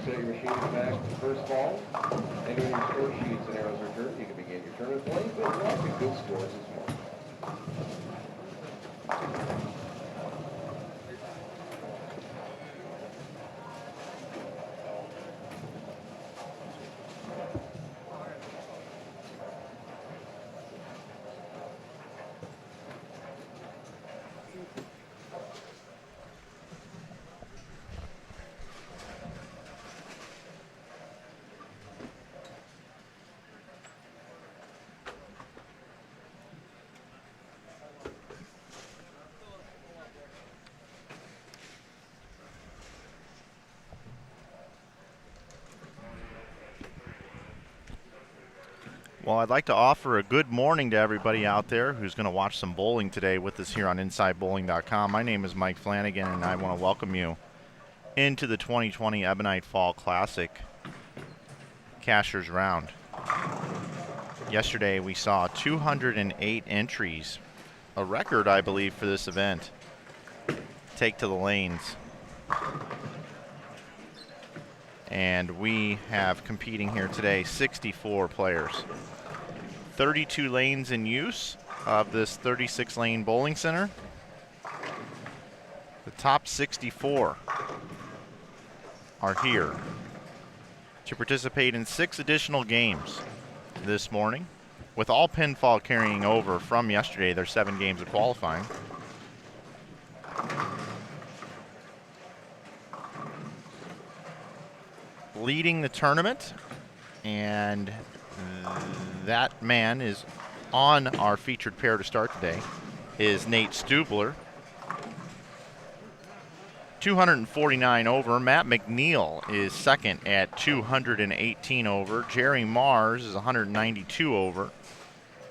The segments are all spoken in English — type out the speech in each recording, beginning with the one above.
Set your machines back to the first ball. And when your score sheets and arrows are turned, you can begin your turn of play. Good luck and good scores this morning. Well, I'd like to offer a good morning to everybody out there who's going to watch some bowling today with us here on InsideBowling.com. My name is Mike Flanagan, and I want to welcome you into the 2020 Ebonite Fall Classic Cashier's Round. Yesterday, we saw 208 entries, a record, I believe, for this event, take to the lanes. And we have competing here today 64 players. 32 lanes in use of this 36-lane bowling center. The top 64 are here to participate in 6 additional games this morning, with all pinfall carrying over from yesterday. There's 7 games of qualifying. Leading the tournament, and that man is on our featured pair to start today, is Nate Stubler. 249 over. Matt McNeil is second at 218 over. Jerry Mars is 192 over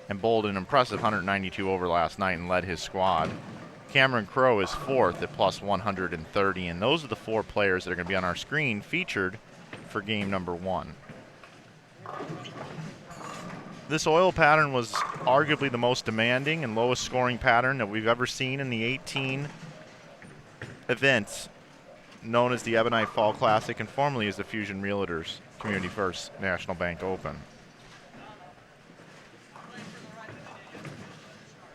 and bowled an impressive 192 over last night and led his squad. Cameron Crowe is fourth at plus 130, and those are the 4 players that are going to be on our screen featured for game number 1. This oil pattern was arguably the most demanding and lowest scoring pattern that we've ever seen in the 18 events known as the Ebonite Fall Classic and formerly as the Fusion Realtors Community First National Bank Open.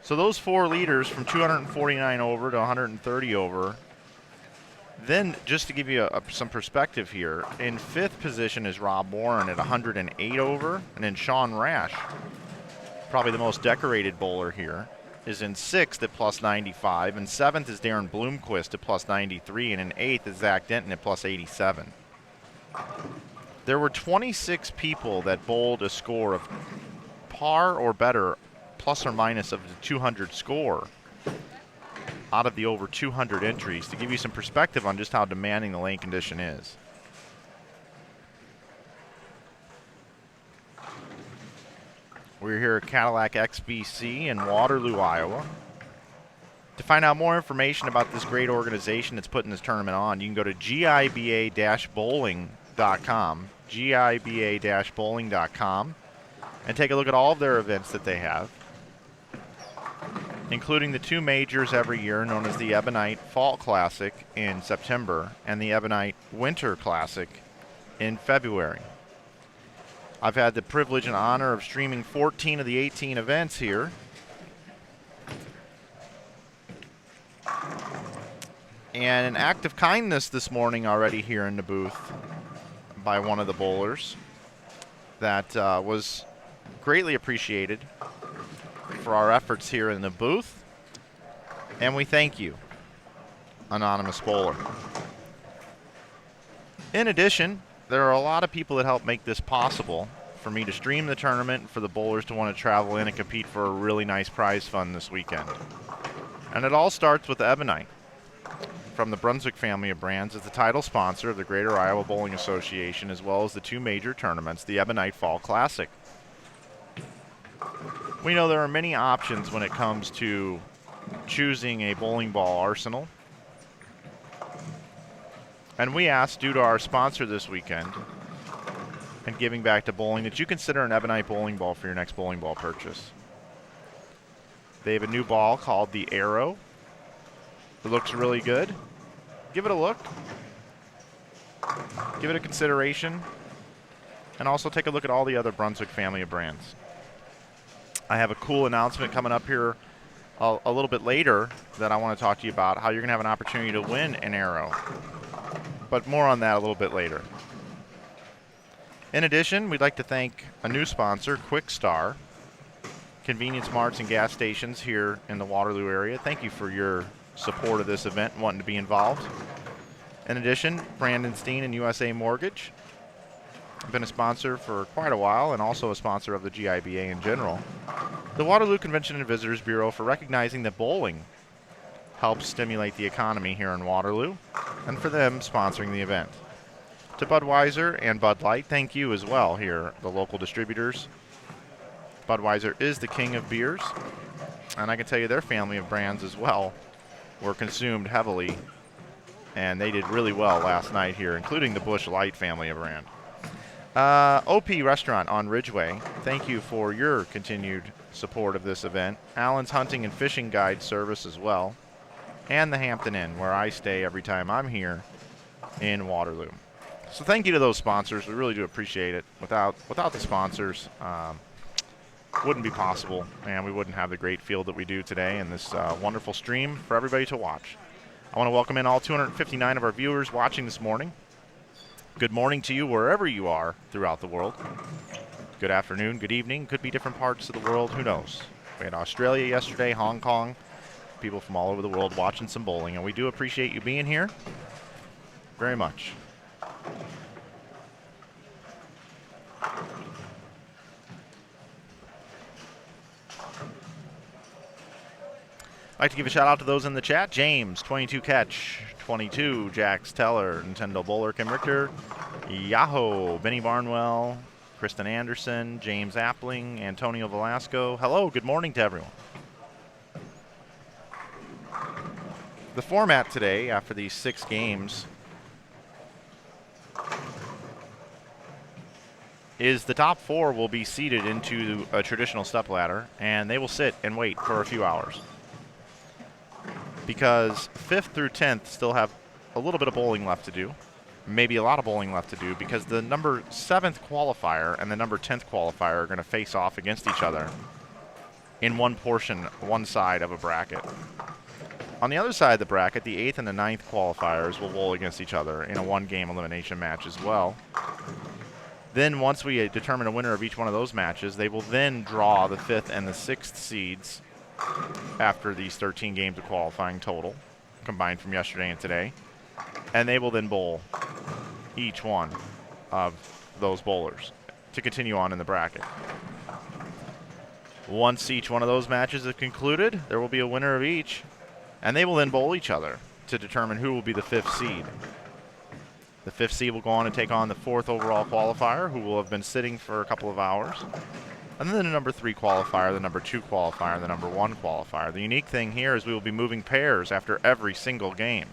So those 4 leaders from 249 over to 130 over. Then, just to give you some perspective here, in 5th position is Rob Warren at 108 over, and then Sean Rash, probably the most decorated bowler here, is in 6th at plus 95, and 7th is Darren Bloomquist at plus 93, and in 8th is Zach Denton at plus 87. There were 26 people that bowled a score of par or better, plus or minus of the 200 score, out of the over 200 entries, to give you some perspective on just how demanding the lane condition is. We're here at Cadillac XBC in Waterloo, Iowa. To find out more information about this great organization that's putting this tournament on, you can go to GIBA-bowling.com, GIBA-bowling.com, and take a look at all of their events that they have, including the 2 majors every year known as the Ebonite Fall Classic in September and the Ebonite Winter Classic in February. I've had the privilege and honor of streaming 14 of the 18 events here. And an act of kindness this morning already here in the booth by one of the bowlers that was greatly appreciated for our efforts here in the booth. And we thank you, anonymous bowler. In addition, there are a lot of people that help make this possible for me to stream the tournament, for the bowlers to want to travel in and compete for a really nice prize fund this weekend. And it all starts with Ebonite from the Brunswick family of brands as the title sponsor of the Greater Iowa Bowling Association, as well as the two major tournaments, the Ebonite Fall Classic. We know there are many options when it comes to choosing a bowling ball arsenal. And we ask, due to our sponsor this weekend and giving back to bowling, that you consider an Ebonite bowling ball for your next bowling ball purchase. They have a new ball called the Arrow. It looks really good. Give it a look. Give it a consideration. And also take a look at all the other Brunswick family of brands. I have a cool announcement coming up here a little bit later that I want to talk to you about, how you're going to have an opportunity to win an Arrow. But more on that a little bit later. In addition, we'd like to thank a new sponsor, Quick Star, convenience marts and gas stations here in the Waterloo area. Thank you for your support of this event and wanting to be involved. In addition, Brandon Steen and USA Mortgage have been a sponsor for quite a while and also a sponsor of the GIBA in general. The Waterloo Convention and Visitors Bureau for recognizing that bowling helps stimulate the economy here in Waterloo, and for them sponsoring the event. To Budweiser and Bud Light, thank you as well here, the local distributors. Budweiser is the king of beers, and I can tell you their family of brands as well were consumed heavily, and they did really well last night here, including the Busch Light family of brand. OP Restaurant on Ridgeway, thank you for your continued support of this event. Allen's Hunting and Fishing Guide service as well, and the Hampton Inn, where I stay every time I'm here in Waterloo. So thank you to those sponsors. We really do appreciate it. Without the sponsors, wouldn't be possible, and we wouldn't have the great field that we do today and this wonderful stream for everybody to watch. I want to welcome in all 259 of our viewers watching this morning. Good morning to you wherever you are throughout the world. Good afternoon, good evening. Could be different parts of the world. Who knows? We had Australia yesterday, Hong Kong, people from all over the world watching some bowling, and we do appreciate you being here very much. I'd like to give a shout out to those in the chat. James, 22 Catch, 22, Jax Teller, Nintendo Bowler, Kim Richter, Yahoo, Benny Barnwell, Kristen Anderson, James Appling, Antonio Velasco. Hello, good morning to everyone. The format today, after these 6 games, is the top 4 will be seated into a traditional stepladder, and they will sit and wait for a few hours. Because 5th through 10th still have a little bit of bowling left to do, maybe a lot of bowling left to do, because the number 7th qualifier and the number 10th qualifier are going to face off against each other in one side of a bracket. On the other side of the bracket, the 8th and the 9th qualifiers will bowl against each other in a 1-game elimination match as well. Then once we determine a winner of each one of those matches, they will then draw the 5th and the 6th seeds after these 13 games of qualifying total, combined from yesterday and today. And they will then bowl each one of those bowlers to continue on in the bracket. Once each one of those matches is concluded, there will be a winner of each, and they will then bowl each other to determine who will be the 5th seed. The 5th seed will go on and take on the 4th overall qualifier, who will have been sitting for a couple of hours. And then the number 3 qualifier, the number 2 qualifier, the number 1 qualifier. The unique thing here is we will be moving pairs after every single game.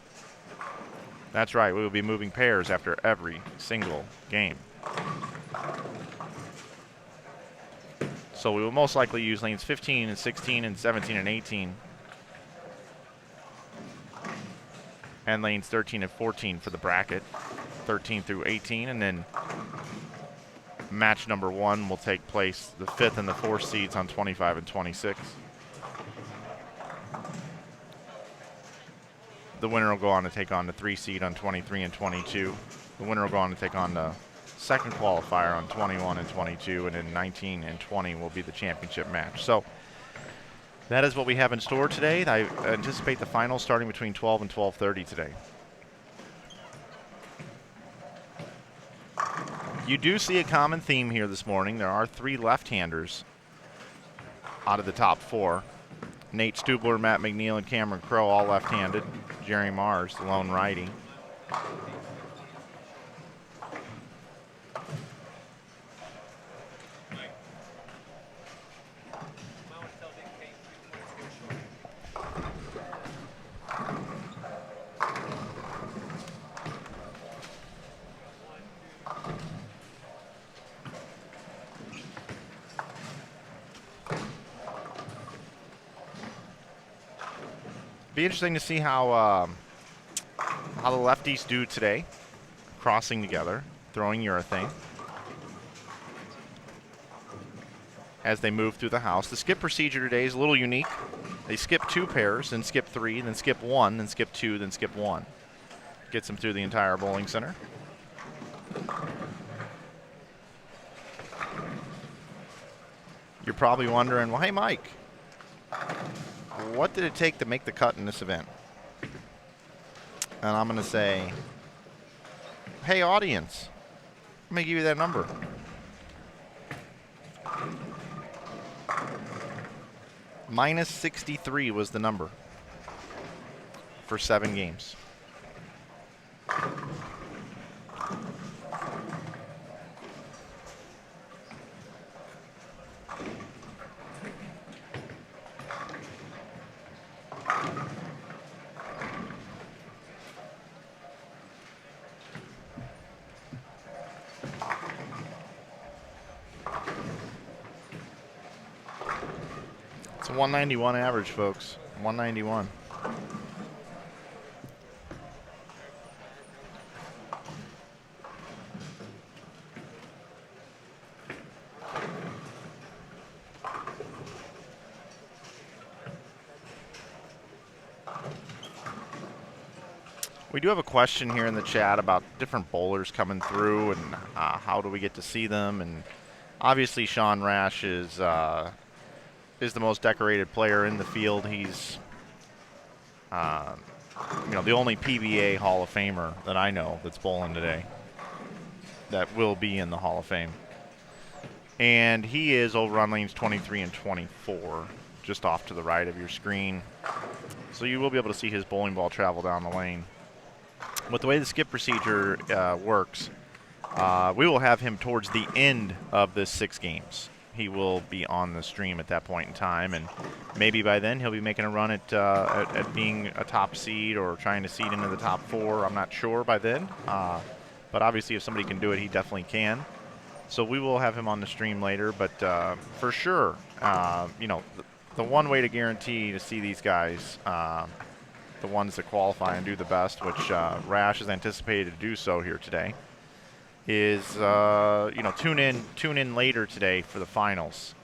That's right, we will be moving pairs after every single game. So we will most likely use lanes 15 and 16 and 17 and 18. And lanes 13 and 14 for the bracket, 13 through 18, and then match number 1 will take place, the 5th and the 4th seeds on 25 and 26. The winner will go on to take on the 3 seed on 23 and 22. The winner will go on to take on the second qualifier on 21 and 22, and then 19 and 20 will be the championship match. So that is what we have in store today. I anticipate the finals starting between 12 and 12:30 today. You do see a common theme here this morning. There are 3 left-handers out of the top 4. Nate Stubler, Matt McNeil, and Cameron Crowe, all left-handed. Jerry Mars, the lone righty. Be interesting to see how the lefties do today, crossing together, throwing urethane as they move through the house. The skip procedure today is a little unique. They skip 2 pairs, then skip 3, then skip 1, then skip 2, then skip 1. Gets them through the entire bowling center. You're probably wondering, well, hey, Mike, what did it take to make the cut in this event? And I'm going to say, hey, audience, let me give you that number. Minus 63 was the number for 7 games. It's a 191 average, folks. 191. We do have a question here in the chat about different bowlers coming through and how do we get to see them. And obviously Sean Rash is the most decorated player in the field. He's the only PBA Hall of Famer that I know that's bowling today that will be in the Hall of Fame. And he is over on lanes 23 and 24, just off to the right of your screen. So you will be able to see his bowling ball travel down the lane. But the way the skip procedure works, we will have him towards the end of this 6 games. He will be on the stream at that point in time, and maybe by then he'll be making a run at being a top seed or trying to seed into the top 4. I'm not sure by then, but obviously if somebody can do it, he definitely can. So we will have him on the stream later, but for sure, the one way to guarantee to see these guys, the ones that qualify and do the best, which Rash is anticipated to do so here today, is tune in later today for the finals.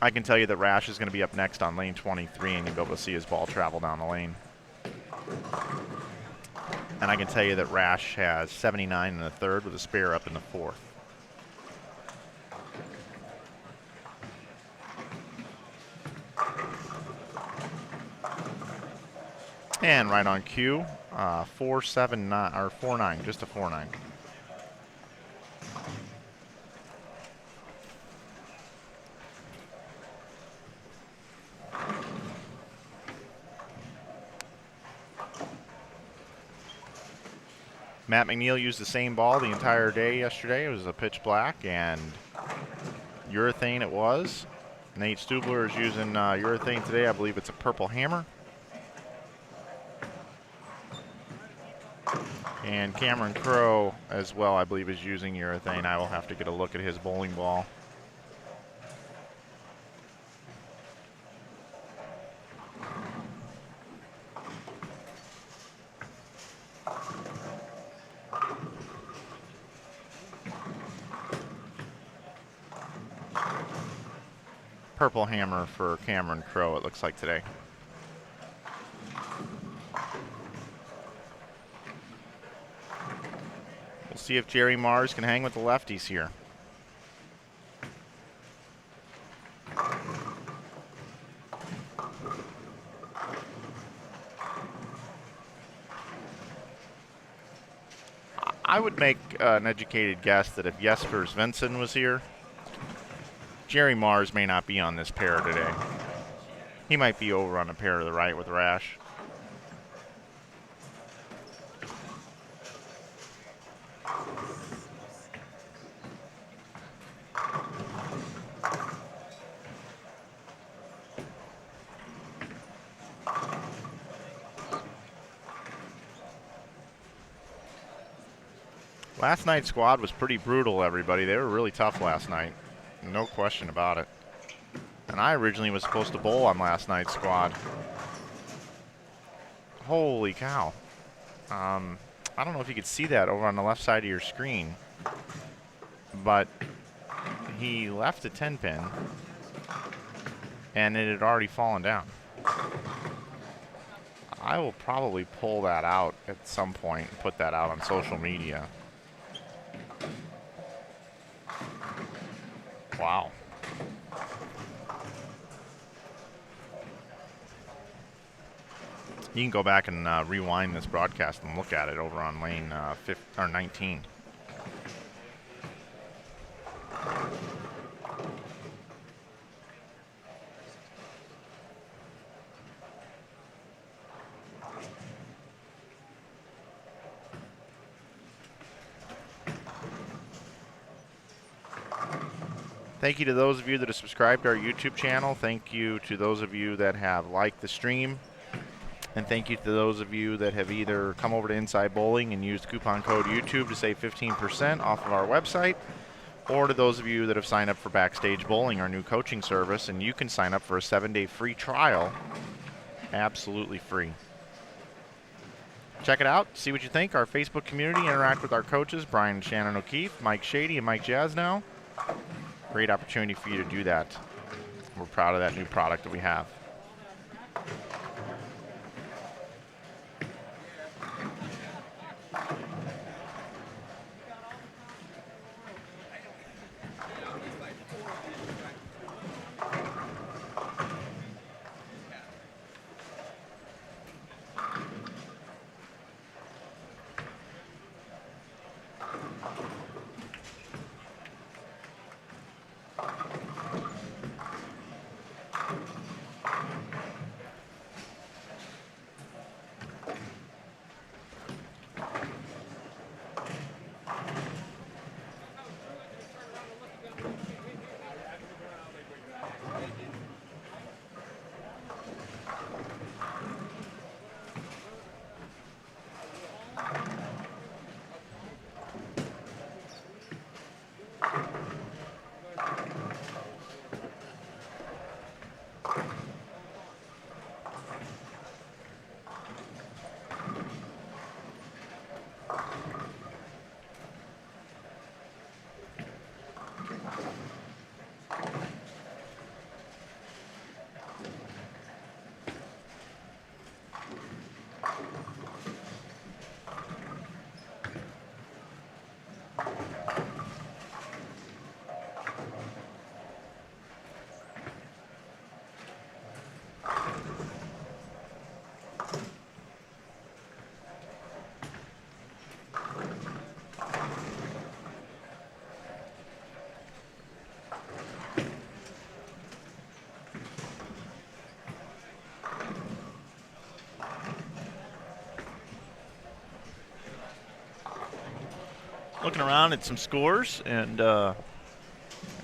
I can tell you that Rash is going to be up next on lane 23, and you'll be able to see his ball travel down the lane. And I can tell you that Rash has 79 in the 3rd with a spare up in the 4th. And right on cue, 479 or 49, just a 49. Matt McNeil used the same ball the entire day yesterday. It was a pitch black and urethane it was. Nate Stubler is using urethane today. I believe it's a purple hammer. And Cameron Crowe as well, I believe, is using urethane. I will have to get a look at his bowling ball. Purple hammer for Cameron Crowe, it looks like today. We'll see if Jerry Mars can hang with the lefties here. I would make an educated guess that if Jesper Svensson was here, Jerry Mars may not be on this pair today. He might be over on a pair to the right with Rash. Last night's squad was pretty brutal, everybody. They were really tough last night. No question about it. And I originally was supposed to bowl on last night's squad. Holy cow. I don't know if you could see that over on the left side of your screen, but he left a 10 pin and it had already fallen down. I will probably pull that out at some point and put that out on social media. Wow. You can go back and rewind this broadcast and look at it over on lane 19. Thank you to those of you that have subscribed to our YouTube channel. Thank you to those of you that have liked the stream. And thank you to those of you that have either come over to Inside Bowling and used coupon code YouTube to save 15% off of our website, or to those of you that have signed up for Backstage Bowling, our new coaching service, and you can sign up for a 7-day free trial, absolutely free. Check it out, see what you think. Our Facebook community, interact with our coaches, Brian and Shannon O'Keefe, Mike Shady, and Mike Jasnow. Great opportunity for you to do that. We're proud of that new product that we have. Looking around at some scores, and I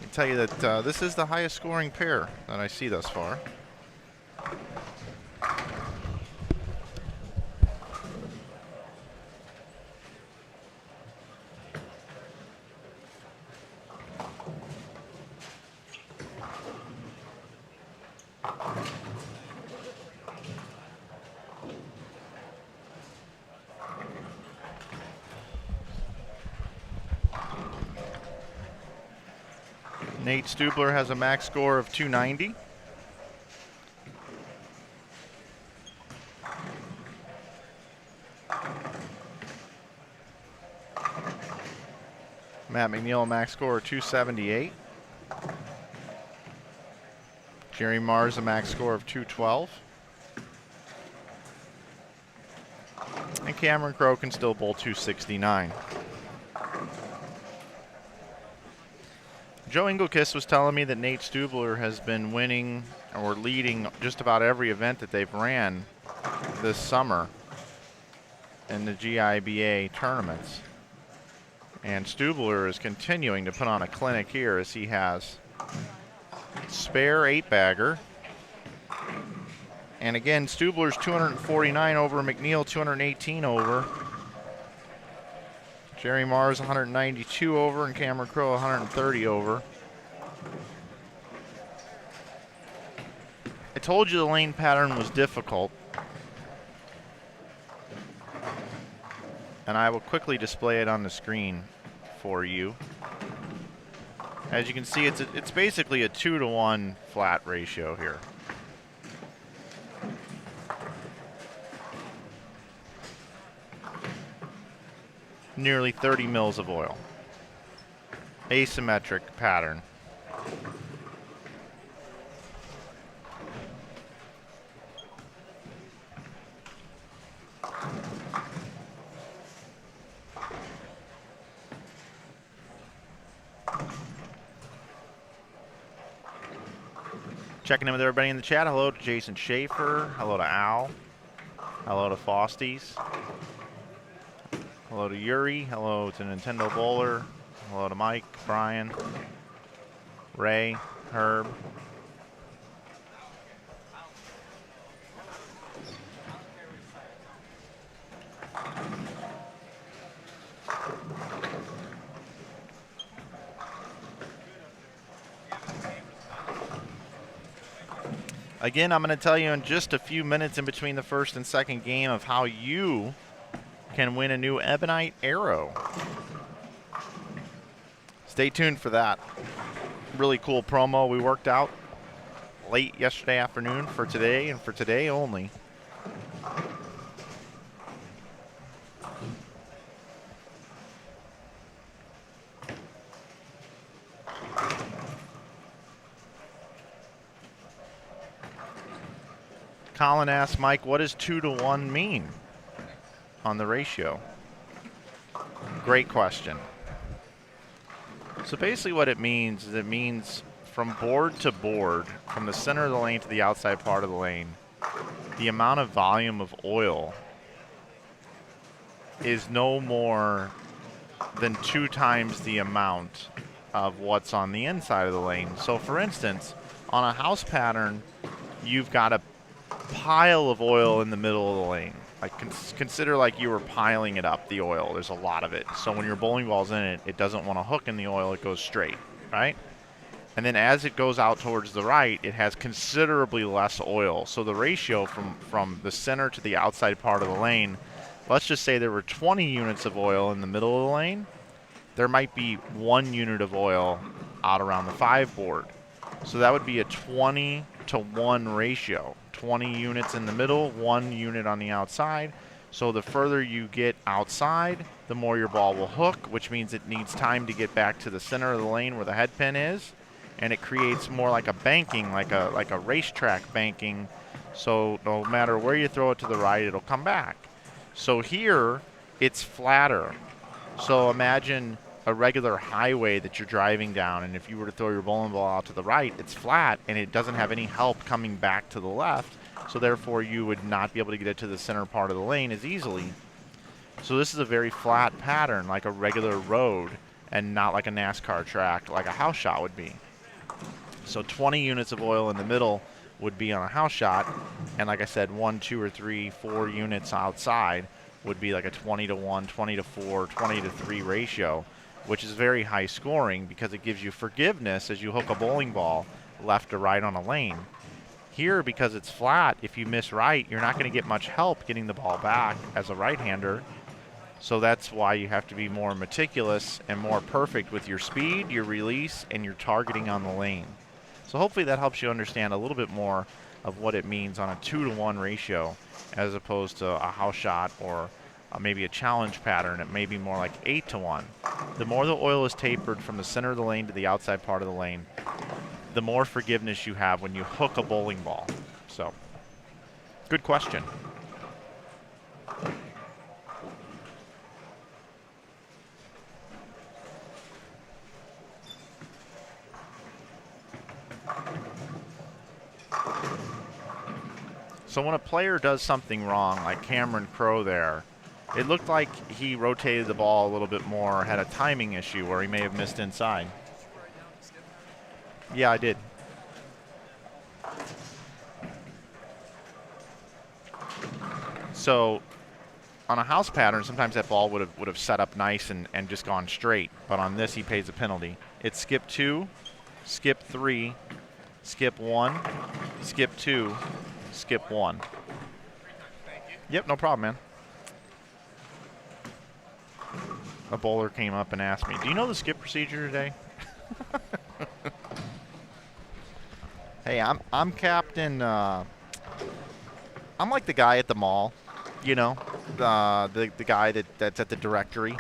can tell you that this is the highest scoring pair that I see thus far. Nate Stubler has a max score of 290. Matt McNeil, a max score of 278. Jerry Mars, a max score of 212. And Cameron Crowe can still bowl 269. Joe Engelkist was telling me that Nate Stubler has been winning or leading just about every event that they've ran this summer in the GIBA tournaments. And Stubler is continuing to put on a clinic here as he has spare 8-bagger. And again, Stubler's 249 over, McNeil 218 over. Jerry Mars 192 over, and Cameron Crowe 130 over. I told you the lane pattern was difficult. And I will quickly display it on the screen for you. As you can see, it's basically a 2-to-1 flat ratio here. Nearly 30 mils of oil. Asymmetric pattern. Checking in with everybody in the chat. Hello to Jason Schaefer. Hello to Al. Hello to Fosties. Hello to Yuri. Hello to Nintendo Bowler. Hello to Mike, Brian, Ray, Herb. Again, I'm going to tell you in just a few minutes in between the first and second game of how you can win a new Ebonite arrow. Stay tuned for that. Really cool promo we worked out late yesterday afternoon for today and for today only. Colin asked Mike, what does 2-to-1 mean on the ratio? Great question. So basically what it means is from board to board, from the center of the lane to the outside part of the lane, the amount of volume of oil is no more than 2 times the amount of what's on the inside of the lane. So for instance, on a house pattern, you've got a pile of oil in the middle of the lane. Like consider like you were piling it up, the oil. There's a lot of it. So when your bowling ball's in it, it doesn't want to hook in the oil. It goes straight, right? And then as it goes out towards the right, it has considerably less oil. So the ratio from the center to the outside part of the lane, let's just say there were 20 units of oil in the middle of the lane. There might be 1 unit of oil out around the 5 board. So that would be a 20-to-1 ratio. 20 units in the middle, 1 unit on the outside. So the further you get outside, the more your ball will hook, which means it needs time to get back to the center of the lane where the head pin is, and it creates more like a banking, like a racetrack banking. So no matter where you throw it to the right, it'll come back. So here, it's flatter. So imagine a regular highway that you're driving down, and if you were to throw your bowling ball out to the right, it's flat and it doesn't have any help coming back to the left, so therefore you would not be able to get it to the center part of the lane as easily. So this is a very flat pattern, like a regular road, and not like a NASCAR track like a house shot would be. So 20 units of oil in the middle would be on a house shot, and like I said, 1, 2, or 3, 4 units outside would be like a 20-to-1, 20-to-4, 20-to-3 ratio, which is very high scoring because it gives you forgiveness as you hook a bowling ball left or right on a lane. Here, because it's flat, if you miss right, you're not going to get much help getting the ball back as a right-hander. So that's why you have to be more meticulous and more perfect with your speed, your release, and your targeting on the lane. So hopefully that helps you understand a little bit more of what it means on a 2-to-1 ratio as opposed to a house shot or maybe a challenge pattern, it may be more like 8 to 1. The more the oil is tapered from the center of the lane to the outside part of the lane, the more forgiveness you have when you hook a bowling ball. So, good question. So when a player does something wrong, like Cameron Crowe there, it looked like he rotated the ball a little bit more, had a timing issue where he may have missed inside. Yeah, I did. So on a house pattern, sometimes that ball would have set up nice and just gone straight. But on this, he pays a penalty. It's skip 2, skip 3, skip 1, skip 2, skip 1. Yep, no problem, man. A bowler came up and asked me, do you know the skip procedure today? Hey, I'm captain. I'm like the guy at the mall, you know, the guy that's at the directory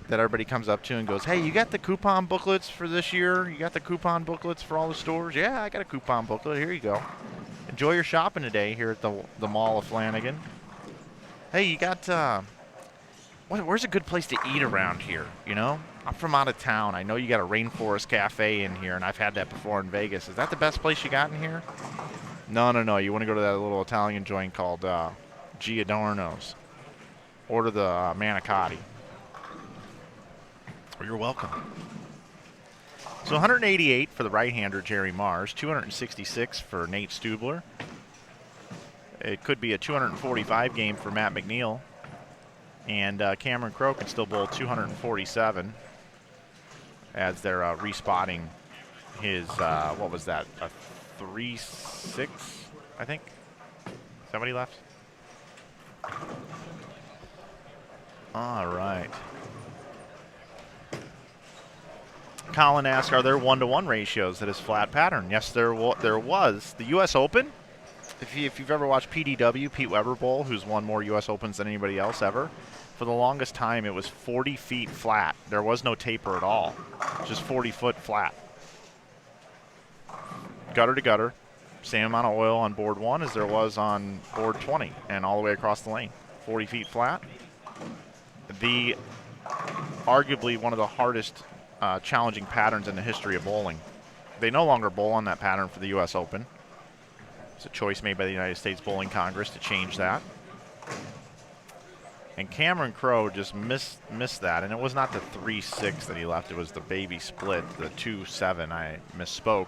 that everybody comes up to and goes, hey, you got the coupon booklets for this year? You got the coupon booklets for all the stores? Yeah, I got a coupon booklet. Here you go. Enjoy your shopping today here at the Mall of Flanagan. Hey, you got, where's a good place to eat around here, you know? I'm from out of town. I know you got a Rainforest Cafe in here, and I've had that before in Vegas. Is that the best place you got in here? No. You want to go to that little Italian joint called Giordano's. Order the manicotti. Well, you're welcome. So 188 for the right-hander, Jerry Mars. 266 for Nate Stubler. It could be a 245 game for Matt McNeil. And Cameron Crowe can still bowl 247 as they're respotting his, what was that, a 3-6, I think? Is that what he left? All right. Colin asks, are there 1-to-1 ratios at his flat pattern? Yes, there was. The U.S. Open, if you've ever watched PDW, Pete Weber Bowl, who's won more U.S. Opens than anybody else ever, for the longest time it was 40 feet flat. There was no taper at all, just 40 foot flat. Gutter to gutter, same amount of oil on board 1 as there was on board 20 and all the way across the lane. 40 feet flat. Arguably one of the hardest challenging patterns in the history of bowling. They no longer bowl on that pattern for the U.S. Open. It's a choice made by the United States Bowling Congress to change that. And Cameron Crowe just missed that, and it was not the 3-6 that he left. It was the baby split, the 2-7. I misspoke.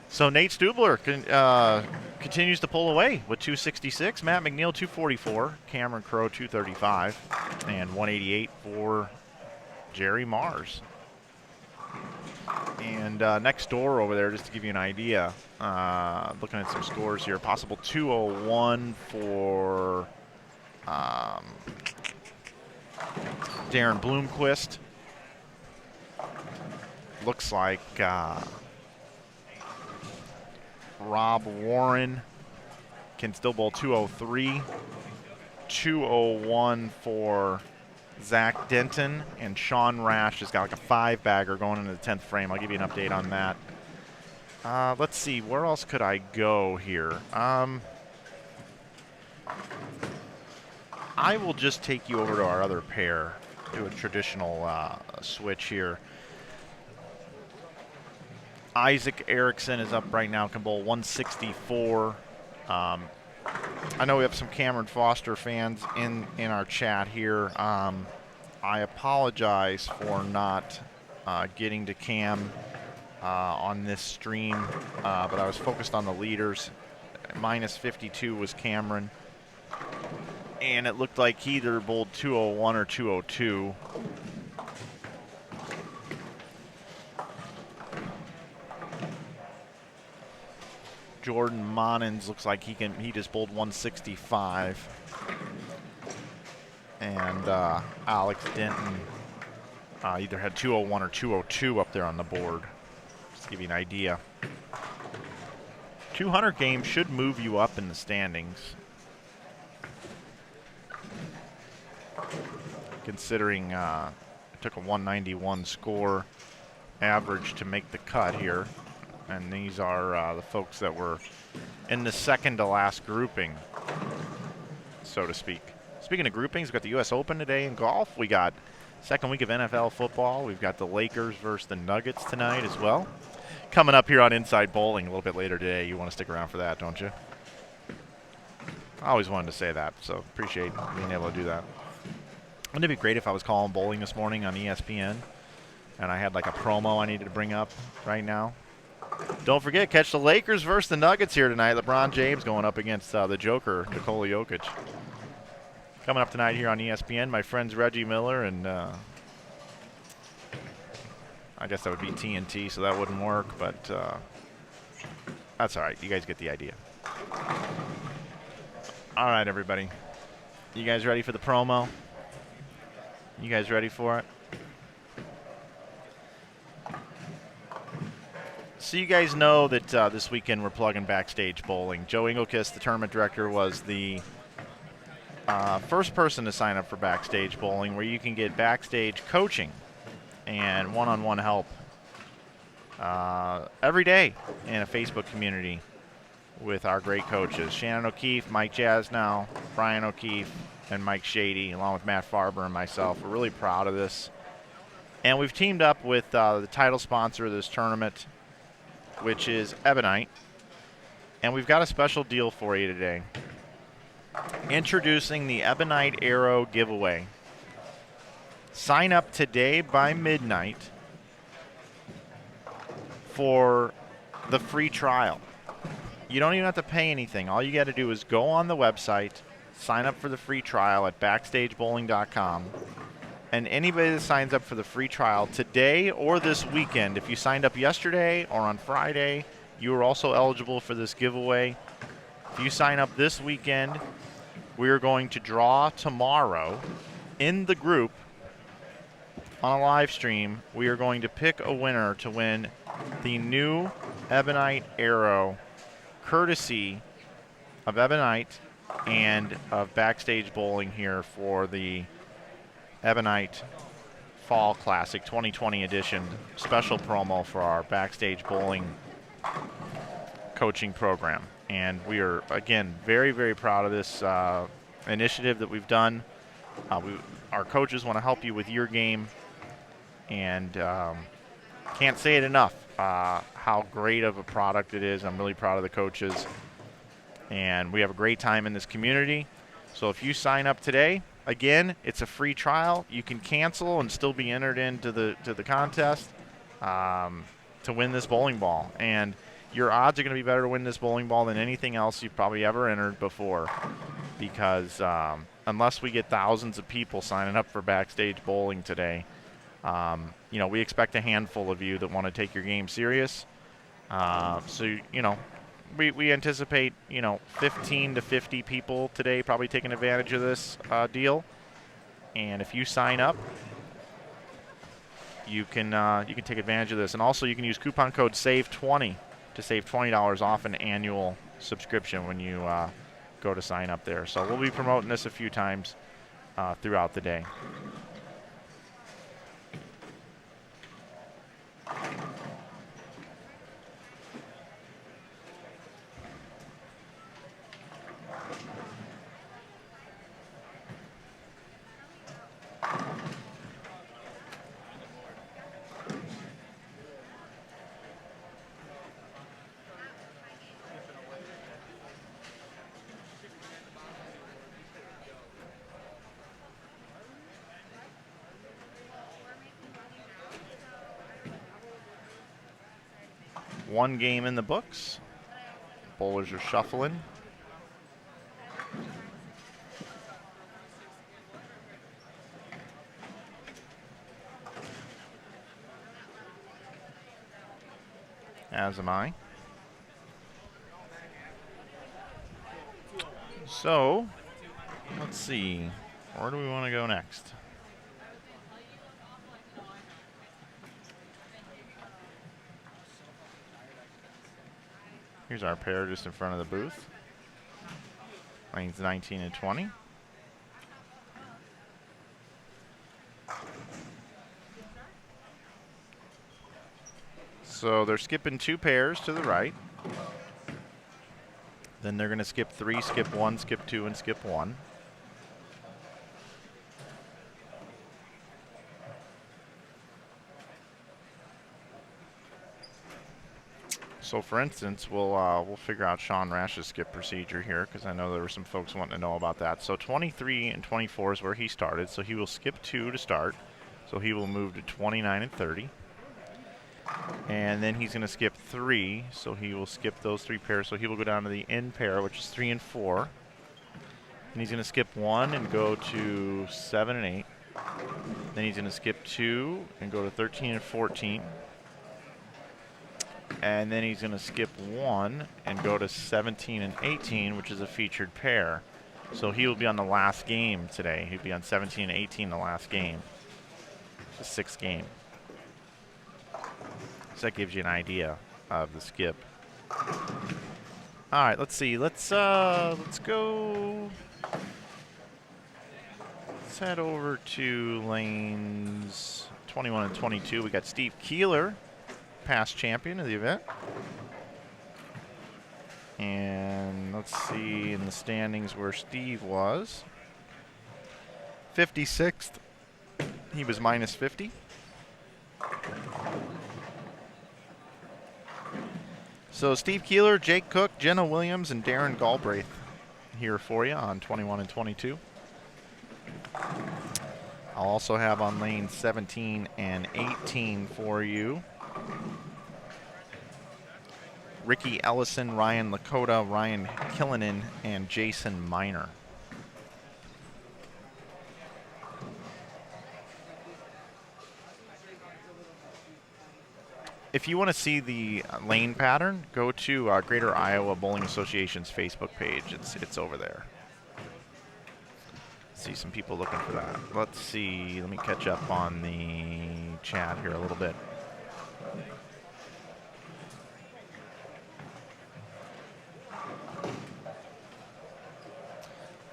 So Nate Stubler continues to pull away with 266. Matt McNeil 244. Cameron Crowe 235, and 188 for Jerry Mars. And next door over there, just to give you an idea, looking at some scores here, possible 201 for Darren Bloomquist. Looks like Rob Warren can still bowl 203. 201 for Zach Denton, and Sean Rash has got like a 5-bagger going into the 10th frame. I'll give you an update on that. Let's see, where else could I go here? I will just take you over to our other pair, do a traditional switch here. Isaac Erickson is up right now, can bowl 164. I know we have some Cameron Foster fans in our chat here. I apologize for not getting to Cam on this stream, but I was focused on the leaders. Minus 52 was Cameron, and it looked like he either bowled 201 or 202. Jordan Monins looks like he just bowled 165. And Alex Denton either had 201 or 202 up there on the board. Just to give you an idea. 200 games should move you up in the standings. considering it took a 191 score average to make the cut here. And these are the folks that were in the second to last grouping, so to speak. Speaking of groupings, we've got the U.S. Open today in golf. We got second week of NFL football. We've got the Lakers versus the Nuggets tonight as well. Coming up here on Inside Bowling a little bit later today. You want to stick around for that, don't you? I always wanted to say that, so appreciate being able to do that. Wouldn't it be great if I was calling bowling this morning on ESPN and I had like a promo I needed to bring up right now? Don't forget, catch the Lakers versus the Nuggets here tonight. LeBron James going up against the Joker, Nikola Jokic. Coming up tonight here on ESPN, my friends Reggie Miller and I guess that would be TNT, so that wouldn't work, but that's all right. You guys get the idea. All right, everybody. You guys ready for the promo? You guys ready for it? So you guys know that this weekend we're plugging Backstage Bowling. Joe Engelkist, the tournament director, was the first person to sign up for Backstage Bowling, where you can get backstage coaching and one-on-one help every day in a Facebook community with our great coaches. Shannon O'Keefe, Mike Jasnow, Brian O'Keefe, and Mike Shady, along with Matt Farber and myself. We're really proud of this. And we've teamed up with the title sponsor of this tournament, which is Ebonite. And we've got a special deal for you today. Introducing the Ebonite Arrow giveaway. Sign up today by midnight for the free trial. You don't even have to pay anything. All you got to do is go on the website, sign up for the free trial at backstagebowling.com. And anybody that signs up for the free trial today or this weekend, if you signed up yesterday or on Friday, you are also eligible for this giveaway. If you sign up this weekend, we are going to draw tomorrow in the group on a live stream. We are going to pick a winner to win the new Ebonite Arrow, courtesy of Ebonite and of Backstage Bowling here for the Ebonite Fall Classic 2020 edition special promo for our Backstage Bowling coaching program. And we are, again, very, very proud of this initiative that we've done. Our coaches want to help you with your game, and can't say it enough how great of a product it is. I'm really proud of the coaches, and we have a great time in this community. So if you sign up today, again, it's a free trial. You can cancel and still be entered into the contest to win this bowling ball. And your odds are going to be better to win this bowling ball than anything else you've probably ever entered before, because unless we get thousands of people signing up for Backstage Bowling today, we expect a handful of you that want to take your game serious. We anticipate, 15 to 50 people today probably taking advantage of this deal. And if you sign up, you can take advantage of this. And also you can use coupon code SAVE20 to save $20 off an annual subscription when you go to sign up there. So we'll be promoting this a few times throughout the day. One game in the books. Bowlers are shuffling. As am I. So, let's see. Where do we want to go next? Here's our pair just in front of the booth. Lanes 19 and 20. So they're skipping 2 pairs to the right. Then they're going to skip 3, skip 1, skip 2, and skip 1. So for instance, we'll figure out Sean Rash's skip procedure here, because I know there were some folks wanting to know about that. So 23 and 24 is where he started, so he will skip 2 to start. So he will move to 29 and 30. And then he's going to skip 3, so he will skip those 3 pairs. So he will go down to the in pair, which is 3 and 4. And he's going to skip 1 and go to 7 and 8. Then he's going to skip 2 and go to 13 and 14. And then he's going to skip 1 and go to 17 and 18, which is a featured pair. So he will be on the last game today. He'll be on 17 and 18 the last game. It's a 6th game. So that gives you an idea of the skip. All right, let's see. Let's go. Let's head over to lanes 21 and 22. We got Steve Keeler, past champion of the event. And let's see in the standings where Steve was. 56th. He was minus 50. So Steve Keeler, Jake Cook, Jenna Williams, and Darren Galbraith here for you on 21 and 22. I'll also have on lane 17 and 18 for you Ricky Ellison, Ryan Lakota, Ryan Killinen, and Jason Miner. If you want to see the lane pattern, go to Greater Iowa Bowling Association's Facebook page. It's over there. See some people looking for that. Let's see. Let me catch up on the chat here a little bit.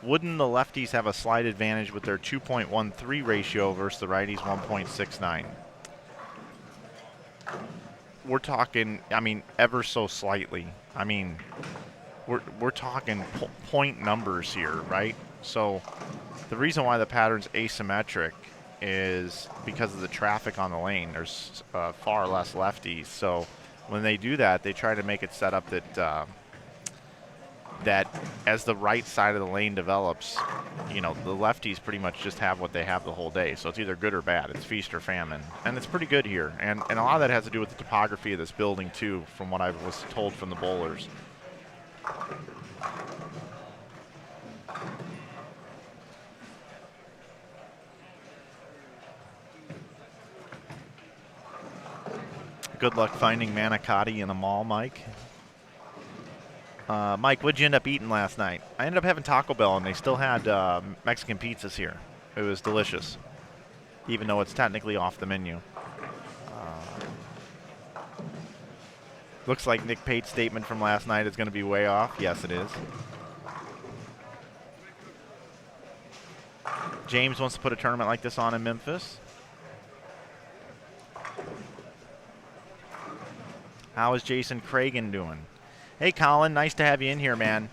Wouldn't the lefties have a slight advantage with their 2.13 ratio versus the righties 1.69? We're talking, I mean, ever so slightly. I mean, we're talking point numbers here, right? So the reason why the pattern's asymmetric is because of the traffic on the lane. There's far less lefties. So when they do that, they try to make it set up that that as the right side of the lane develops, you know, the lefties pretty much just have what they have the whole day. So it's either good or bad. It's feast or famine. And it's pretty good here. And a lot of that has to do with the topography of this building, too, from what I was told from the bowlers. Good luck finding manicotti in the mall, Mike. Mike, what'd you end up eating last night? I ended up having Taco Bell, and they still had Mexican pizzas here. It was delicious, even though it's technically off the menu. Looks like Nick Pate's statement from last night is going to be way off. Yes, it is. James wants to put a tournament like this on in Memphis. How is Jason Cragen doing? Hey, Colin, nice to have you in here, man.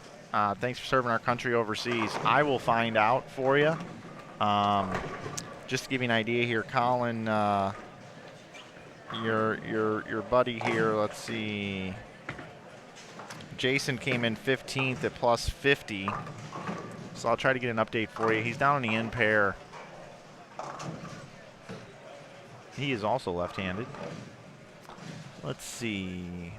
Thanks for serving our country overseas. I will find out for you. Just to give you an idea here, Colin, your buddy here, let's see. Jason came in 15th at plus 50. So I'll try to get an update for you. He's down on the in pair. He is also left-handed. Let's see.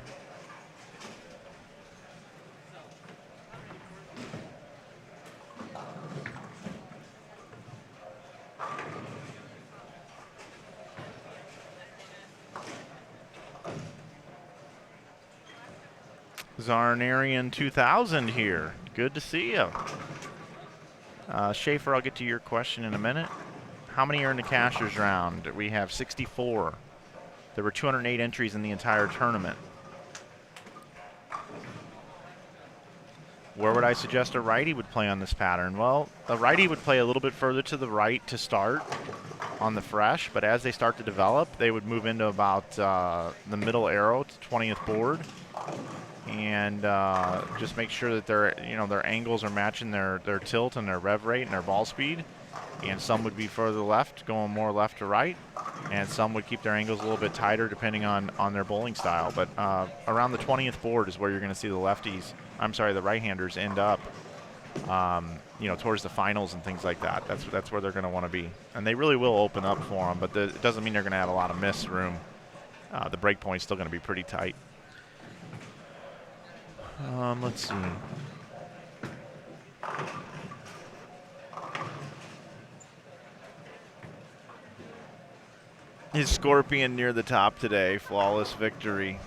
Zarnarian 2000 here. Good to see you. Schaefer, I'll get to your question in a minute. How many are in the cashers round? We have 64. There were 208 entries in the entire tournament. Where would I suggest a righty would play on this pattern? Well, a righty would play a little bit further to the right to start. on the fresh, but as they start to develop, they would move into about the middle arrow to 20th board, and just make sure that their angles are matching their tilt and their rev rate and their ball speed. And some would be further left, going more left to right, and some would keep their angles a little bit tighter depending on their bowling style. But around the 20th board is where you're going to see the the right-handers end up, towards the finals and things like that. That's where they're going to want to be. And they really will open up for them, but it doesn't mean they're going to have a lot of miss room. The break point's still going to be pretty tight. Let's see. His Scorpion near the top today, flawless victory.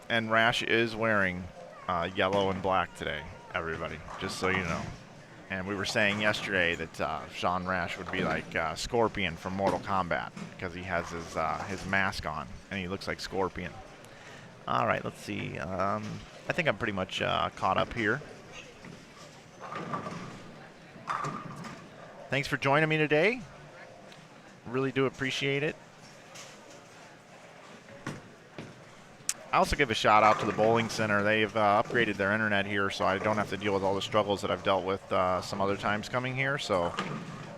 And Rash is wearing yellow and black today, everybody, just so you know. And we were saying yesterday that Sean Rash would be like Scorpion from Mortal Kombat because he has his mask on and he looks like Scorpion. All right, let's see. I think I'm pretty much caught up here. Thanks for joining me today. Really do appreciate it. I also give a shout out to the bowling center. They've upgraded their internet here, so I don't have to deal with all the struggles that I've dealt with some other times coming here. So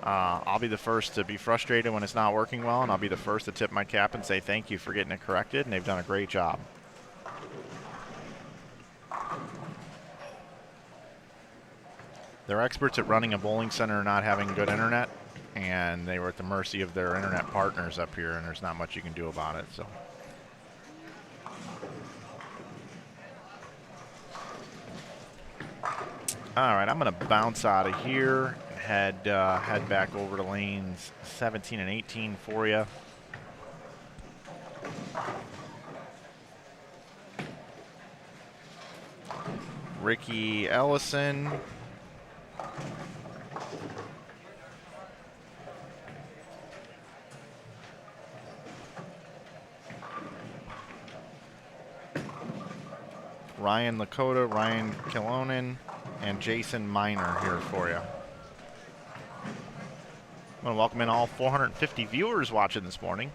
I'll be the first to be frustrated when it's not working well, and I'll be the first to tip my cap and say thank you for getting it corrected, and they've done a great job. They're experts at running a bowling center and not having good internet, and they were at the mercy of their internet partners up here, and there's not much you can do about it. So. All right, I'm going to bounce out of here and head back over to lanes 17 and 18 for you. Ricky Ellison. Ryan Lakota, Ryan Kilonen, and Jason Miner here for you. I want to welcome in all 450 viewers watching this morning.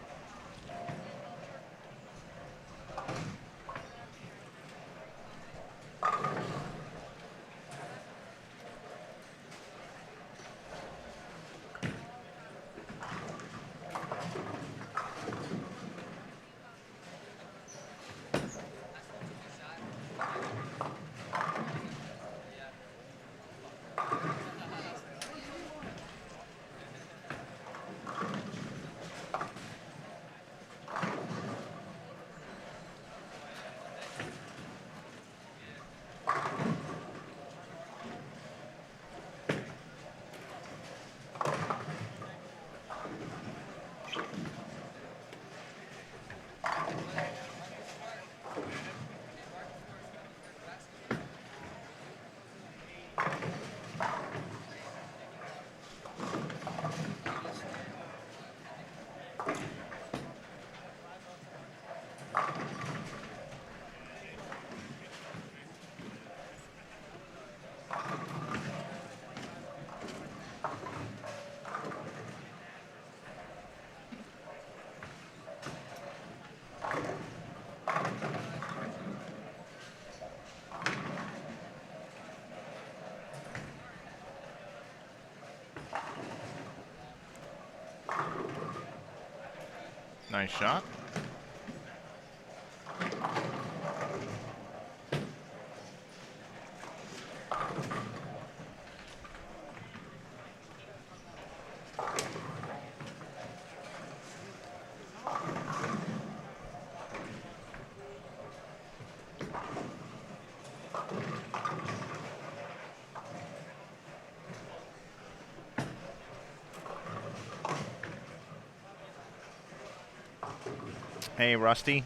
Nice shot. Hey, Rusty.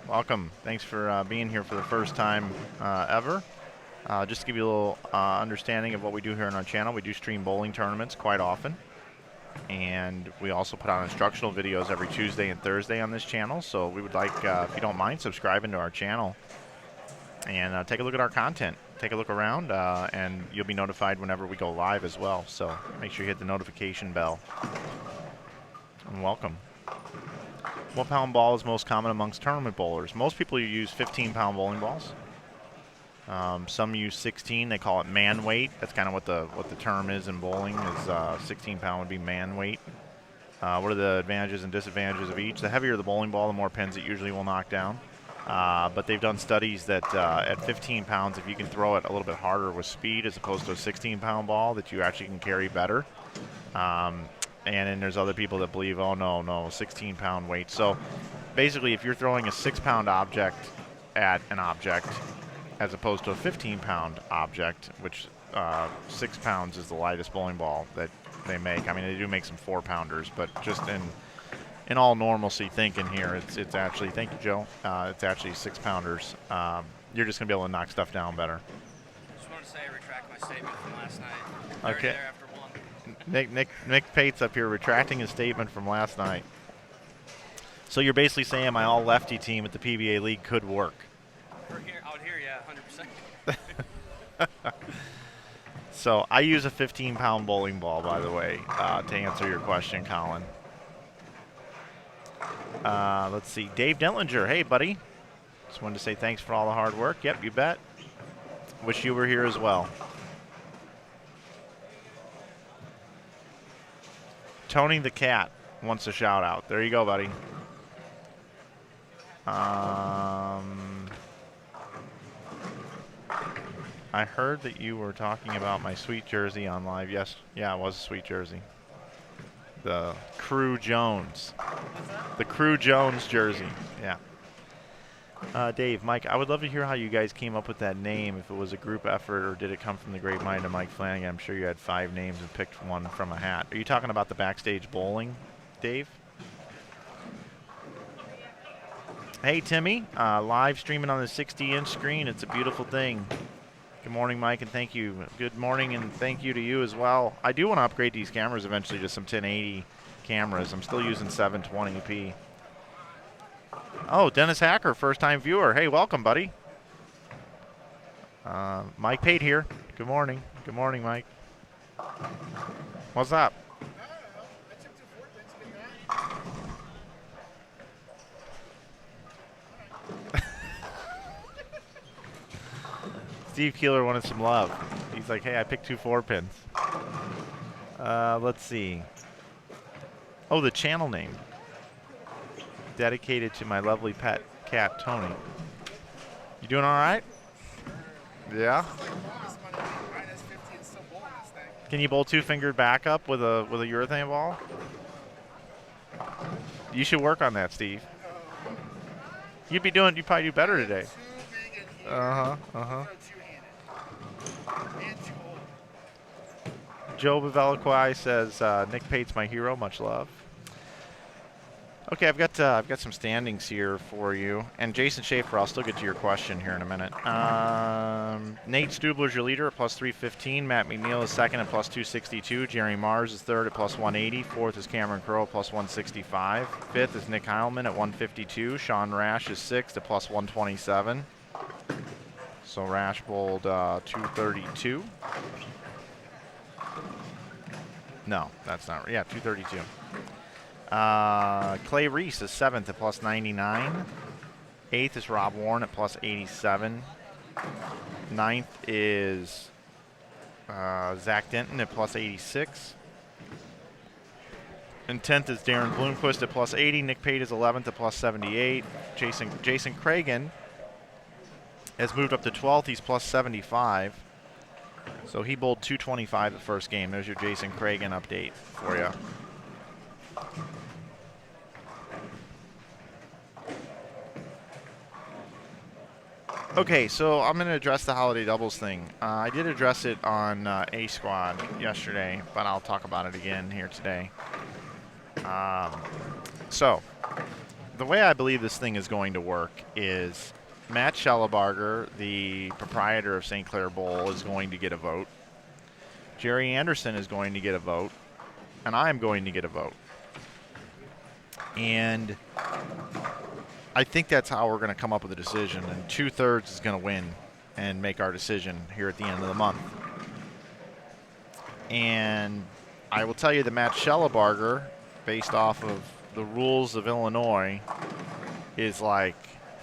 Welcome. Thanks for being here for the first time ever. Just to give you a little understanding of what we do here on our channel, we do stream bowling tournaments quite often. And we also put out instructional videos every Tuesday and Thursday on this channel. So we would like, if you don't mind, subscribing to our channel and take a look at our content. Take a look around, and you'll be notified whenever we go live as well. So make sure you hit the notification bell. And welcome. What pound ball is most common amongst tournament bowlers? Most people use 15-pound bowling balls. Some use 16. They call it man weight. That's kind of what the term is in bowling. Is 16 pound would be man weight. What are the advantages and disadvantages of each? The heavier the bowling ball, the more pins it usually will knock down. But they've done studies that at 15 pounds, if you can throw it a little bit harder with speed as opposed to a 16-pound ball, that you actually can carry better. And then there's other people that believe, oh, no, 16-pound weight. So basically, if you're throwing a 6-pound object at an object as opposed to a 15-pound object, which 6 pounds is the lightest bowling ball that they make. I mean, they do make some 4-pounders, but just in all normalcy thinking here, it's actually, thank you, Joe, it's actually 6-pounders. You're just going to be able to knock stuff down better. Just want to say I retract my statement from last night. Okay. There after one. Nick Pate's up here retracting his statement from last night. So you're basically saying my all-lefty team at the PBA League could work. Out here, yeah, 100%. So I use a 15-pound bowling ball, by the way, to answer your question, Colin. Let's see. Dave Dentlinger. Hey, buddy. Just wanted to say thanks for all the hard work. Yep, you bet. Wish you were here as well. Tony the Cat wants a shout out. There you go, buddy. I heard that you were talking about my sweet jersey on live. Yes, yeah, it was a sweet jersey. The Crew Jones. The Crew Jones jersey, yeah. Dave, Mike, I would love to hear how you guys came up with that name, if it was a group effort or did it come from the great mind of Mike Flanagan. I'm sure you had 5 names and picked one from a hat. Are you talking about the backstage bowling, Dave? Hey, Timmy, live streaming on the 60-inch screen. It's a beautiful thing. Good morning, Mike, and thank you. Good morning, and thank you to you as well. I do want to upgrade these cameras eventually to some 1080 cameras. I'm still using 720p. Oh, Dennis Hacker, first-time viewer. Hey, welcome, buddy. Mike Pate here. Good morning. Good morning, Mike. What's up? Steve Keeler wanted some love. He's like, hey, I picked 2 4-pins. Let's see. Oh, the channel name. Dedicated to my lovely pet cat, Tony. You doing all right? Yeah? Can you bowl 2-fingered backup with a urethane ball? You should work on that, Steve. You'd probably do better today. Joe Bevelicqui says Nick Pate's my hero. Much love. Okay, I've got some standings here for you. And Jason Schaefer, I'll still get to your question here in a minute. Nate Stubler's your leader at plus 315. Matt McNeil is second at plus 262. Jerry Mars is third at plus 180. Fourth is Cameron Crowe at plus 165. Fifth is Nick Heilman at 152. Sean Rash is sixth at plus 127. So Rash bowled 232. No, that's not right. Yeah, 232. Clay Reese is 7th at plus 99. 8th is Rob Warren at plus 87. 9th is Zach Denton at plus 86. And 10th is Darren Bloomquist at plus 80. Nick Pate is 11th at plus 78. Jason Cragen has moved up to 12th. He's plus 75. So he bowled 225 the first game. There's your Jason Cragen update for you. Okay, so I'm going to address the holiday doubles thing. I did address it on A Squad yesterday, but I'll talk about it again here today. So, the way I believe this thing is going to work is Matt Schellebarger, the proprietor of St. Clair Bowl, is going to get a vote. Jerry Anderson is going to get a vote. And I'm going to get a vote. And I think that's how we're going to come up with a decision. And 2/3 is going to win and make our decision here at the end of the month. And I will tell you that Matt Schellebarger based off of the rules of Illinois, is like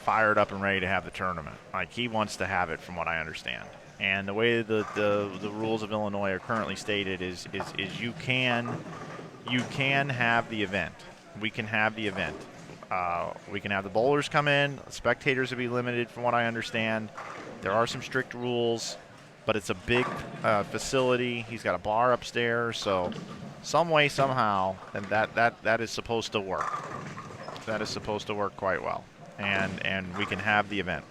fired up and ready to have the tournament. Like, he wants to have it, from what I understand. And the way the rules of Illinois are currently stated is you can have the event. We can have the event. We can have the bowlers come in. Spectators will be limited, from what I understand. There are some strict rules, but it's a big facility. He's got a bar upstairs, so some way, somehow, and that is supposed to work. That is supposed to work quite well, and we can have the event.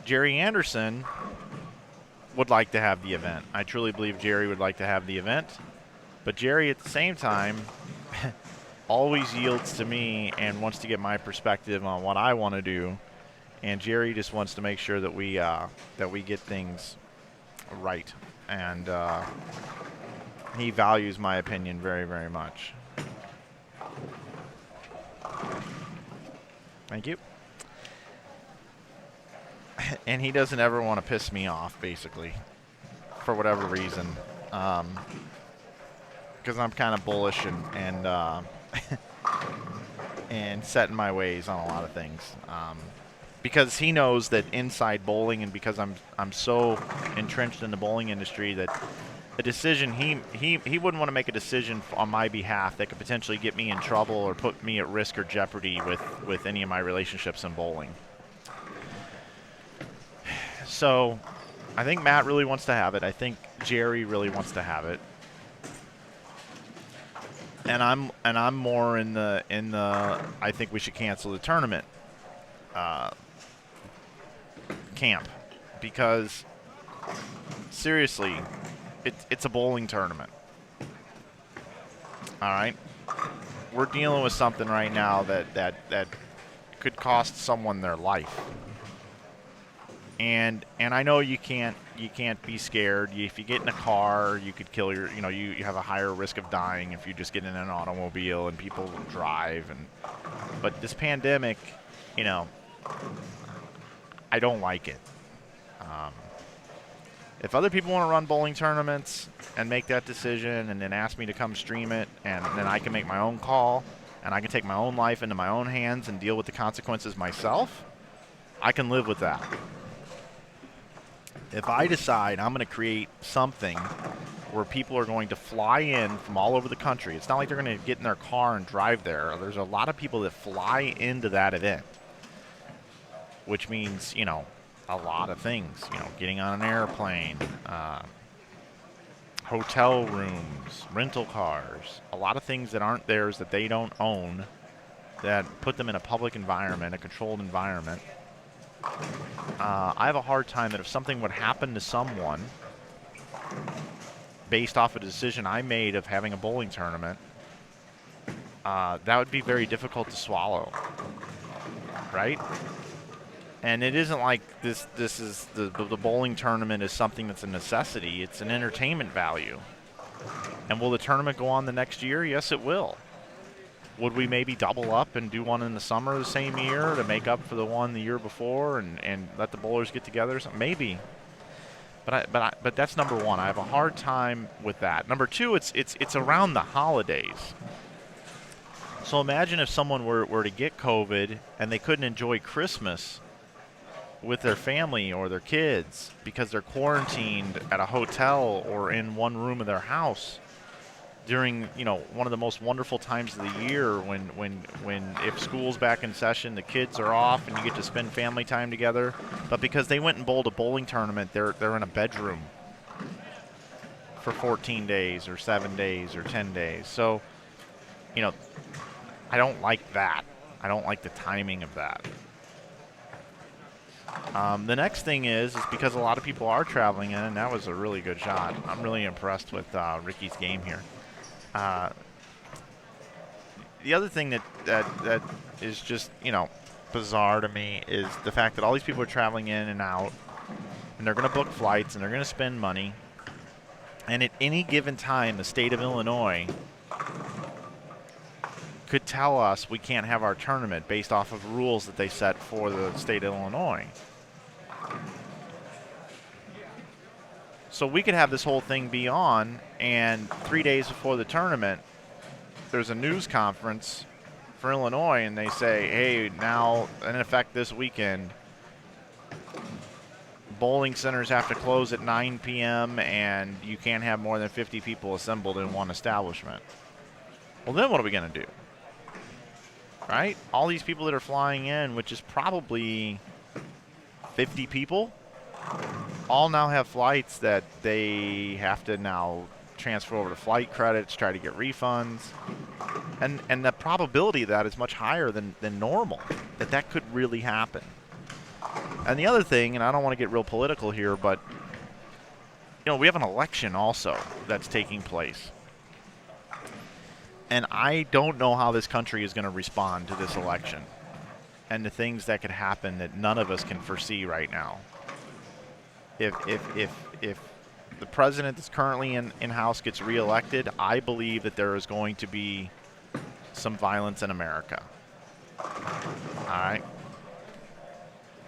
Jerry Anderson would like to have the event. I truly believe Jerry would like to have the event, but Jerry, at the same time, always yields to me and wants to get my perspective on what I want to do, and Jerry just wants to make sure that we get things right, and he values my opinion very, very much. Thank you. And he doesn't ever want to piss me off, basically, for whatever reason, because I'm kind of bullish and and set in my ways on a lot of things. Because he knows that inside bowling, and because I'm so entrenched in the bowling industry, that a decision he wouldn't want to make a decision on my behalf that could potentially get me in trouble or put me at risk or jeopardy with any of my relationships in bowling. So I think Matt really wants to have it. I think Jerry really wants to have it. And I'm more in the I think we should cancel the tournament camp, because seriously, it's a bowling tournament. All right, we're dealing with something right now that could cost someone their life. And I know you can't be scared. If you get in a car, you could kill you have a higher risk of dying if you just get in an automobile and people drive. But this pandemic, I don't like it. If other people want to run bowling tournaments and make that decision and then ask me to come stream it, and then I can make my own call and I can take my own life into my own hands and deal with the consequences myself, I can live with that. If I decide I'm going to create something where people are going to fly in from all over the country, it's not like they're going to get in their car and drive there. There's a lot of people that fly into that event, which means, a lot of things, getting on an airplane, hotel rooms, rental cars, a lot of things that aren't theirs, that they don't own, that put them in a public environment, a controlled environment. I have a hard time that if something would happen to someone based off a decision I made of having a bowling tournament, that would be very difficult to swallow, right? And it isn't like this is the bowling tournament is something that's a necessity. It's an entertainment value. And will the tournament go on the next year? Yes, it will. Would we maybe double up and do one in the summer the same year to make up for the one the year before and let the bowlers get together? Maybe. But that's number one. I have a hard time with that. Number two, it's around the holidays. So imagine if someone were to get COVID and they couldn't enjoy Christmas with their family or their kids because they're quarantined at a hotel or in one room of their house during one of the most wonderful times of the year when if school's back in session, the kids are off and you get to spend family time together. But because they went and bowled a bowling tournament, they're in a bedroom for 14 days or 7 days or 10 days. So I don't like that. I don't like the timing of that. The next thing is because a lot of people are traveling in, and that was a really good shot. I'm really impressed with Ricky's game here. The other thing that is just, bizarre to me is the fact that all these people are traveling in and out, and they're going to book flights, and they're going to spend money. And at any given time, the state of Illinois could tell us we can't have our tournament based off of rules that they set for the state of Illinois. So we could have this whole thing be on, and 3 days before the tournament, there's a news conference for Illinois, and they say, hey, now, in effect this weekend, bowling centers have to close at 9 p.m., and you can't have more than 50 people assembled in one establishment. Well, then what are we going to do? Right? All these people that are flying in, which is probably 50 people, all now have flights that they have to now transfer over to flight credits, try to get refunds. And the probability of that is much higher than normal, that could really happen. And the other thing, and I don't want to get real political here, but we have an election also that's taking place. And I don't know how this country is going to respond to this election and the things that could happen that none of us can foresee right now. If the president that's currently in House gets reelected, I believe that there is going to be some violence in America. All right?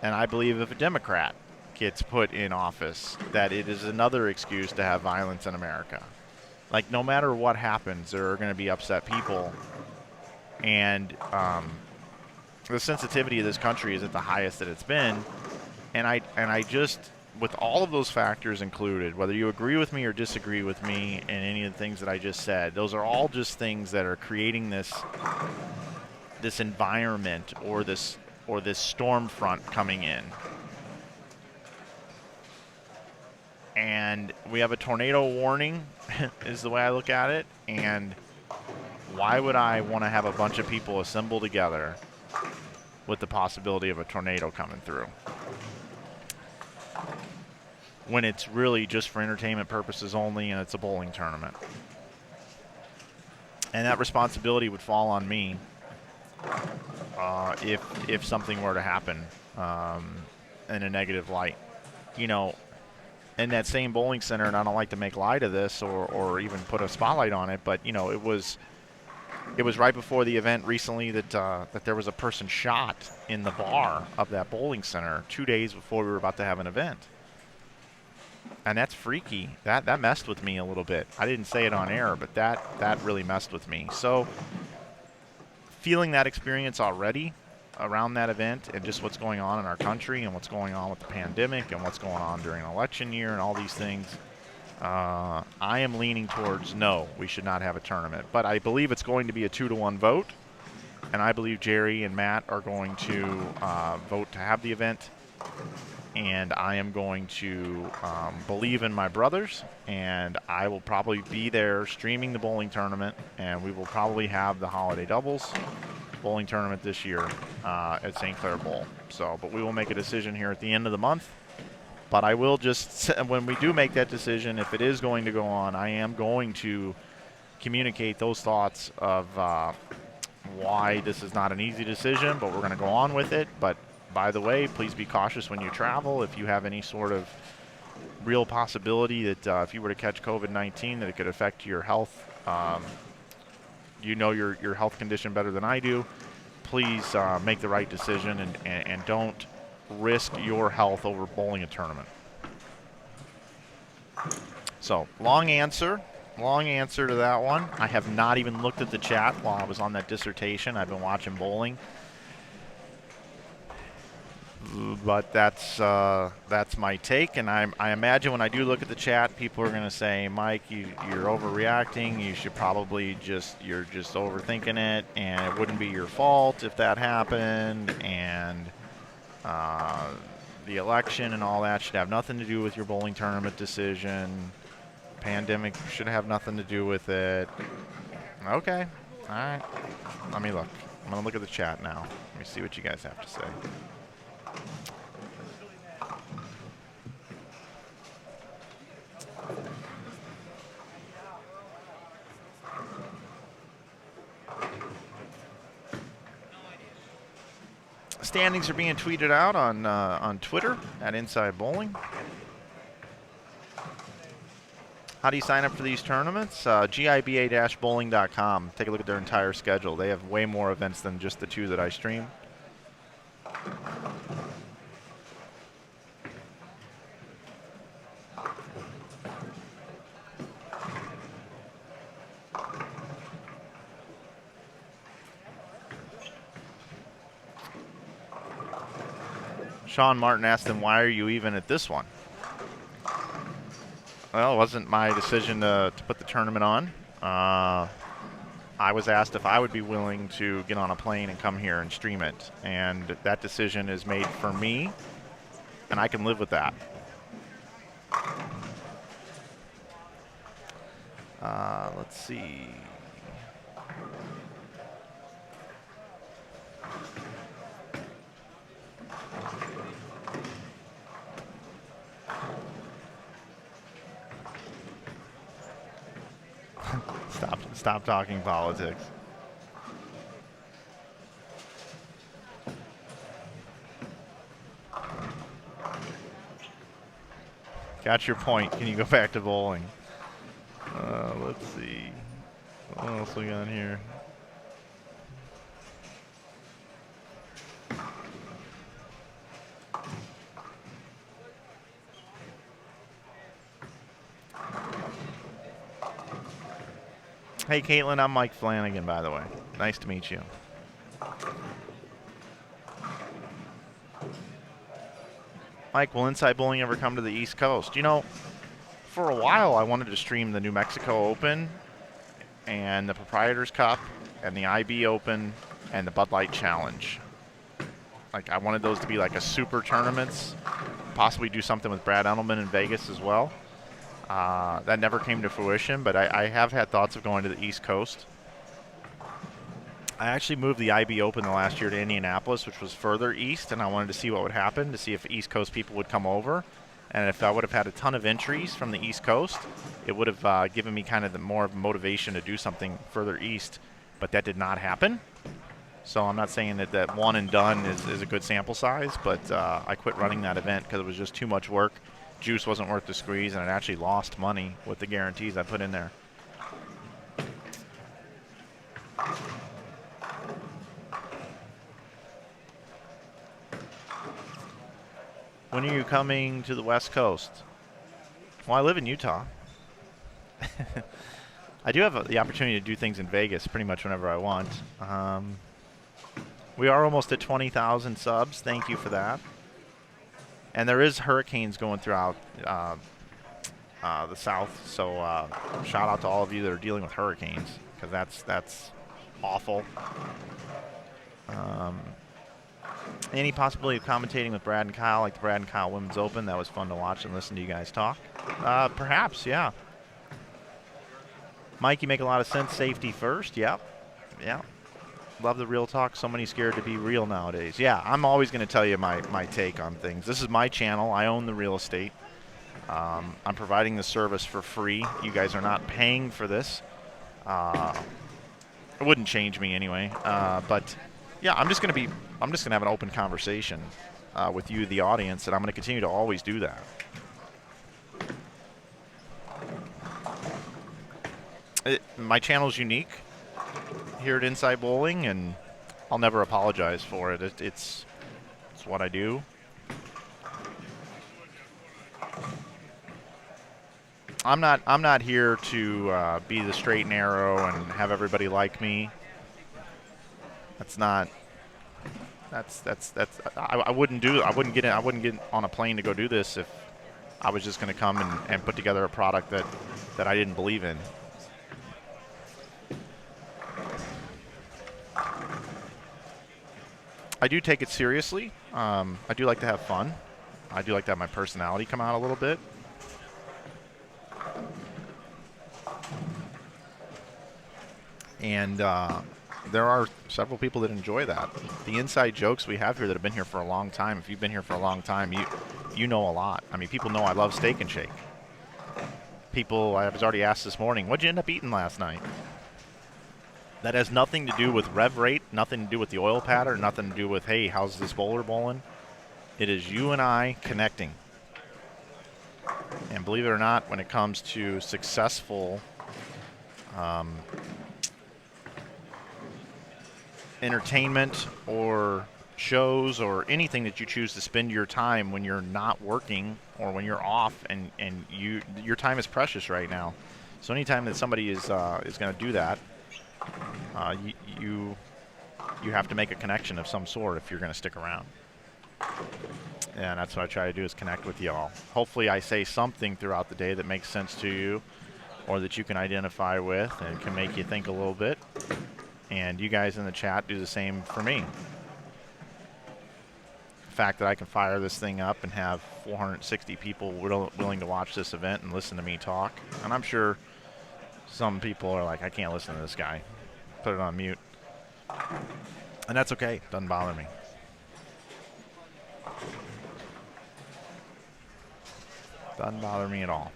And I believe if a Democrat gets put in office, that it is another excuse to have violence in America. Like, no matter what happens, there are going to be upset people. And the sensitivity of this country is at the highest that it's been. And I just, with all of those factors included, whether you agree with me or disagree with me in any of the things that I just said, those are all just things that are creating this environment or this storm front coming in. And we have a tornado warning is the way I look at it. And why would I want to have a bunch of people assemble together with the possibility of a tornado coming through, when it's really just for entertainment purposes only and it's a bowling tournament? And that responsibility would fall on me if something were to happen in a negative light. In that same bowling center, and I don't like to make light of this or even put a spotlight on it, but it was right before the event recently that there was a person shot in the bar of that bowling center 2 days before we were about to have an event. And that's freaky. That messed with me a little bit. I didn't say it on air, but that really messed with me. So feeling that experience already around that event and just what's going on in our country and what's going on with the pandemic and what's going on during an election year and all these things, I am leaning towards no, we should not have a tournament. But I believe it's going to be a 2-to-1 vote, and I believe Jerry and Matt are going to vote to have the event. And I am going to believe in my brothers, and I will probably be there streaming the bowling tournament, and we will probably have the holiday doubles bowling tournament this year at St. Clair Bowl. But we will make a decision here at the end of the month. But I will just, when we do make that decision, if it is going to go on, I am going to communicate those thoughts of why this is not an easy decision, but we're going to go on with it. But by the way, please be cautious when you travel. If you have any sort of real possibility that if you were to catch COVID-19, that it could affect your health, your health condition better than I do, please make the right decision and don't risk your health over bowling a tournament. So, long answer to that one. I have not even looked at the chat while I was on that dissertation. I've been watching bowling. But that's my take, and I imagine when I do look at the chat, people are going to say, Mike, you're overreacting. You should probably you're just overthinking it, and it wouldn't be your fault if that happened, and the election and all that should have nothing to do with your bowling tournament decision. Pandemic should have nothing to do with it. Okay, all right. Let me look. I'm going to look at the chat now. Let me see what you guys have to say. Standings are being tweeted out on Twitter at Inside Bowling. How do you sign up for these tournaments? GIBA-bowling.com. Take a look at their entire schedule. They have way more events than just the 2 that I stream. Sean Martin asked him, why are you even at this one? Well, it wasn't my decision to put the tournament on. I was asked if I would be willing to get on a plane and come here and stream it. And that decision is made for me, and I can live with that. Let's see. Stop talking politics. Got your point. Can you go back to bowling? Let's see. What else we got here? Hey, Caitlin, I'm Mike Flanagan, by the way. Nice to meet you. Mike, will Inside Bowling ever come to the East Coast? You know, for a while I wanted to stream the New Mexico Open and the Proprietors Cup and the IB Open and the Bud Light Challenge. Like, I wanted those to be like a super tournaments, possibly do something with Brad Edelman in Vegas as well. That never came to fruition, but I have had thoughts of going to the East Coast. I actually moved the IB Open the last year to Indianapolis, which was further east, and I wanted to see what would happen, to see if East Coast people would come over. And if I would have had a ton of entries from the East Coast, it would have given me kind of the more motivation to do something further east, but that did not happen. So I'm not saying that one and done is a good sample size, but I quit running that event because it was just too much work. Juice wasn't worth the squeeze, and it actually lost money with the guarantees I put in there. When are you coming to the West Coast? Well, I live in Utah. I do have the opportunity to do things in Vegas pretty much whenever I want. We are almost at 20,000 subs. Thank you for that. And there is hurricanes going throughout the South, so shout out to all of you that are dealing with hurricanes, because that's awful. Any possibility of commentating with Brad and Kyle, like the Brad and Kyle Women's Open? That was fun to watch and listen to you guys talk. Perhaps, yeah. Mike, you make a lot of sense. Safety first. Yep. Yeah. Love the real talk. So many scared to be real nowadays. Yeah, I'm always going to tell you my take on things. This is my channel. I own the real estate. I'm providing the service for free. You guys are not paying for this. It wouldn't change me anyway. But yeah, I'm just going to have an open conversation with you, the audience, and I'm going to continue to always do that. My channel's unique here at Inside Bowling, and I'll never apologize for it. It's what I do. I'm not here to be the straight and narrow and have everybody like me. I wouldn't get on a plane to go do this if I was just going to come and put together a product that I didn't believe in. I do take it seriously. I do like to have fun. I do like to have my personality come out a little bit. And there are several people that enjoy that. The inside jokes we have here that have been here for a long time, if you've been here for a long time, you know a lot. I mean, people know I love Steak and Shake. People, I was already asked this morning, what'd you end up eating last night? That has nothing to do with rev rate, nothing to do with the oil pattern, nothing to do with, hey, how's this bowler bowling? It is you and I connecting. And believe it or not, when it comes to successful entertainment or shows or anything that you choose to spend your time when you're not working or when you're off, and your time is precious right now. So anytime that somebody is going to do that, you have to make a connection of some sort if you're going to stick around. And that's what I try to do, is connect with y'all. Hopefully I say something throughout the day that makes sense to you, or that you can identify with and can make you think a little bit. And you guys in the chat do the same for me. The fact that I can fire this thing up and have 460 people willing to watch this event and listen to me talk. And I'm sure some people are like, I can't listen to this guy. Put it on mute. And that's okay. Doesn't bother me. Doesn't bother me at all.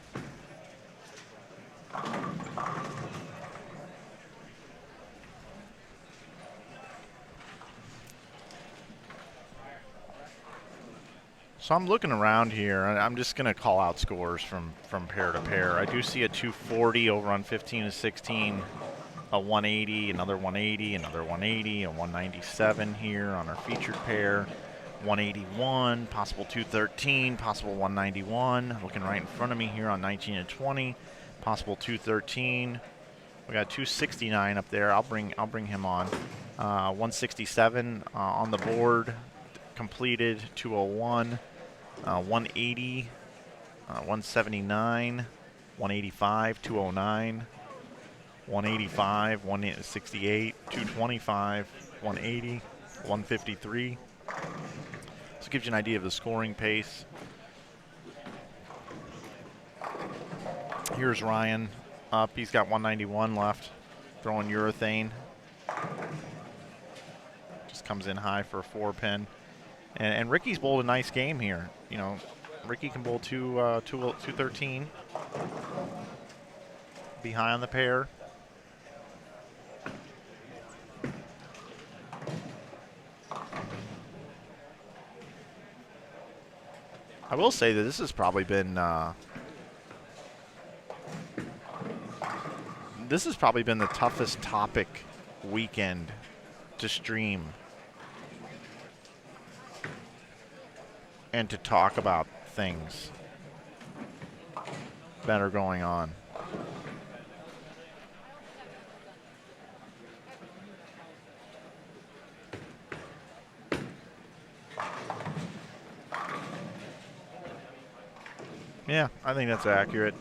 So I'm looking around here, and I'm just going to call out scores from pair to pair. I do see a 240 over on 15 to 16, a 180, another 180, another 180, a 197 here on our featured pair. 181, possible 213, possible 191. Looking right in front of me here on 19 and 20, possible 213. We got 269 up there. I'll bring him on. 167 on the board, completed. 201, 180, 179, 185, 209, 185, 168, 225, 180, 153. This gives you an idea of the scoring pace. Here's Ryan up. He's got 191 left. Throwing urethane. Just comes in high for a 4-pin. And Ricky's bowled a nice game here. You know, Ricky can bowl 213. Be high on the pair. I will say that this has probably been the toughest topic weekend to stream and to talk about things that are going on. Yeah, I think that's accurate.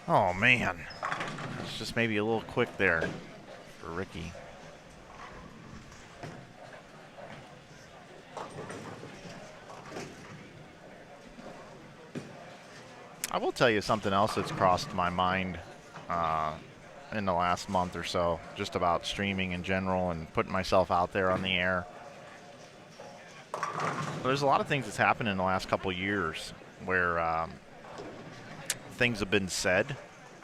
Oh, man. It's just maybe a little quick there for Ricky. I will tell you something else that's crossed my mind in the last month or so, just about streaming in general and putting myself out there on the air. There's a lot of things that's happened in the last couple years where things have been said.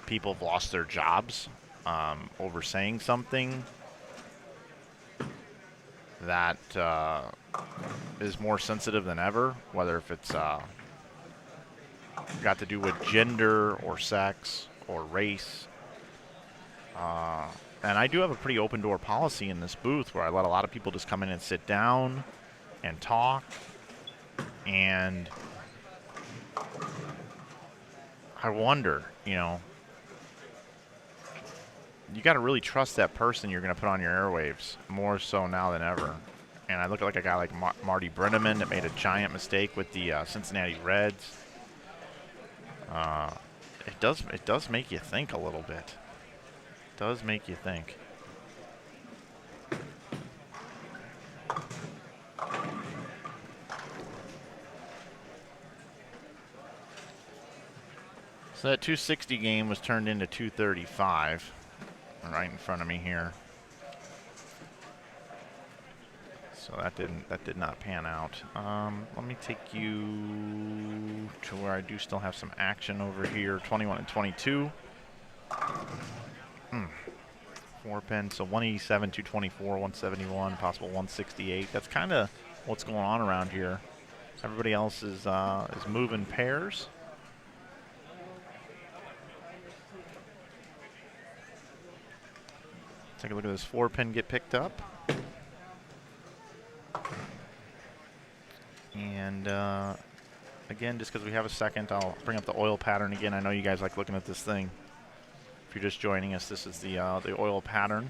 People have lost their jobs over saying something that is more sensitive than ever, whether if it's got to do with gender or sex or race. And I do have a pretty open door policy in this booth where I let a lot of people just come in and sit down and talk. And I wonder, you know, you got to really trust that person you're going to put on your airwaves, more so now than ever. And I look like a guy like Marty Brenneman that made a giant mistake with the Cincinnati Reds. It does make you think a little bit. It does make you think. So that 260 game was turned into 235, right in front of me here. So that did not pan out. Let me take you to where I do still have some action over here. 21 and 22. 4-pin, so 187, 224, 171, possible 168. That's kind of what's going on around here. Everybody else is moving pairs. Take a look at this 4-pin get picked up. And again, just because we have a second, I'll bring up the oil pattern again. I know you guys like looking at this thing. If you're just joining us, this is the oil pattern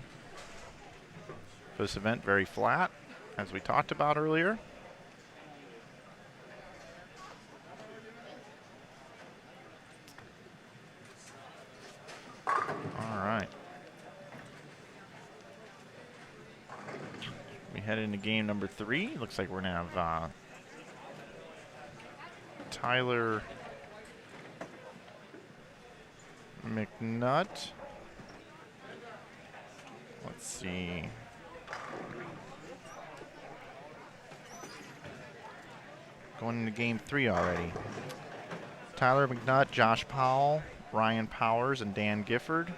for this event. Very flat, as we talked about earlier. All right. We head into game number 3. Looks like we're going to have Tyler McNutt. Let's see. Going into game 3 already. Tyler McNutt, Josh Powell, Ryan Powers, and Dan Gifford.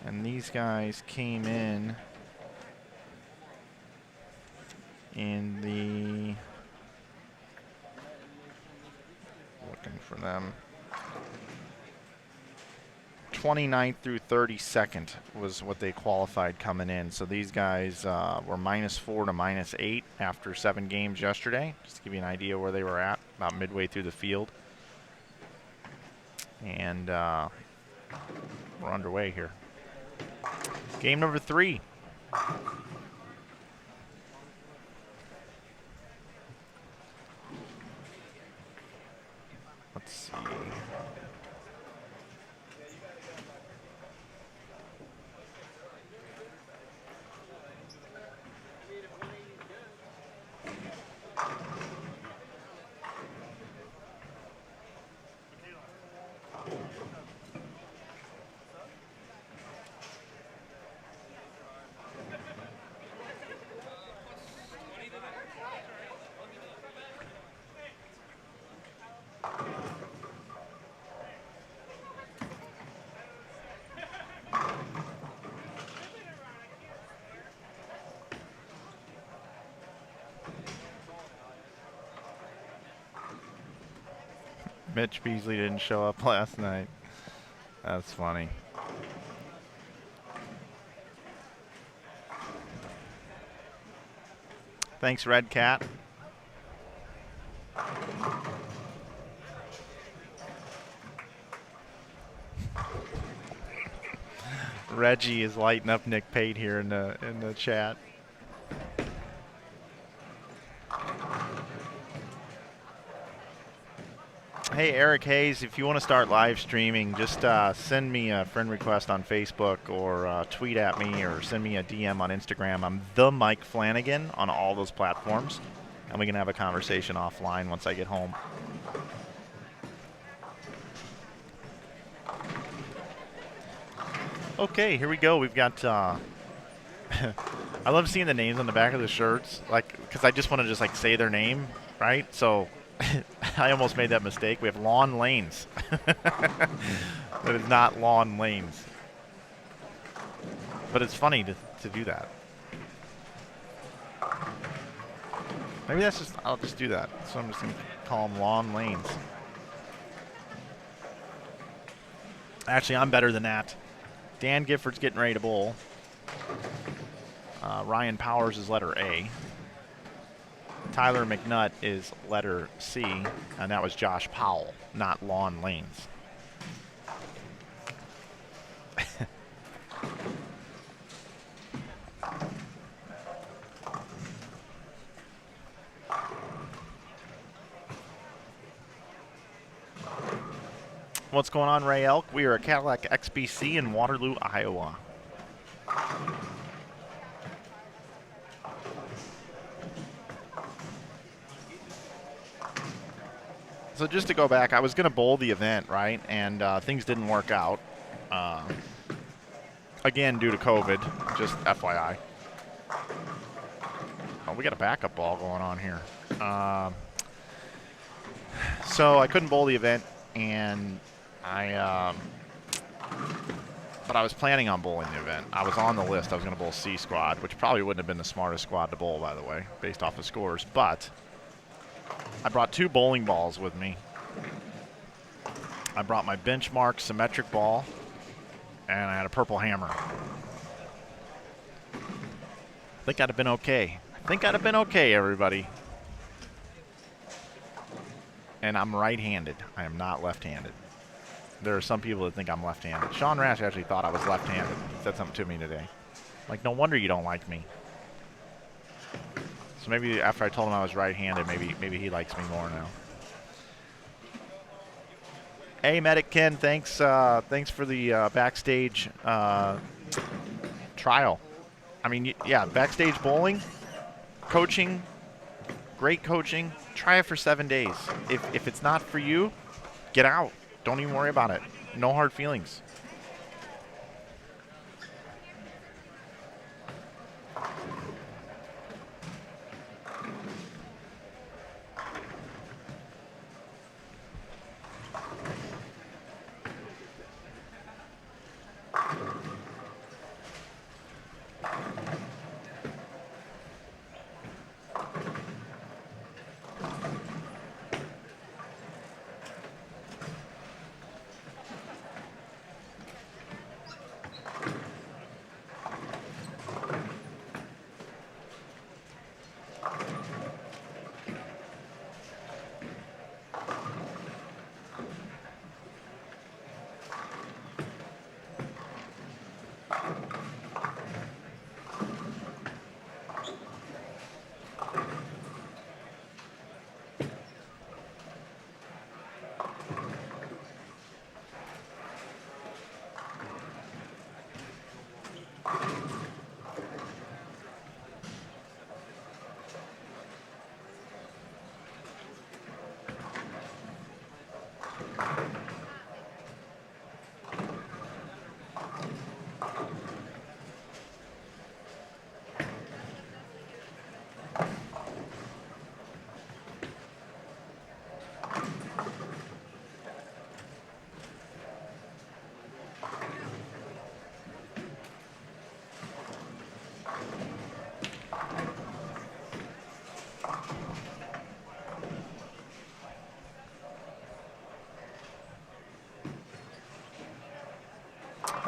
And these guys came in the, looking for them, 29th through 32nd was what they qualified coming in. So these guys were -4 to -8 after 7 games yesterday, just to give you an idea where they were at, about midway through the field. And we're underway here. Game number 3. Let's see. Mitch Beasley didn't show up last night. That's funny. Thanks, Red Cat. Reggie is lighting up Nick Pate here in the chat. Hey, Eric Hayes, if you want to start live streaming, just send me a friend request on Facebook or tweet at me or send me a DM on Instagram. I'm the Mike Flanagan on all those platforms, and we can have a conversation offline once I get home. Okay, here we go. We've got I love seeing the names on the back of the shirts, like, because I just want to just like say their name, right? So I almost made that mistake. We have Lawn Lanes. That is not Lawn Lanes. But it's funny to do that. Maybe that's just, I'll just do that. So I'm just going to call them Lawn Lanes. Actually, I'm better than that. Dan Gifford's getting ready to bowl. Ryan Powers is letter A. Tyler McNutt is letter C, and that was Josh Powell, not Lawn Lanes. What's going on, Ray Elk? We are at Cadillac XBC in Waterloo, Iowa. So just to go back, I was going to bowl the event, right? And things didn't work out. Again, due to COVID, just FYI. Oh, we got a backup ball going on here. So I couldn't bowl the event, and but I was planning on bowling the event. I was on the list. I was going to bowl C squad, which probably wouldn't have been the smartest squad to bowl, by the way, based off the scores. But I brought 2 bowling balls with me. I brought my benchmark symmetric ball, and I had a purple hammer. I think I'd have been okay. I think I'd have been okay, everybody. And I'm right-handed. I am not left-handed. There are some people that think I'm left-handed. Sean Rash actually thought I was left-handed. He said something to me today. Like, no wonder you don't like me. So maybe after I told him I was right-handed, maybe he likes me more now. Hey, Medic Ken, thanks for the backstage trial. I mean, yeah, backstage bowling, coaching, great coaching. Try it for 7 days. If it's not for you, get out. Don't even worry about it. No hard feelings.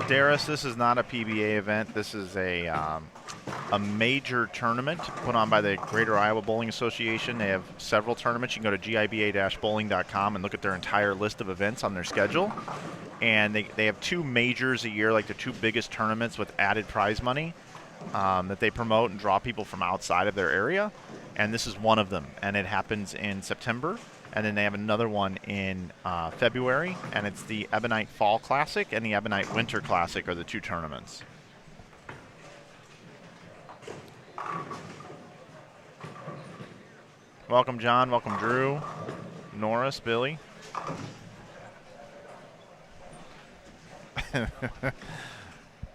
Darius, this is not a PBA event. This is a major tournament put on by the Greater Iowa Bowling Association. They have several tournaments. You can go to GIBA-bowling.com and look at their entire list of events on their schedule. And they have 2 majors a year, like the 2 biggest tournaments with added prize money that they promote and draw people from outside of their area. And this is one of them. And it happens in September. And then they have another one in February, and it's the Ebonite Fall Classic and the Ebonite Winter Classic are the 2 tournaments. Welcome, John. Welcome, Drew, Norris, Billy.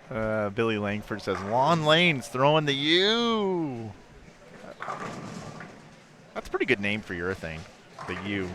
Billy Langford says, Lon Lane's throwing the U. That's a pretty good name for your thing. The U.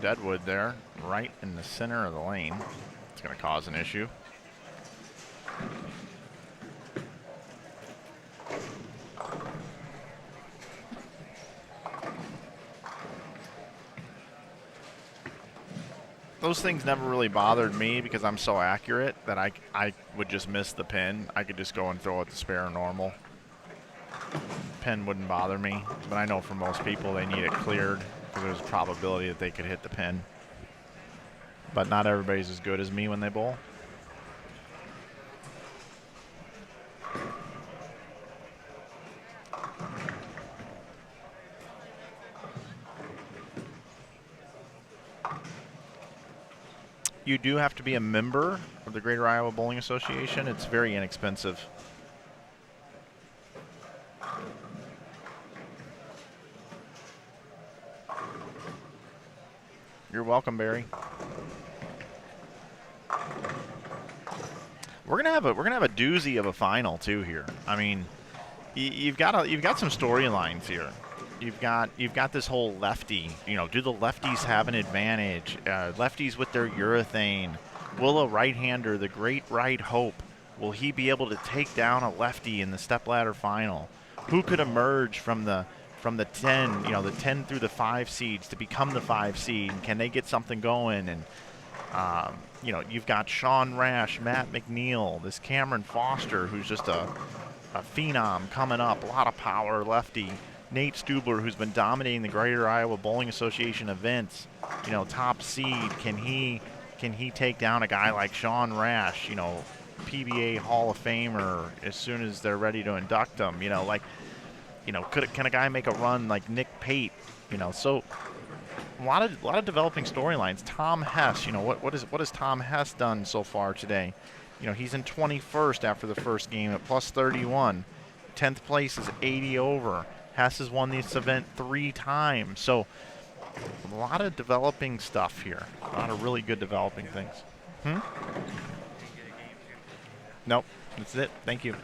Deadwood there, right in the center of the lane. It's going to cause an issue. those things never really bothered me because I'm so accurate that I would just miss the pin. I could just go and throw it to spare normal. Pin wouldn't bother me, but I know for most people they need it cleared because there's a probability that they could hit the pin. But not everybody's as good as me when they bowl. You do have to be a member of the Greater Iowa Bowling Association. It's very inexpensive. You're welcome, Barry. We're gonna have a doozy of a final too here. I mean, you've got some storylines here. You've got this whole lefty. You know, do the lefties have an advantage? Lefties with their urethane. Will a right-hander, the great right hope, will he be able to take down a lefty in the stepladder final? Who could emerge from the 10, you know, the 10 through the 5 seeds to become the 5 seed? Can they get something going? And you know, you've got Sean Rash, Matt McNeil, this Cameron Foster, who's just a phenom coming up, a lot of power lefty. Nate Stubler, who's been dominating the Greater Iowa Bowling Association events, you know, top seed. Can he take down a guy like Sean Rash, you know, PBA Hall of Famer as soon as they're ready to induct him? You know, like, you know, can a guy make a run like Nick Pate? You know, so a lot of developing storylines. Tom Hess, you know, what has Tom Hess done so far today? You know, he's in 21st after the first game at plus 31. 10th place is 80 over. Hess has won this event 3 times. So a lot of developing stuff here. A lot of really good developing things. Nope, that's it. Thank you.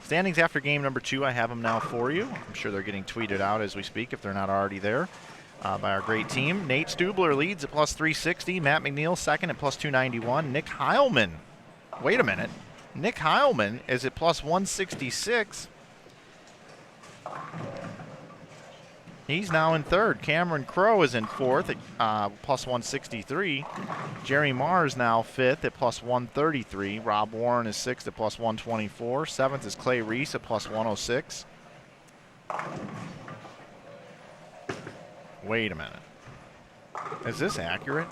Standings after game number 2, I have them now for you. I'm sure they're getting tweeted out as we speak if they're not already there by our great team. Nate Stubler leads at plus 360. Matt McNeil second at plus 291. Nick Heilman. Wait a minute. Nick Heilman is at plus 166. He's now in third. Cameron Crowe is in fourth at plus 163. Jerry Mars now fifth at plus 133. Rob Warren is sixth at plus 124. Seventh is Clay Reese at plus 106. Wait a minute. Is this accurate?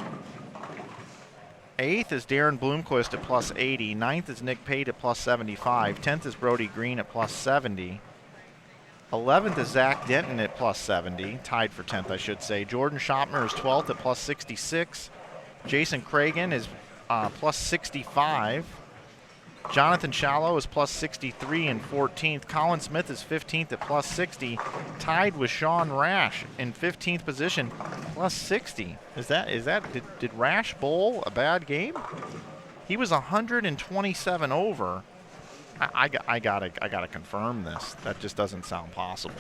Eighth is Darren Bloomquist at plus 80. Ninth is Nick Pate at plus 75. 10th is Brody Green at plus 70. 11th is Zach Denton at plus 70, tied for 10th, I should say. Jordan Schopner is 12th at plus 66. Jason Cragen is plus 65. Jonathan Shallow is plus 63 and 14th. Colin Smith is 15th at plus 60, tied with Sean Rash in 15th position, plus 60. Did Rash bowl a bad game? He was 127 over. I gotta confirm this. That just doesn't sound possible.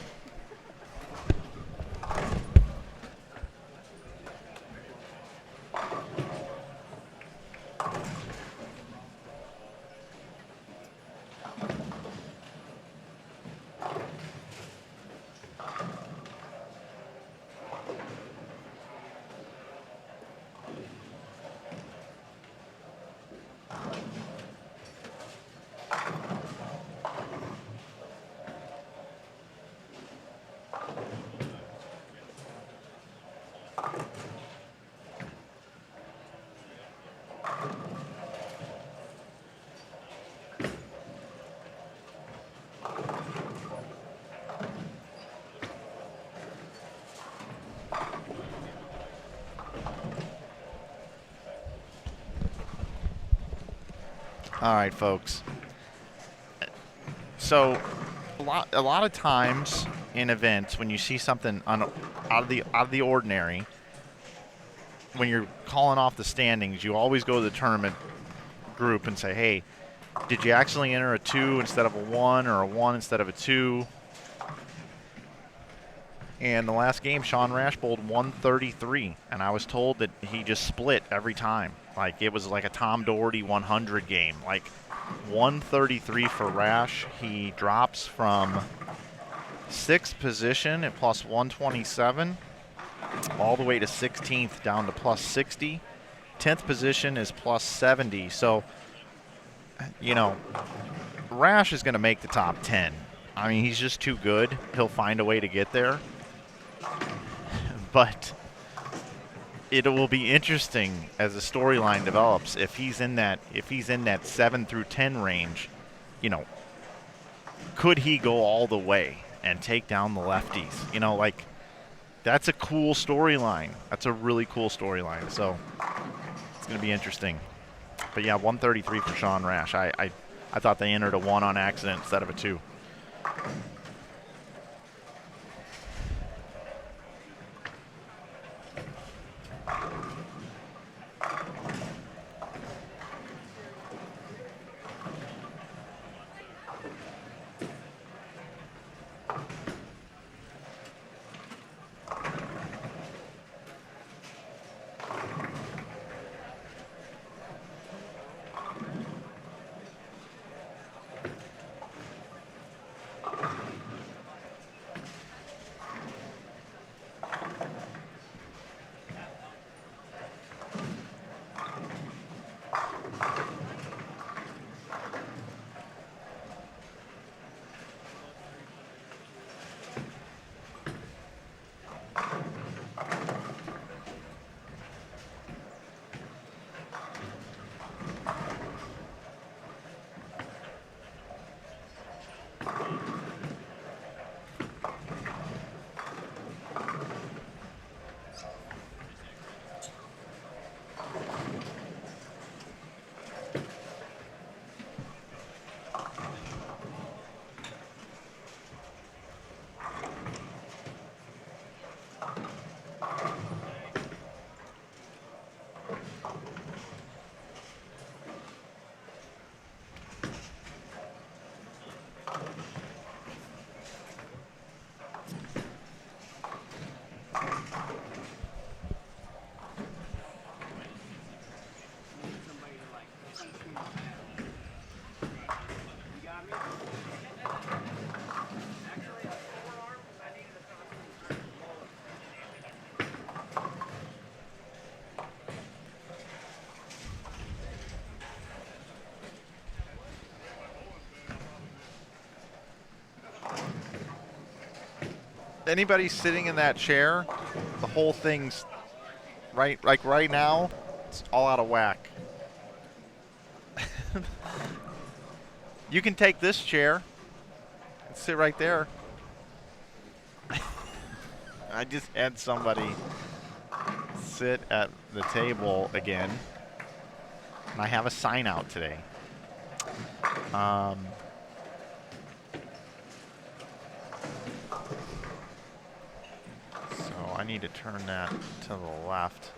All right, folks. So a lot of times in events when you see something out of the ordinary, when you're calling off the standings, you always go to the tournament group and say, hey, did you actually enter a 2 instead of a 1 or a 1 instead of a 2? And the last game, Sean Rash bowled 133, and I was told that he just split every time. Like, it was like a Tom Doherty 100 game. Like, 133 for Rash. He drops from 6th position at plus 127 all the way to 16th down to plus 60. 10th position is plus 70. So, you know, Rash is going to make the top 10. I mean, he's just too good. He'll find a way to get there. But it will be interesting as the storyline develops if he's in that 7 through 10 range. You know, could he go all the way and take down the lefties? You know, like, that's a cool storyline. That's a really cool storyline. So it's going to be interesting. But yeah, 133 for Sean Rash. I thought they entered a 1 on accident instead of a 2. Anybody sitting in that chair, the whole thing's right now, it's all out of whack. You can take this chair and sit right there. I just had somebody sit at the table again, and I have a sign out today. I need to turn that to the left.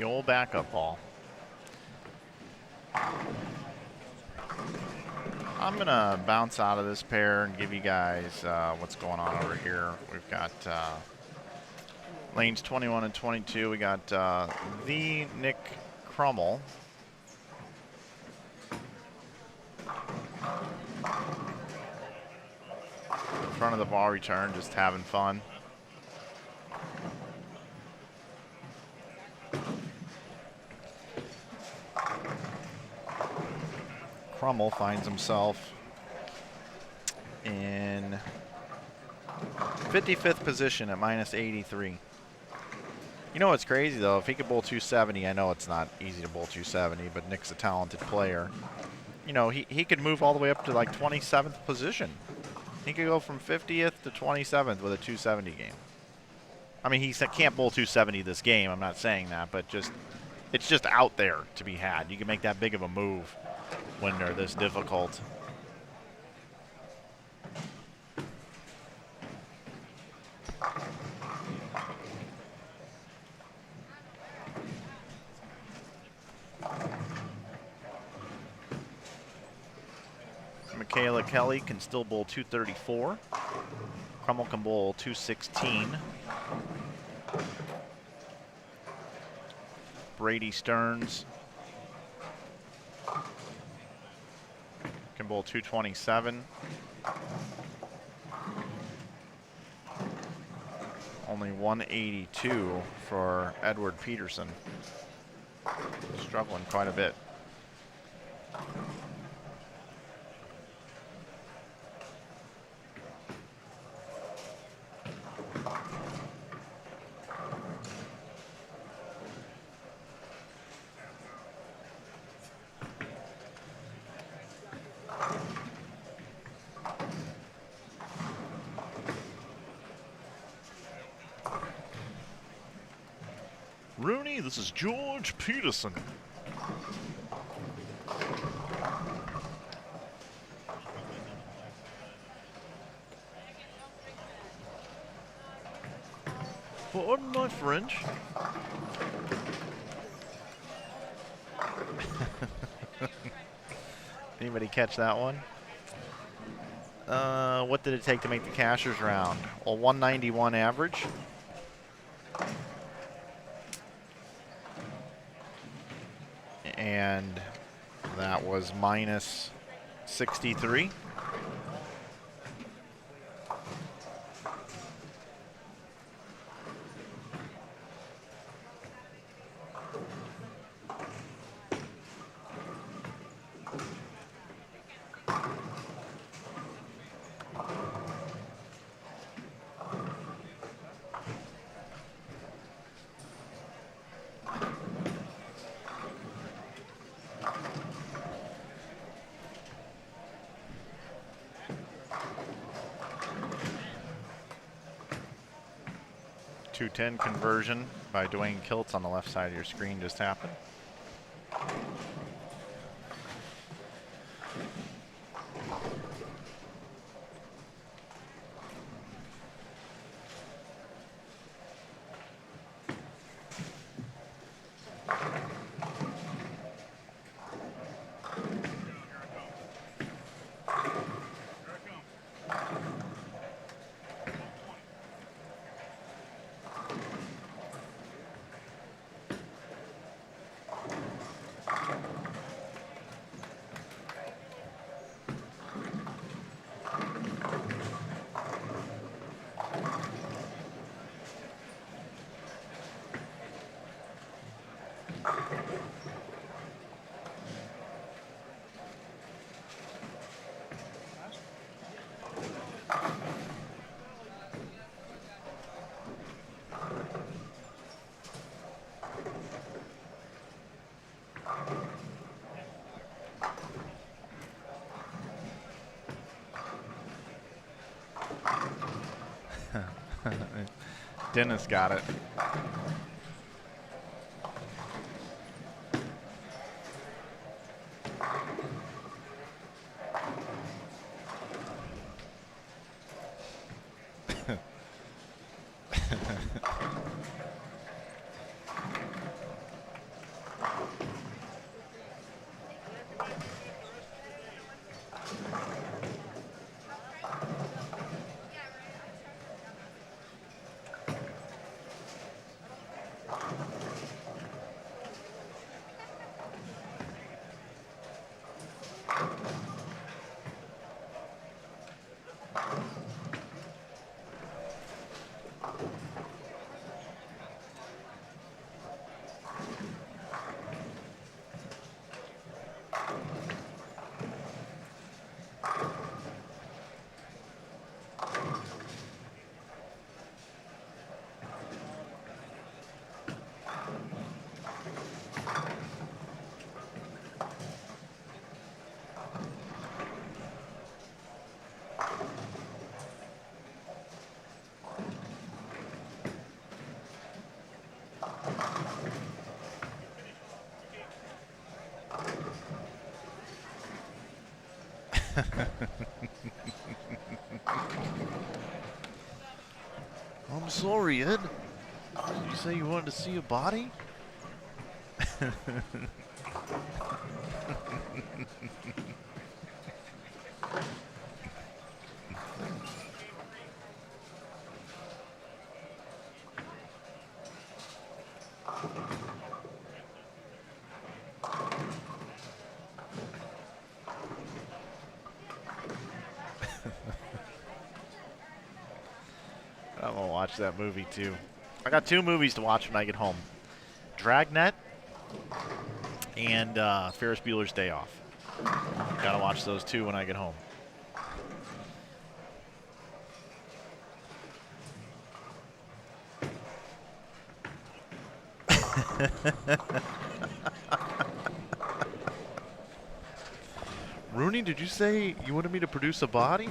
old backup ball. I'm going to bounce out of this pair and give you guys what's going on over here. We've got lanes 21 and 22. We got the Nick Crummell. In front of the ball return, just having fun. Crummell finds himself in 55th position at -83. You know what's crazy though? If he could bowl 270, I know it's not easy to bowl 270, but Nick's a talented player. You know, he could move all the way up to like 27th position. He could go from 50th to 27th with a 270 game. I mean, he can't bowl 270 this game. I'm not saying that, but it's just out there to be had. You can make that big of a move when they're this difficult. Michaela Kelly can still bowl 234. Crummell can bowl 216. Brady Stearns can bowl 227. Only 182 for Edward Peterson. Struggling quite a bit. Rooney, this is George Peterson. Pardon my French. Anybody catch that one? What did it take to make the cashers round? Well, 191 average. And that was -63. .210 conversion by Dwayne Kiltz on the left side of your screen just happened. Dennis got it. I'm sorry, Ed. Did you say you wanted to see a body? I'm gonna watch that movie too. I got 2 movies to watch when I get home. Dragnet and Ferris Bueller's Day Off. Gotta watch those 2 when I get home. Rooney, did you say you wanted me to produce a body?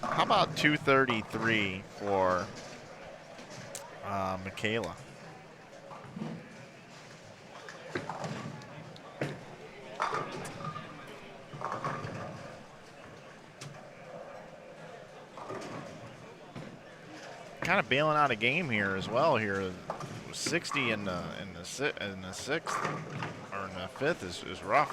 How about 233 for Michaela? Kind of bailing out a game here as well. Here, 60 in the 6th or in the 5th is rough.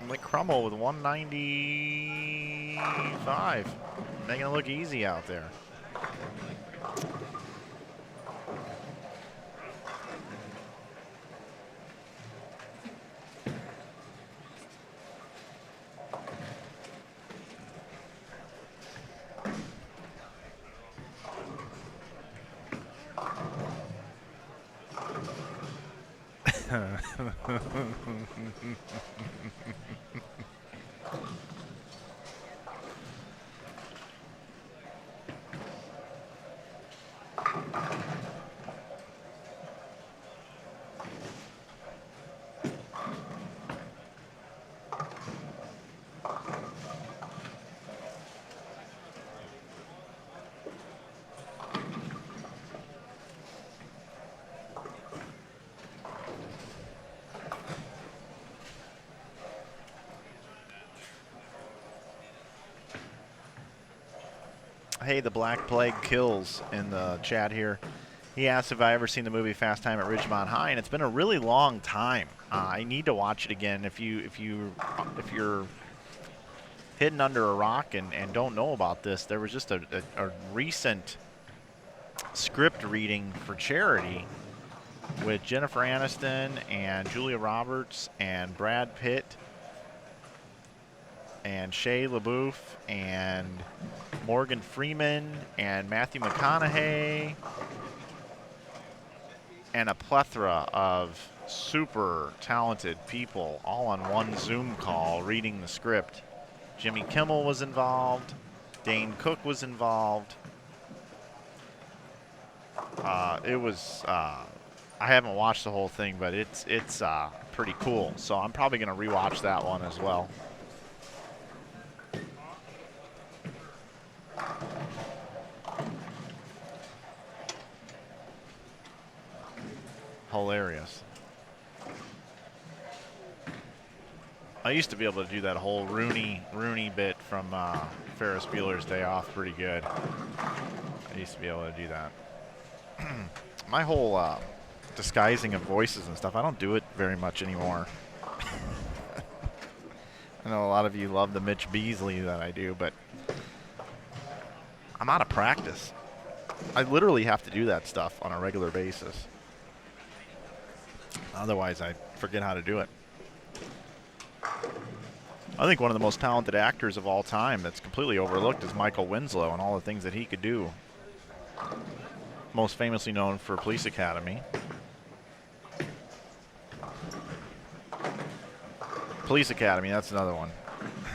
Like Crummel with 195, making it look easy out there. Hey, the Black Plague Kills in the chat here. He asked if I ever seen the movie Fast Time at Ridgemont High, and it's been a really long time. I need to watch it again. If you're hidden under a rock and don't know about this, there was just a recent script reading for charity with Jennifer Aniston and Julia Roberts and Brad Pitt and Shia LaBeouf and Morgan Freeman and Matthew McConaughey and a plethora of super talented people all on one Zoom call reading the script. Jimmy Kimmel was involved. Dane Cook was involved. It was I haven't watched the whole thing, but it's pretty cool. So I'm probably going to rewatch that one as well. Hilarious. I used to be able to do that whole Rooney bit from Ferris Bueller's Day Off pretty good. I used to be able to do that. My whole disguising of voices and stuff, I don't do it very much anymore. I know a lot of you love the Mitch Beasley that I do, but I'm out of practice. I literally have to do that stuff on a regular basis. Otherwise, I forget how to do it. I think one of the most talented actors of all time that's completely overlooked is Michael Winslow and all the things that he could do. Most famously known for Police Academy. Police Academy, that's another one.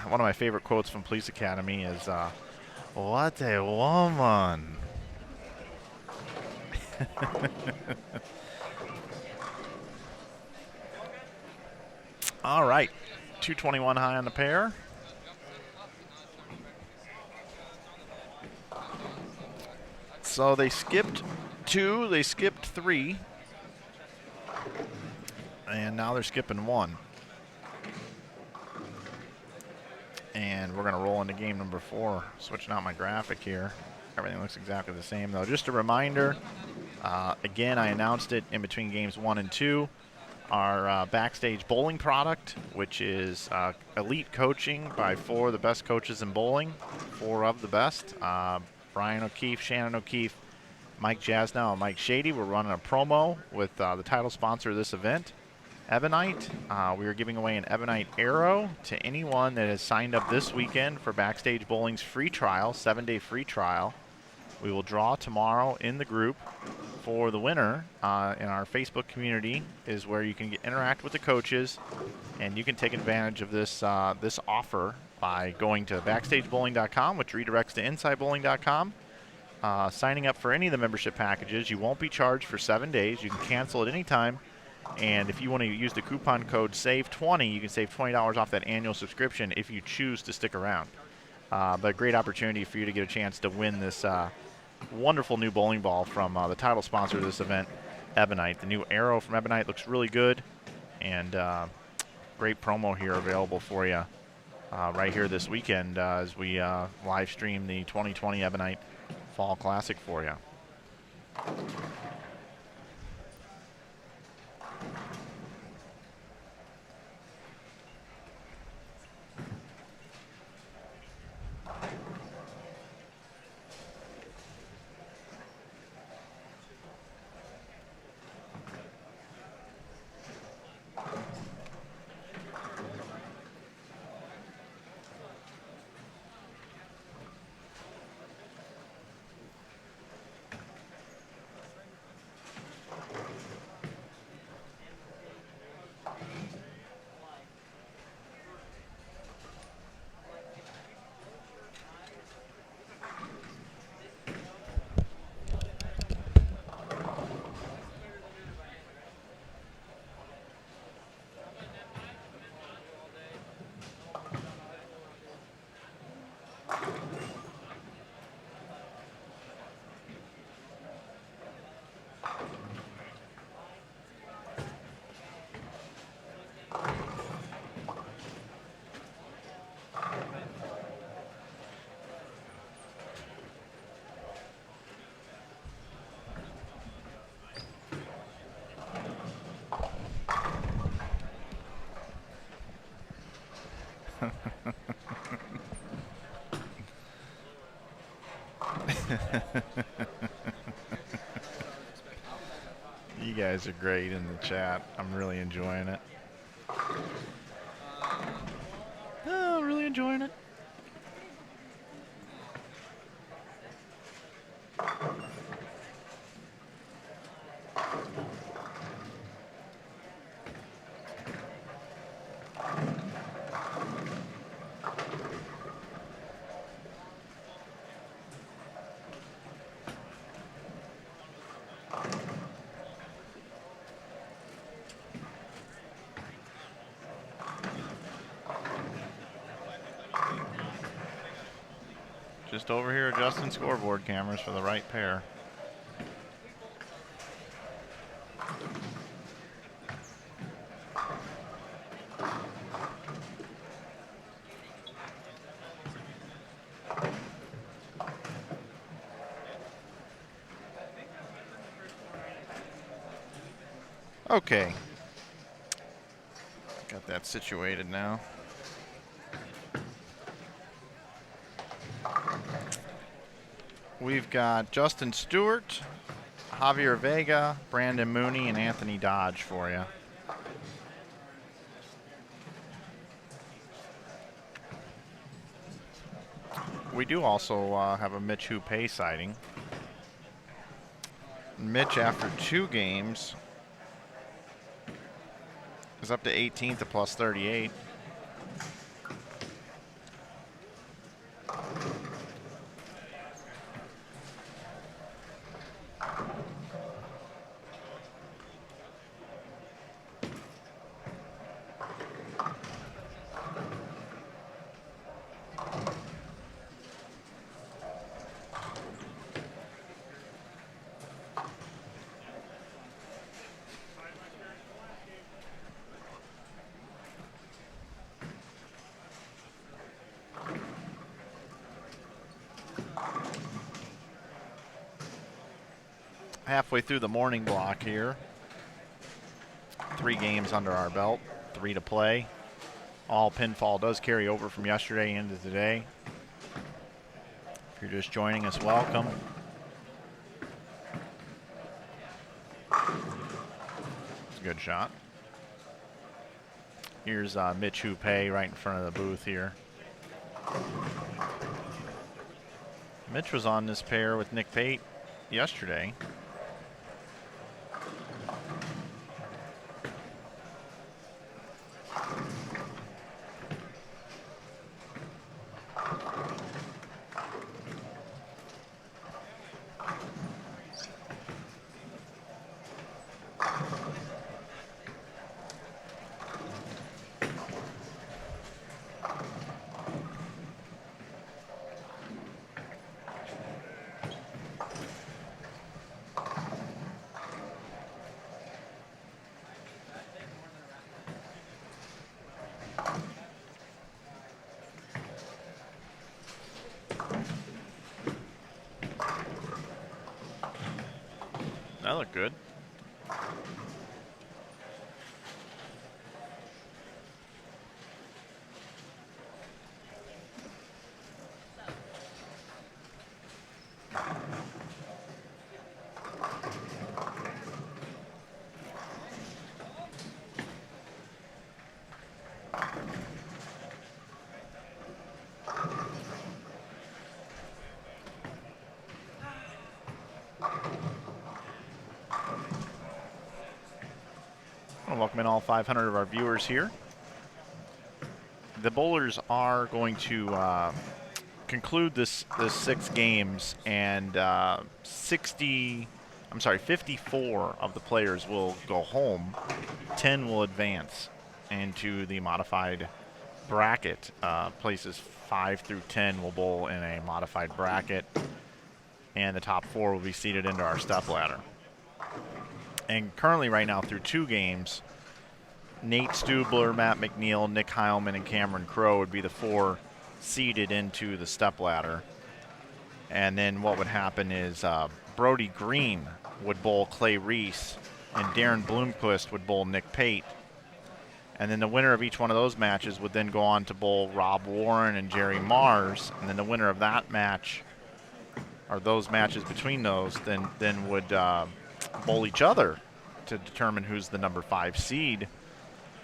One of my favorite quotes from Police Academy is, "What a woman." All right, 221 high on the pair. So they skipped 2, they skipped 3, and now they're skipping 1. And we're going to roll into game number 4. Switching out my graphic here. Everything looks exactly the same, though. Just a reminder, again, I announced it in between games 1 and 2. Our backstage bowling product, which is elite coaching by 4 of the best coaches in bowling, 4 of the best. Brian O'Keefe, Shannon O'Keefe, Mike Jasnow, and Mike Shady. We're running a promo with the title sponsor of this event, Ebonite. We are giving away an Ebonite Arrow to anyone that has signed up this weekend for Backstage Bowling's free trial, 7-day free trial. We will draw tomorrow in the group for the winner. In our Facebook community is where you can interact with the coaches, and you can take advantage of this this offer by going to backstagebowling.com, which redirects to insidebowling.com. Signing up for any of the membership packages, you won't be charged for 7 days. You can cancel at any time. And if you want to use the coupon code SAVE20, you can save $20 off that annual subscription if you choose to stick around. But a great opportunity for you to get a chance to win this wonderful new bowling ball from the title sponsor of this event, Ebonite. The new Arrow from Ebonite looks really good, and great promo here available for you right here this weekend as we live stream the 2020 Ebonite Fall Classic for you. You guys are great in the chat. I'm really enjoying it. Oh, really enjoying it. Just over here adjusting scoreboard cameras for the right pair. Okay. Got that situated now. We've got Justin Stewart, Javier Vega, Brandon Mooney, and Anthony Dodge for you. We do also have a Mitch Houpe sighting. Mitch, after 2 games, is up to 18th at plus 38. halfway through the morning block here. 3 games under our belt, 3 to play. All pinfall does carry over from yesterday into today. If you're just joining us, welcome. It's a good shot. Here's Mitch Houpe right in front of the booth here. Mitch was on this pair with Nick Pate yesterday. That looked good. Welcome in all 500 of our viewers here. The bowlers are going to conclude this 6 games, and 54 of the players will go home. 10 will advance into the modified bracket. Places 5 through 10 will bowl in a modified bracket, and the top 4 will be seated into our step ladder. And currently right now through 2 games, Nate Stubler, Matt McNeil, Nick Heilman, and Cameron Crowe would be the 4 seeded into the step ladder. And then what would happen is Brody Green would bowl Clay Reese, and Darren Bloomquist would bowl Nick Pate. And then the winner of each one of those matches would then go on to bowl Rob Warren and Jerry Mars. And then the winner of that match, or those matches between those, then would bowl each other to determine who's the number 5 seed,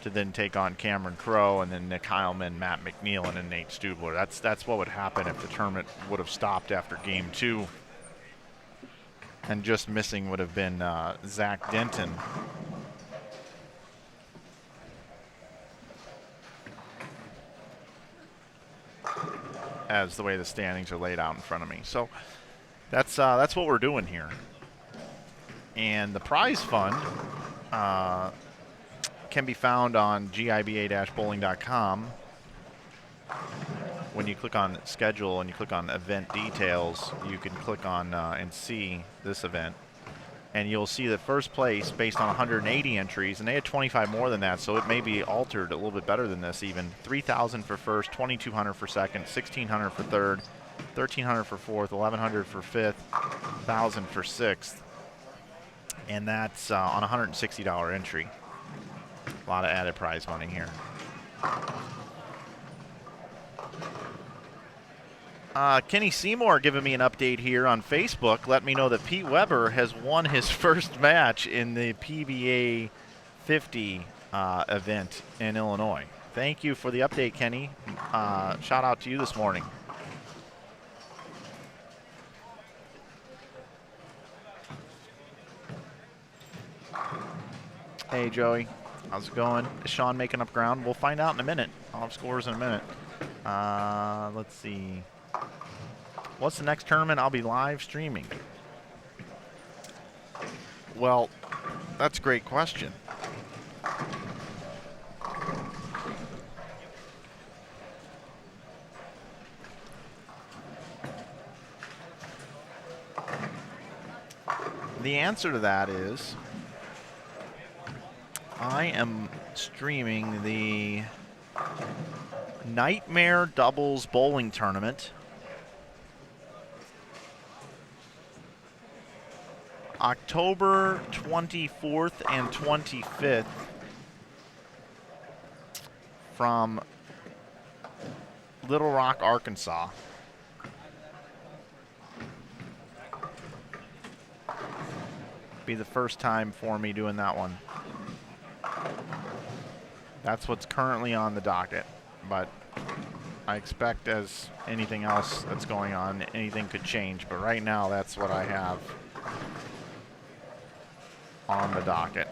to then take on Cameron Crowe, and then Nick Heilman, Matt McNeil, and then Nate Stubler. That's what would happen if the tournament would have stopped after game 2. And just missing would have been Zach Denton. As the way the standings are laid out in front of me. So that's what we're doing here. And the prize fund can be found on GIBA-bowling.com. When you click on schedule and you click on event details, you can click on and see this event. And you'll see that first place based on 180 entries, and they had 25 more than that, so it may be altered a little bit better than this even. 3,000 for first, 2,200 for second, 1,600 for third, 1,300 for fourth, 1,100 for fifth, 1,000 for sixth. And that's on a $160 entry. A lot of added prize money here. Kenny Seymour giving me an update here on Facebook. Let me know that Pete Weber has won his first match in the PBA 50 event in Illinois. Thank you for the update, Kenny. Shout out to you this morning. Hey, Joey. How's it going? Is Sean making up ground? We'll find out in a minute. I'll have scores in a minute. Let's see. What's the next tournament I'll be live streaming? Well, that's a great question. The answer to that is I am streaming the Nightmare Doubles Bowling Tournament October 24th and 25th from Little Rock, Arkansas. Be the first time for me doing that one. That's what's currently on the docket, but I expect, as anything else that's going on, anything could change, but right now that's what I have on the docket.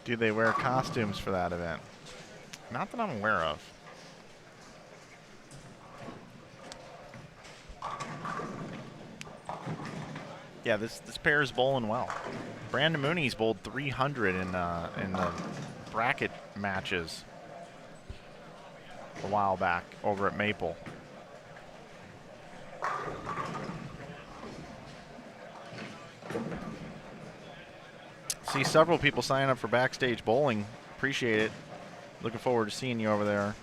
Do they wear costumes for that event? Not that I'm aware of. Yeah, this pair is bowling well. Brandon Mooney's bowled 300 in the bracket matches a while back over at Maple. See several people sign up for Backstage Bowling. Appreciate it. Looking forward to seeing you over there.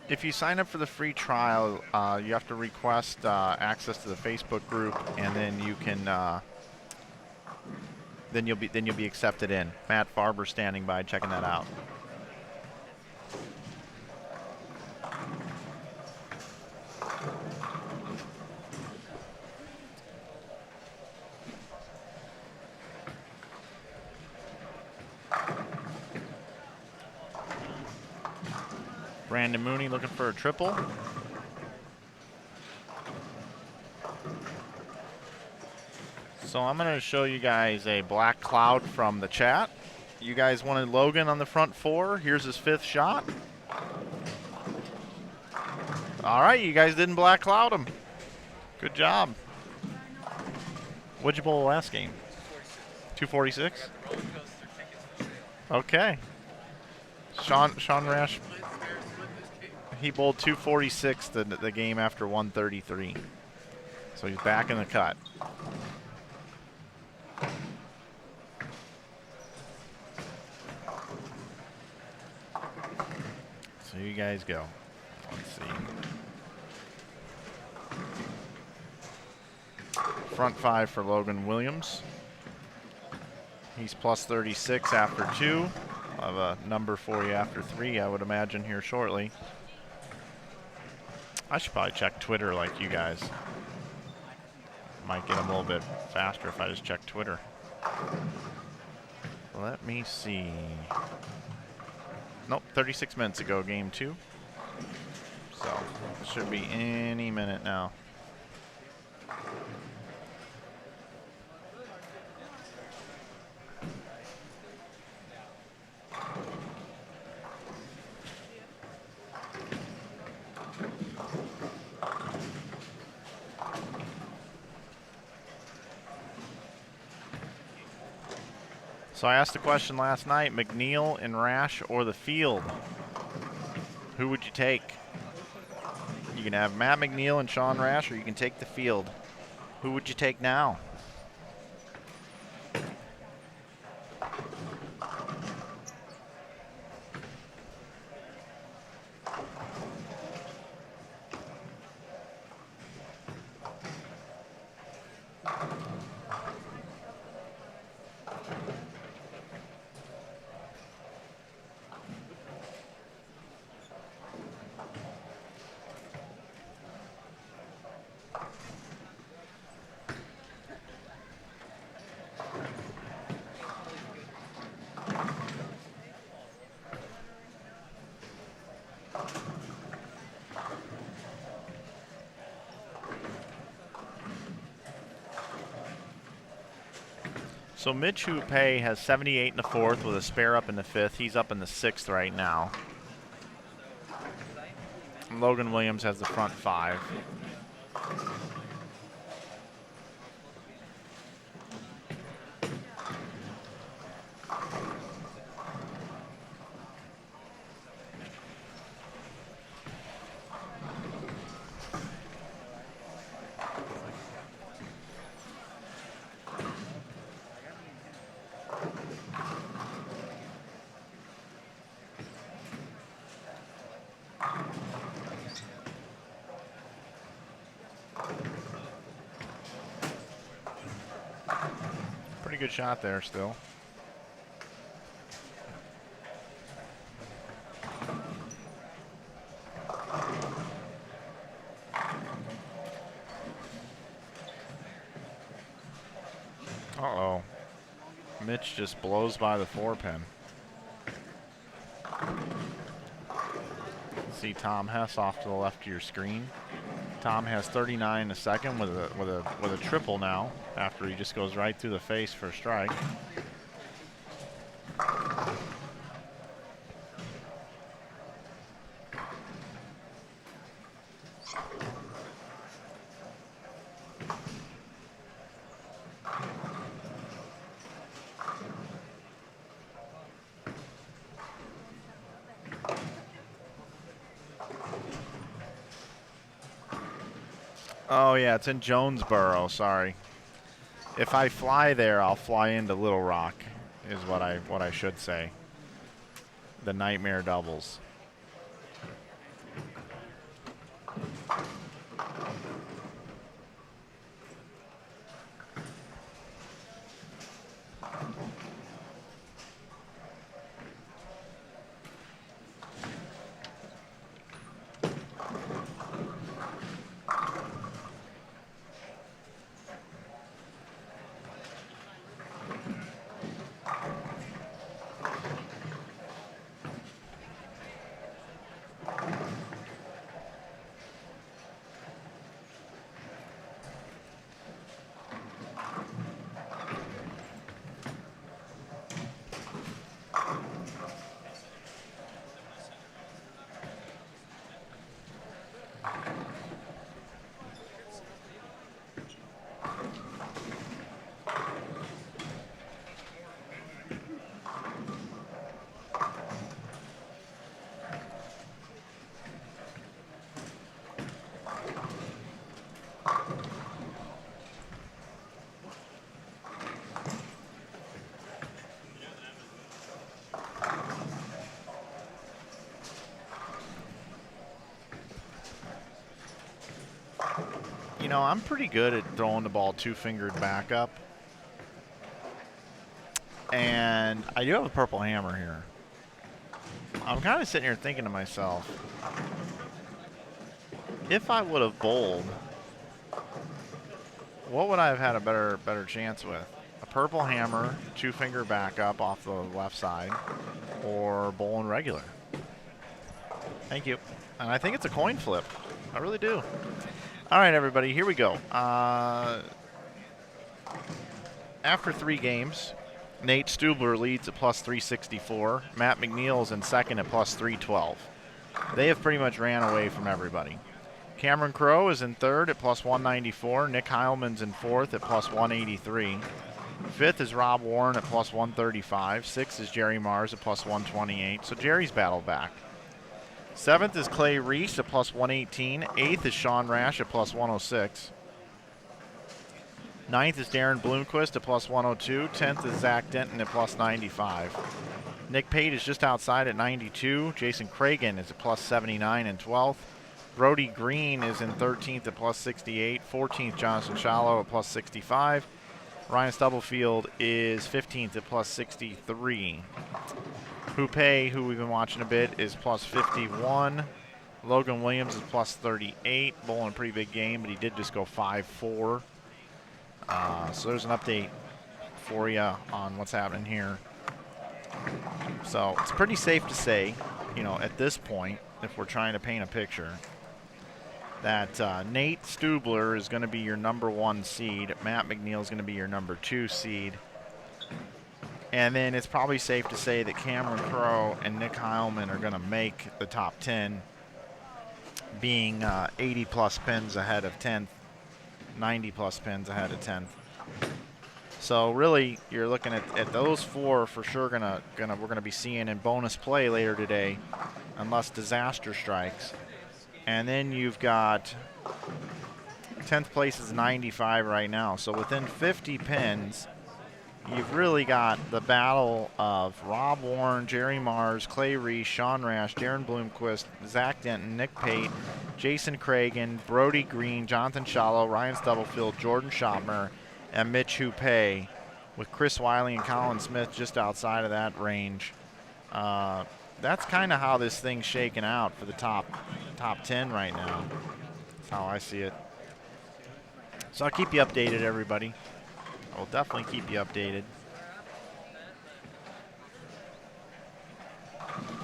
If you sign up for the free trial, you have to request access to the Facebook group, and then you can then you'll be accepted in. Matt Farber standing by, checking that out. Brandon Mooney looking for a triple. So I'm going to show you guys a black cloud from the chat. You guys wanted Logan on the front four. Here's his fifth shot. All right, you guys didn't black cloud him. Good job. What'd you bowl the last game? 246? Okay. Sean Rash, he bowled 246 the game after 133. So he's back in the cut. So you guys go. Let's see. Front five for Logan Williams. He's plus 36 after 2. I'll have a number for you after 3, I would imagine, here shortly. I should probably check Twitter like you guys. Might get him a little bit faster if I just check Twitter. Let me see. Nope, 36 minutes ago, game 2. So, it should be any minute now. So I asked the question last night, McNeil and Rash or the field? Who would you take? You can have Matt McNeil and Sean Rash, or you can take the field. Who would you take now? So Mitch Houpe has 78 in the 4th with a spare up in the 5th. He's up in the 6th right now. And Logan Williams has the front 5. Pretty good shot there still. Uh-oh. Mitch just blows by the 4-pin. See Tom Hess off to the left of your screen. Tom has 39 in a second with a triple now after he just goes right through the face for a strike. Oh yeah, it's in Jonesboro, sorry. If I fly there, I'll fly into Little Rock, is what I should say. The Nightmare Doubles. You know, I'm pretty good at throwing the ball two-fingered back up. And I do have a purple hammer here. I'm kind of sitting here thinking to myself, if I would have bowled, what would I have had a better chance with? A purple hammer, 2-finger backup off the left side, or bowling regular? Thank you. And I think it's a coin flip. I really do. All right, everybody, here we go. After 3 games, Nate Stubler leads at plus 364. Matt McNeil's in second at plus 312. They have pretty much ran away from everybody. Cameron Crowe is in third at plus 194. Nick Heilman's in fourth at plus 183. Fifth is Rob Warren at plus 135. Sixth is Jerry Mars at plus 128. So Jerry's battled back. Seventh is Clay Reese at plus 118. Eighth is Sean Rash at plus 106. Ninth is Darren Bloomquist at plus 102. 10th is Zach Denton at plus 95. Nick Pate is just outside at 92. Jason Cragen is at plus 79 and 12th. Brody Green is in 13th at plus 68. 14th, Jonathan Shallow at plus 65. Ryan Stubblefield is 15th at plus 63. Hoope, who we've been watching a bit, is plus 51. Logan Williams is plus 38. Bowling a pretty big game, but he did just go 5-4. So there's an update for you on what's happening here. So it's pretty safe to say, at this point, if we're trying to paint a picture, that Nate Stubler is going to be your number 1 seed. Matt McNeil is going to be your number 2 seed. And then it's probably safe to say that Cameron Crowe and Nick Heilman are going to make the top 10, being 80-plus pins ahead of 10th, 90-plus pins ahead of 10th. So really, you're looking at those 4 for sure. We're gonna be seeing in bonus play later today, unless disaster strikes. And then you've got 10th place is 95 right now. So within 50 pins, you've really got the battle of Rob Warren, Jerry Mars, Clay Reese, Sean Rash, Darren Bloomquist, Zach Denton, Nick Pate, Jason Cragen, Brody Green, Jonathan Shallow, Ryan Stubblefield, Jordan Schopmer, and Mitch Houpe, with Chris Wiley and Colin Smith just outside of that range. That's kind of how this thing's shaking out for the top 10 right now. That's how I see it. So I'll keep you updated, everybody. I will definitely keep you updated.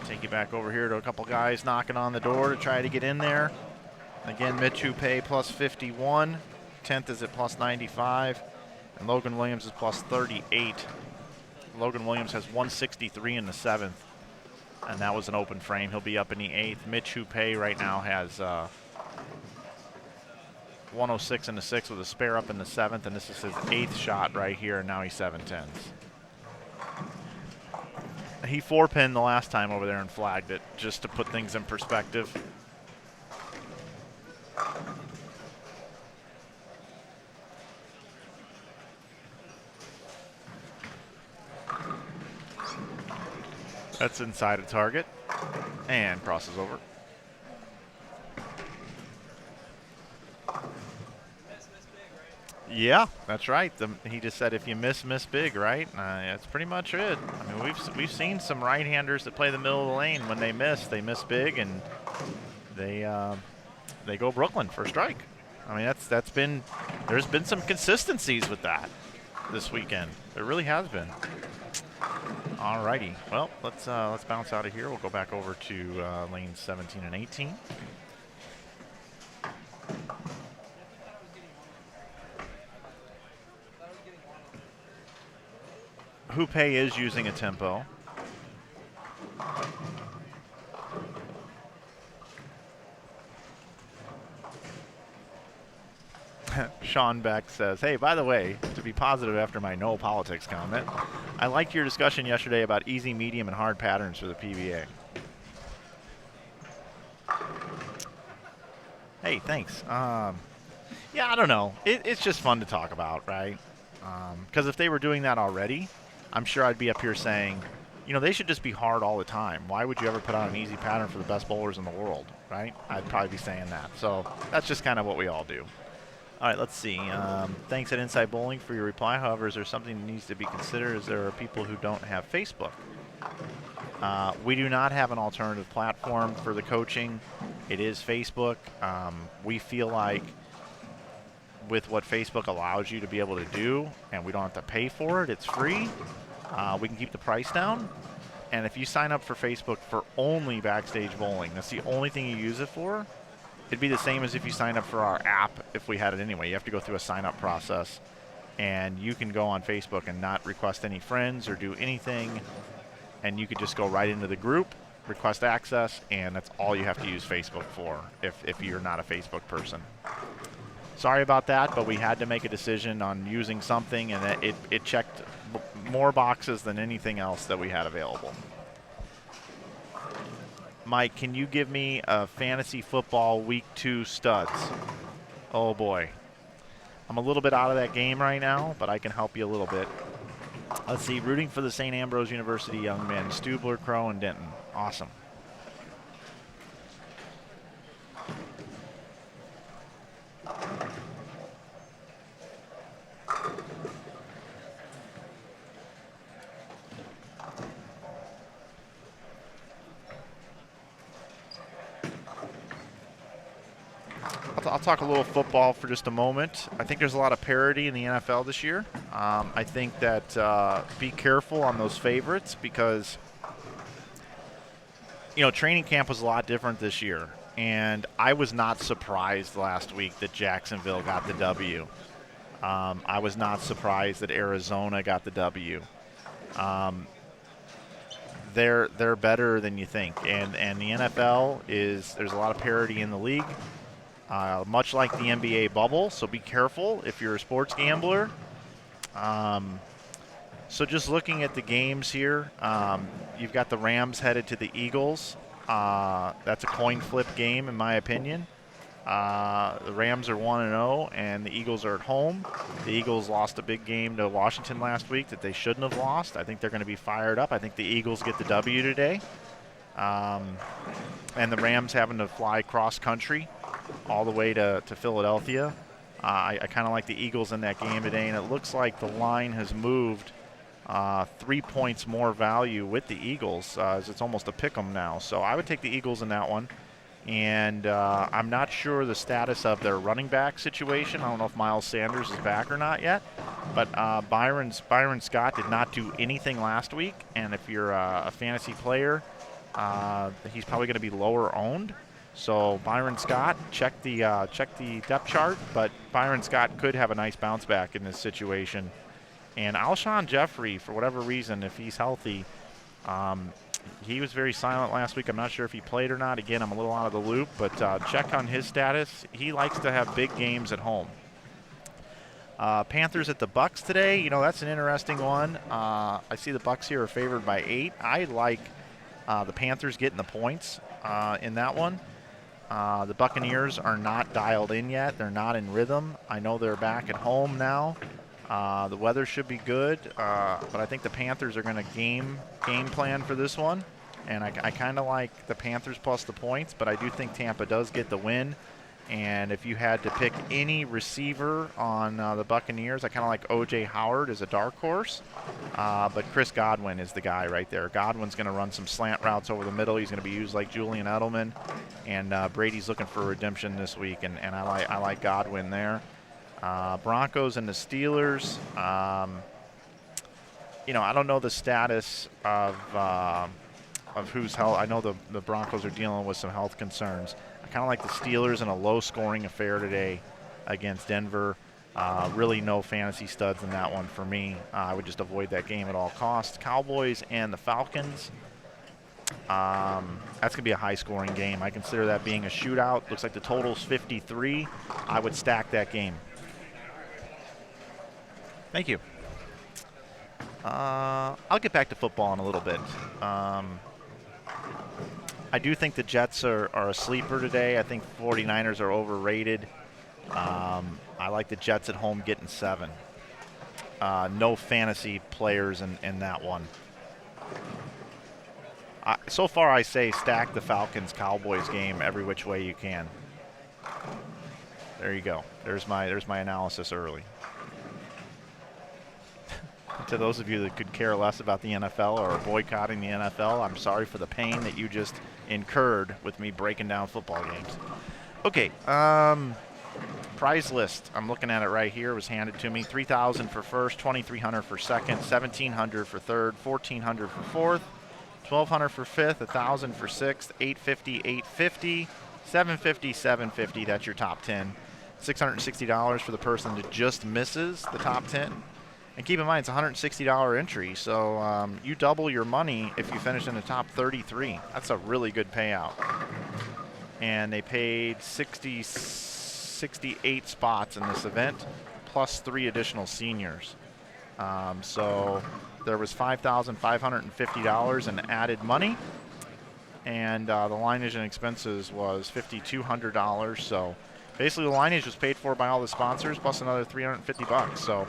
Take you back over here to a couple guys knocking on the door to try to get in there. Again, Mitch Houpe plus 51. 10th is at plus 95. And Logan Williams is plus 38. Logan Williams has 163 in the 7th. And that was an open frame. He'll be up in the 8th. Mitch Houpe right now has 106 in the 6th with a spare up in the 7th. And this is his 8th shot right here. And now he's 7-10s. He 4-pinned the last time over there and flagged it, just to put things in perspective. That's inside a target and crosses over. Yeah, that's right. He just said if you miss big, right? That's pretty much it. I mean, we've seen some right-handers that play the middle of the lane. When they miss big, and they go Brooklyn for a strike. I mean, there's been some consistencies with that this weekend. There really has been. All righty. Well, let's bounce out of here. We'll go back over to lanes 17 and 18. Houpe is using a tempo. Sean Beck says, hey, by the way, to be positive after my no politics comment, I liked your discussion yesterday about easy, medium, and hard patterns for the PBA. Hey, thanks. Yeah, I don't know. It's just fun to talk about, right? Because if they were doing that already, I'm sure I'd be up here saying, they should just be hard all the time. Why would you ever put on an easy pattern for the best bowlers in the world, right? I'd probably be saying that. So that's just kind of what we all do. All right, let's see. Thanks at Inside Bowling for your reply. However, is there something that needs to be considered as there are people who don't have Facebook? We do not have an alternative platform for the coaching. It is Facebook. We feel like with what Facebook allows you to be able to do, and we don't have to pay for it, it's free. We can keep the price down. And if you sign up for Facebook for only Backstage Bowling, that's the only thing you use it for, it'd be the same as if you signed up for our app if we had it anyway. You have to go through a sign-up process, and you can go on Facebook and not request any friends or do anything, and you could just go right into the group, request access, and that's all you have to use Facebook for if you're not a Facebook person. Sorry about that, but we had to make a decision on using something, and it checked more boxes than anything else that we had available. Mike, can you give me a fantasy football week 2 studs? Oh boy. I'm a little bit out of that game right now, but I can help you a little bit. Let's see, rooting for the St. Ambrose University young men, Stubler, Crow, and Denton. Awesome. I'll talk a little football for just a moment. I think there's a lot of parity in the NFL this year. I think that be careful on those favorites because, you know, training camp was a lot different this year. And I was not surprised last week that Jacksonville got the W. I was not surprised that Arizona got the W. They're better than you think. And the NFL there's a lot of parity in the league. Much like the NBA bubble, so be careful if you're a sports gambler. So just looking at the games here, you've got the Rams headed to the Eagles. That's a coin flip game, in my opinion. The Rams are 1-0, and the Eagles are at home. The Eagles lost a big game to Washington last week that they shouldn't have lost. I think they're going to be fired up. I think the Eagles get the W today. And the Rams having to fly cross-country all the way to Philadelphia. I kind of like the Eagles in that game today, and it looks like the line has moved 3 points more value with the Eagles, as it's almost a pick 'em now. So I would take the Eagles in that one. And I'm not sure the status of their running back situation. I don't know if Miles Sanders is back or not yet. But Byron Scott did not do anything last week, and if you're a fantasy player, he's probably going to be lower owned. So Byron Scott, check the depth chart, but Byron Scott could have a nice bounce back in this situation. And Alshon Jeffrey, for whatever reason, if he's healthy, he was very silent last week. I'm not sure if he played or not. Again, I'm a little out of the loop, but check on his status. He likes to have big games at home. Panthers at the Bucks today. You know, that's an interesting one. I see the Bucks here are favored by 8. I like the Panthers getting the points in that one. The Buccaneers are not dialed in yet. They're not in rhythm. I know they're back at home now. The weather should be good, but I think the Panthers are going to game plan for this one. And I kind of like the Panthers plus the points, but I do think Tampa does get the win. And if you had to pick any receiver on the Buccaneers, I kind of like O.J. Howard as a dark horse. But Chris Godwin is the guy right there. Godwin's going to run some slant routes over the middle. He's going to be used like Julian Edelman. And Brady's looking for redemption this week, and I like Godwin there. Broncos and the Steelers. You know, I don't know the status of who's health. I know the Broncos are dealing with some health concerns. I kind of like the Steelers in a low-scoring affair today against Denver. Really no fantasy studs in that one for me. I would just avoid that game at all costs. Cowboys and the Falcons. That's going to be a high-scoring game. I consider that being a shootout. Looks like the total's 53. I would stack that game. Thank you. I'll get back to football in a little bit. I do think the Jets are a sleeper today. I think 49ers are overrated. I like the Jets at home getting 7. No fantasy players in that one. So far, I say stack the Falcons-Cowboys game every which way you can. There you go. There's my analysis early. To those of you that could care less about the NFL or are boycotting the NFL, I'm sorry for the pain that you just incurred with me breaking down football games. Okay, prize list. I'm looking at it right here. It was handed to me. $3,000 for first, $2,300 for second, $1,700 for third, $1,400 for fourth, $1,200 for fifth, $1,000 for sixth, $850, $850, $750, $750. That's your top 10. $660 for the person that just misses the top 10. And keep in mind, it's a $160 entry, so you double your money if you finish in the top 33. That's a really good payout. And they paid 68 spots in this event, plus 3 additional seniors. So there was $5,550 in added money, and the lineage and expenses was $5,200. So basically, the lineage was paid for by all the sponsors, plus another $350. So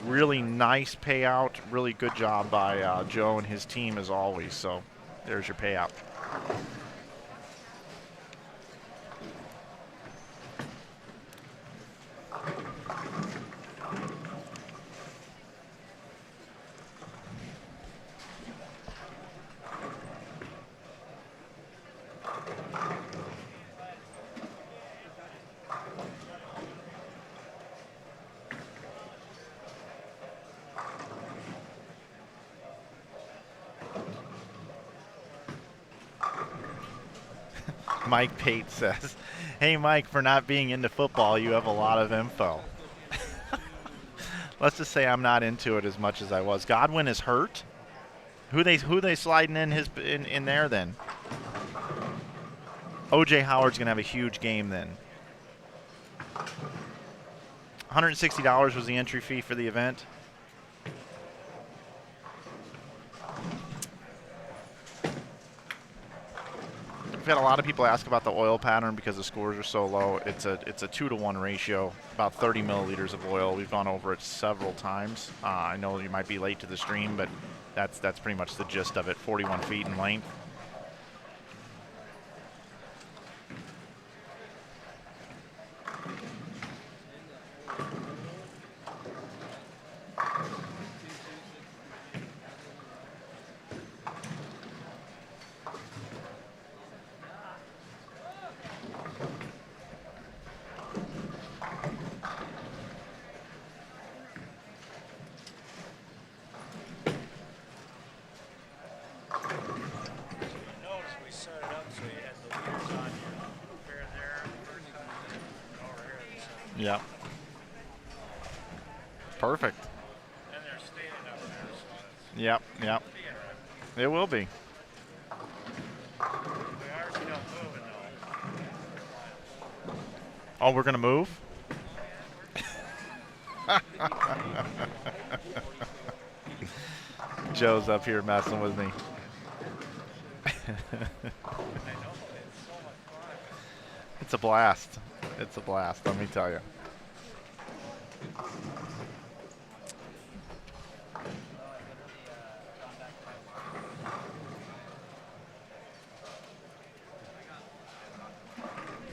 really nice payout. Really good job by Joe and his team as always. So there's your payout. Mike Pate says, "Hey Mike, for not being into football, you have a lot of info." Let's just say I'm not into it as much as I was. Godwin is hurt. Who they sliding in there then? OJ Howard's gonna have a huge game then. $160 was the entry fee for the event. We've had a lot of people ask about the oil pattern because the scores are so low. It's a 2-to-1 ratio, about 30 milliliters of oil. We've gone over it several times. I know you might be late to the stream, but that's pretty much the gist of it. 41 feet in length. Yeah. Perfect. And they're standing up there, so that's Yep, yep. It will be. we are still moving though. Oh, we're going to move? Joe's up here messing with me. It's a blast. It's a blast, let me tell you.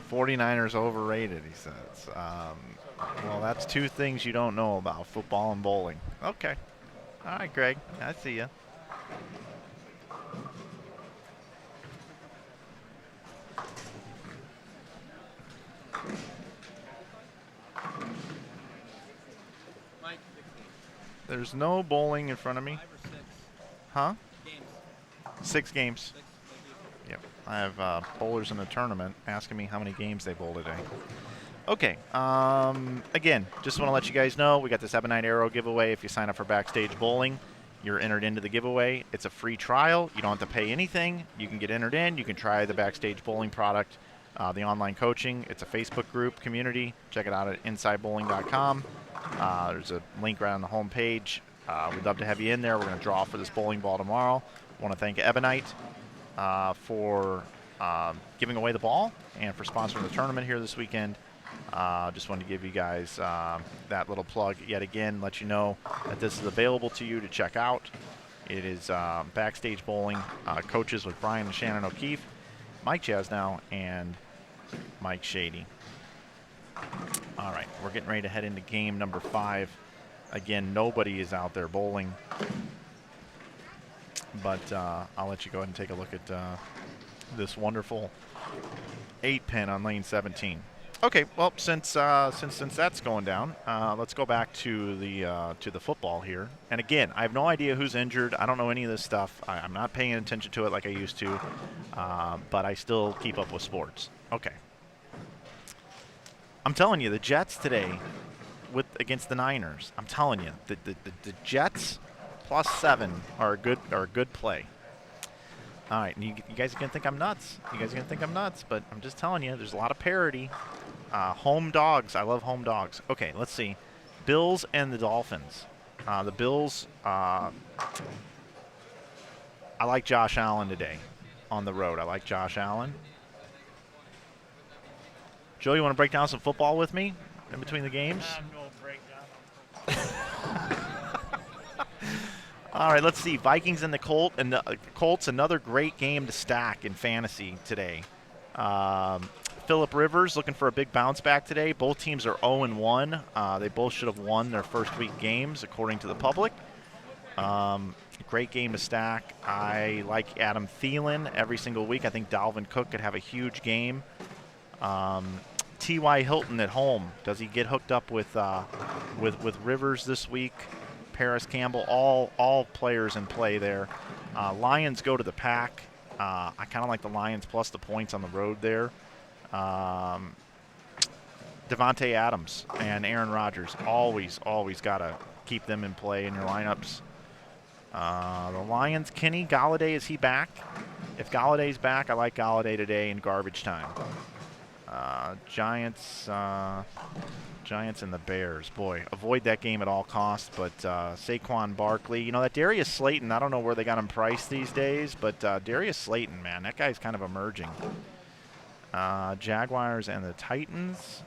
'49ers overrated, he says. Well, that's two things you don't know about, football and bowling. Okay. All right, Greg. I see you. There's no bowling in front of me. 5 or 6 Huh? games. 6 games. 6 maybe. Yep. I have bowlers in the tournament asking me how many games they bowl today. Okay. Again, just want to let you guys know we got this Ebonite Arrow giveaway. If you sign up for Backstage Bowling, you're entered into the giveaway. It's a free trial. You don't have to pay anything. You can get entered in. You can try the Backstage Bowling product, the online coaching. It's a Facebook group community. Check it out at insidebowling.com. There's a link right on the home page. We'd love to have you in there. We're going to draw for this bowling ball tomorrow. Want to thank Ebonite for giving away the ball and for sponsoring the tournament here this weekend. Just wanted to give you guys that little plug yet again, let you know that this is available to you to check out. It is Backstage Bowling, coaches with Brian and Shannon O'Keefe, Mike Chasnow, and Mike Shady. getting ready to head into game number 5. Again, nobody is out there bowling. But I'll let you go ahead and take a look at this wonderful 8-pin on lane 17. Okay, well, since that's going down, let's go back to the football here. And again, I have no idea who's injured. I don't know any of this stuff. I'm not paying attention to it like I used to, but I still keep up with sports. Okay. I'm telling you, the Jets today against the Niners. I'm telling you, the Jets +7 are a good play. All right, and you guys are gonna think I'm nuts. But I'm just telling you, there's a lot of parity. Home dogs. I love home dogs. Okay, let's see. Bills and the Dolphins. The Bills. I like Josh Allen today on the road. I like Josh Allen. Joe, you want to break down some football with me in between the games? No breakdown. All right, let's see. Vikings and the Colts. Another great game to stack in fantasy today. Phillip Rivers looking for a big bounce back today. Both teams are 0-1. They both should have won their first week games, according to the public. Great game to stack. I like Adam Thielen every single week. I think Dalvin Cook could have a huge game. T.Y. Hilton at home. Does he get hooked up with Rivers this week? Paris Campbell, all players in play there. Lions go to the Pack. I kind of like the Lions plus the points on the road there. Devontae Adams and Aaron Rodgers, always got to keep them in play in your lineups. The Lions, Kenny Galladay, is he back? If Galladay's back, I like Galladay today in garbage time. Giants and the Bears. Boy, avoid that game at all costs, but Saquon Barkley. You know, that Darius Slayton, I don't know where they got him priced these days, but Darius Slayton, man, that guy's kind of emerging. Jaguars and the Titans.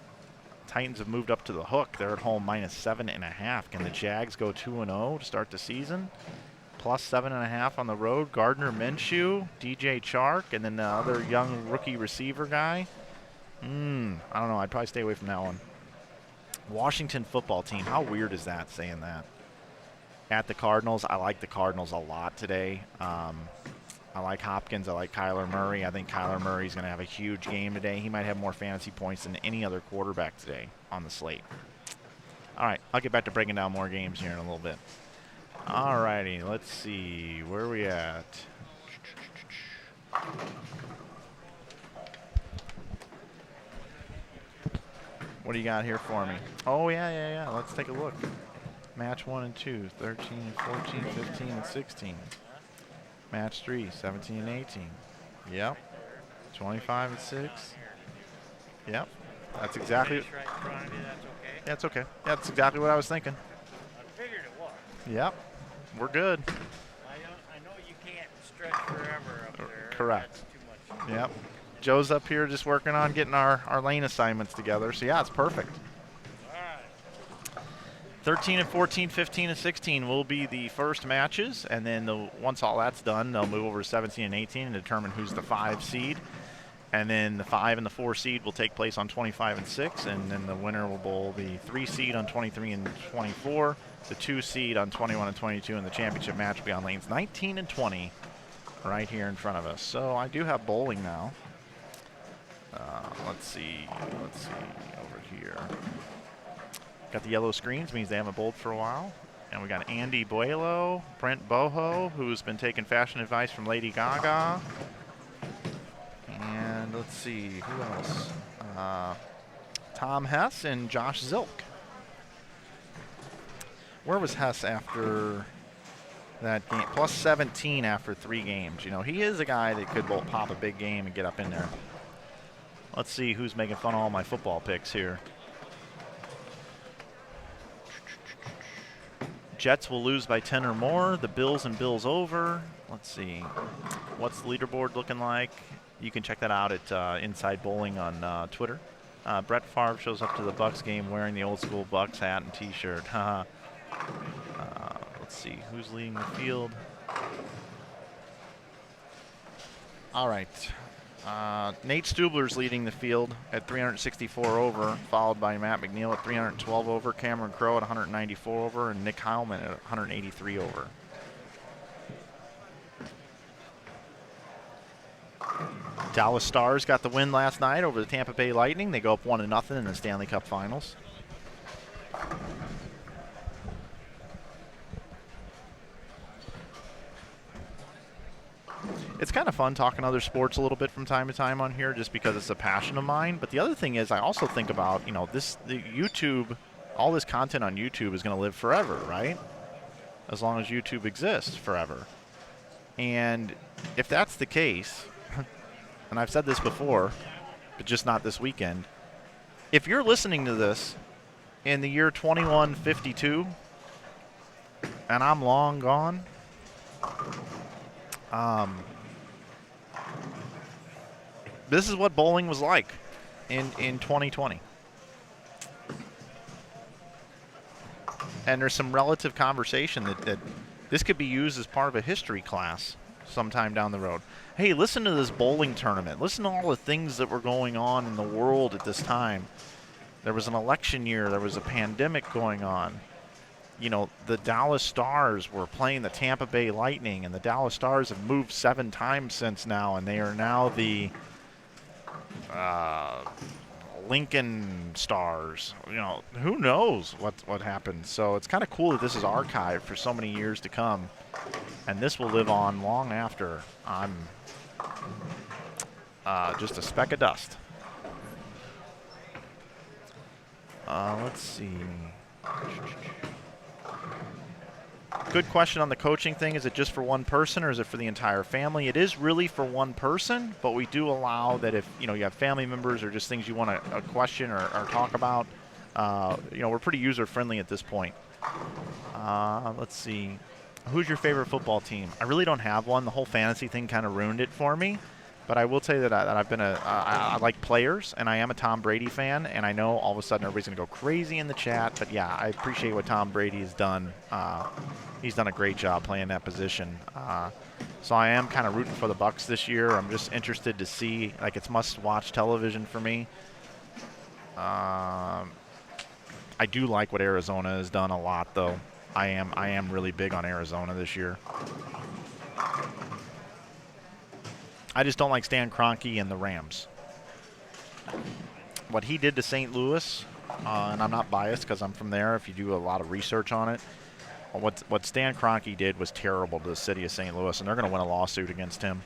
Titans have moved up to the hook. They're at home -7.5. Can the Jags go 2-0 to start the season? +7.5 on the road. Gardner Minshew, DJ Chark, and then the other young rookie receiver guy. I don't know. I'd probably stay away from that one. Washington football team. How weird is that, saying that? At the Cardinals. I like the Cardinals a lot today. I like Hopkins. I like Kyler Murray. I think Kyler Murray's going to have a huge game today. He might have more fantasy points than any other quarterback today on the slate. All right, I'll get back to breaking down more games here in a little bit. All righty, let's see. Where are we at? What do you got here for me? Oh, yeah. Let's take a look. Match 1 and 2, 13 and 14, 15 and 16. Match 3, 17 and 18. Yep. 25 and 6. Yep. That's exactly. Right in front of you, that's okay. That's okay. That's exactly what I was thinking. I figured it was. Yep. We're good. I know you can't stretch forever up there. Correct. That's too much. Yep. Joe's up here just working on getting our lane assignments together. So, yeah, it's perfect. All right. 13 and 14, 15 and 16 will be the first matches. And then once all that's done, they'll move over to 17 and 18 and determine who's the 5 seed. And then the 5 and the 4 seed will take place on 25 and 6. And then the winner will bowl the 3 seed on 23 and 24, the 2 seed on 21 and 22, and the championship match will be on lanes 19 and 20 right here in front of us. So I do have bowling now. Let's see over here. Got the yellow screens, means they haven't bowled for a while. And we got Andy Buelo, Brent Boho, who's been taking fashion advice from Lady Gaga. And let's see, who else? Tom Hess and Josh Zilk. Where was Hess after that game? +17 after 3 games. You know, he is a guy that could pop a big game and get up in there. Let's see who's making fun of all my football picks here. Jets will lose by 10 or more. The Bills and Bills over. Let's see. What's the leaderboard looking like? You can check that out at Inside Bowling on Twitter. Brett Favre shows up to the Bucs game wearing the old school Bucs hat and T-shirt. Let's see. Who's leading the field? All right. Nate Stubler's leading the field at 364 over, followed by Matt McNeil at 312 over, Cameron Crowe at 194 over, and Nick Heilman at 183 over. Dallas Stars got the win last night over the Tampa Bay Lightning. They go up 1-0 in the Stanley Cup Finals. It's kind of fun talking other sports a little bit from time to time on here just because it's a passion of mine. But the other thing is I also think about, the YouTube, all this content on YouTube is going to live forever, right? As long as YouTube exists forever. And if that's the case, and I've said this before, but just not this weekend, if you're listening to this in the year 2152 and I'm long gone, this is what bowling was like in 2020. And there's some relative conversation that this could be used as part of a history class sometime down the road. Hey, listen to this bowling tournament. Listen to all the things that were going on in the world at this time. There was an election year. There was a pandemic going on. The Dallas Stars were playing the Tampa Bay Lightning, and the Dallas Stars have moved 7 times since now, and they are now the Lincoln Stars. Who knows what happened. So it's kind of cool that this is archived for so many years to come, and this will live on long after I'm just a speck of dust. Let's see. Good question on the coaching thing. Is it just for one person or is it for the entire family? It is really for one person, but we do allow that if you have family members or just things you want to question or talk about. We're pretty user friendly at this point. Let's see. Who's your favorite football team? I really don't have one. The whole fantasy thing kind of ruined it for me. But I will tell you that I've been I like players, and I am a Tom Brady fan, and I know all of a sudden everybody's going to go crazy in the chat, but yeah, I appreciate what Tom Brady has done. He's done a great job playing that position. So I am kind of rooting for the Bucs this year. I'm just interested to see, it's must-watch television for me. I do like what Arizona has done a lot, though. I am really big on Arizona this year. I just don't like Stan Kroenke and the Rams. What he did to St. Louis, and I'm not biased because I'm from there if you do a lot of research on it, what Stan Kroenke did was terrible to the city of St. Louis, and they're going to win a lawsuit against him.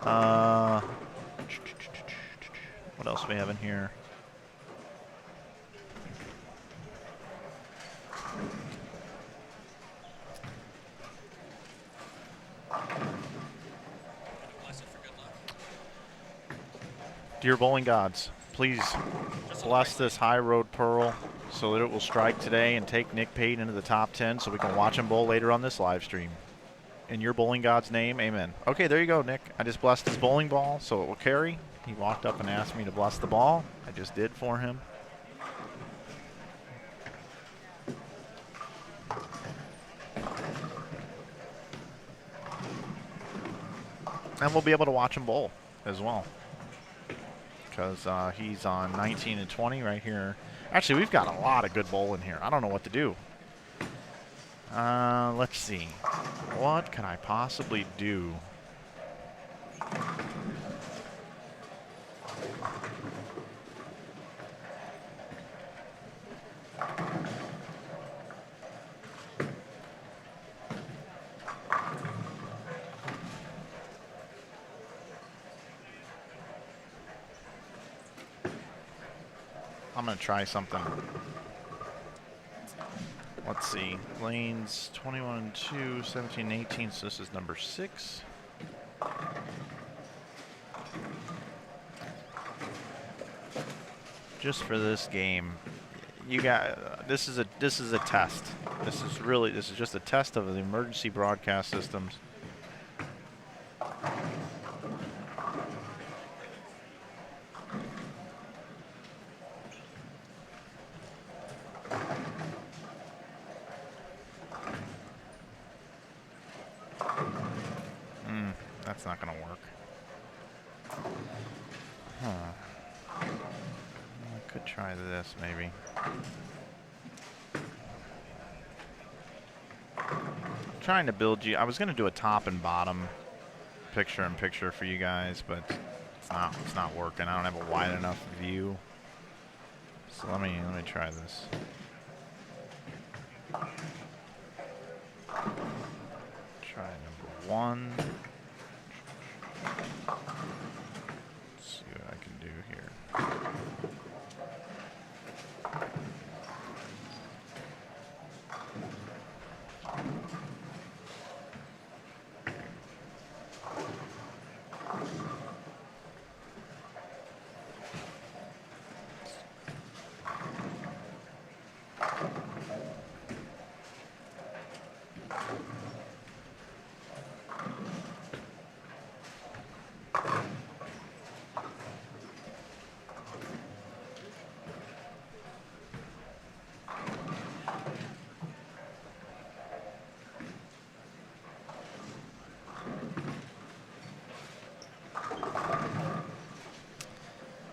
What else do we have in here? Dear bowling gods, please bless this high road pearl so that it will strike today and take Nick Pate into the top 10 so we can watch him bowl later on this live stream. In your bowling god's name, amen. Okay, there you go, Nick. I just blessed his bowling ball so it will carry. He walked up and asked me to bless the ball. I just did for him. And we'll be able to watch him bowl as well, because he's on 19 and 20 right here. Actually, we've got a lot of good bowling here. I don't know what to do. Let's see. What can I possibly do? I'm going to try something. Let's see. Lanes 21 and 2, 17 and 18, so this is number 6. Just for this game, you got this is a test. This is just a test of the emergency broadcast systems. That's not going to work. try this maybe. Trying to build you. I was going to do a top and bottom picture-in-picture for you guys, but it's not working. I don't have a wide enough view. So let me try this. Try number 1. Let's see what I can do here.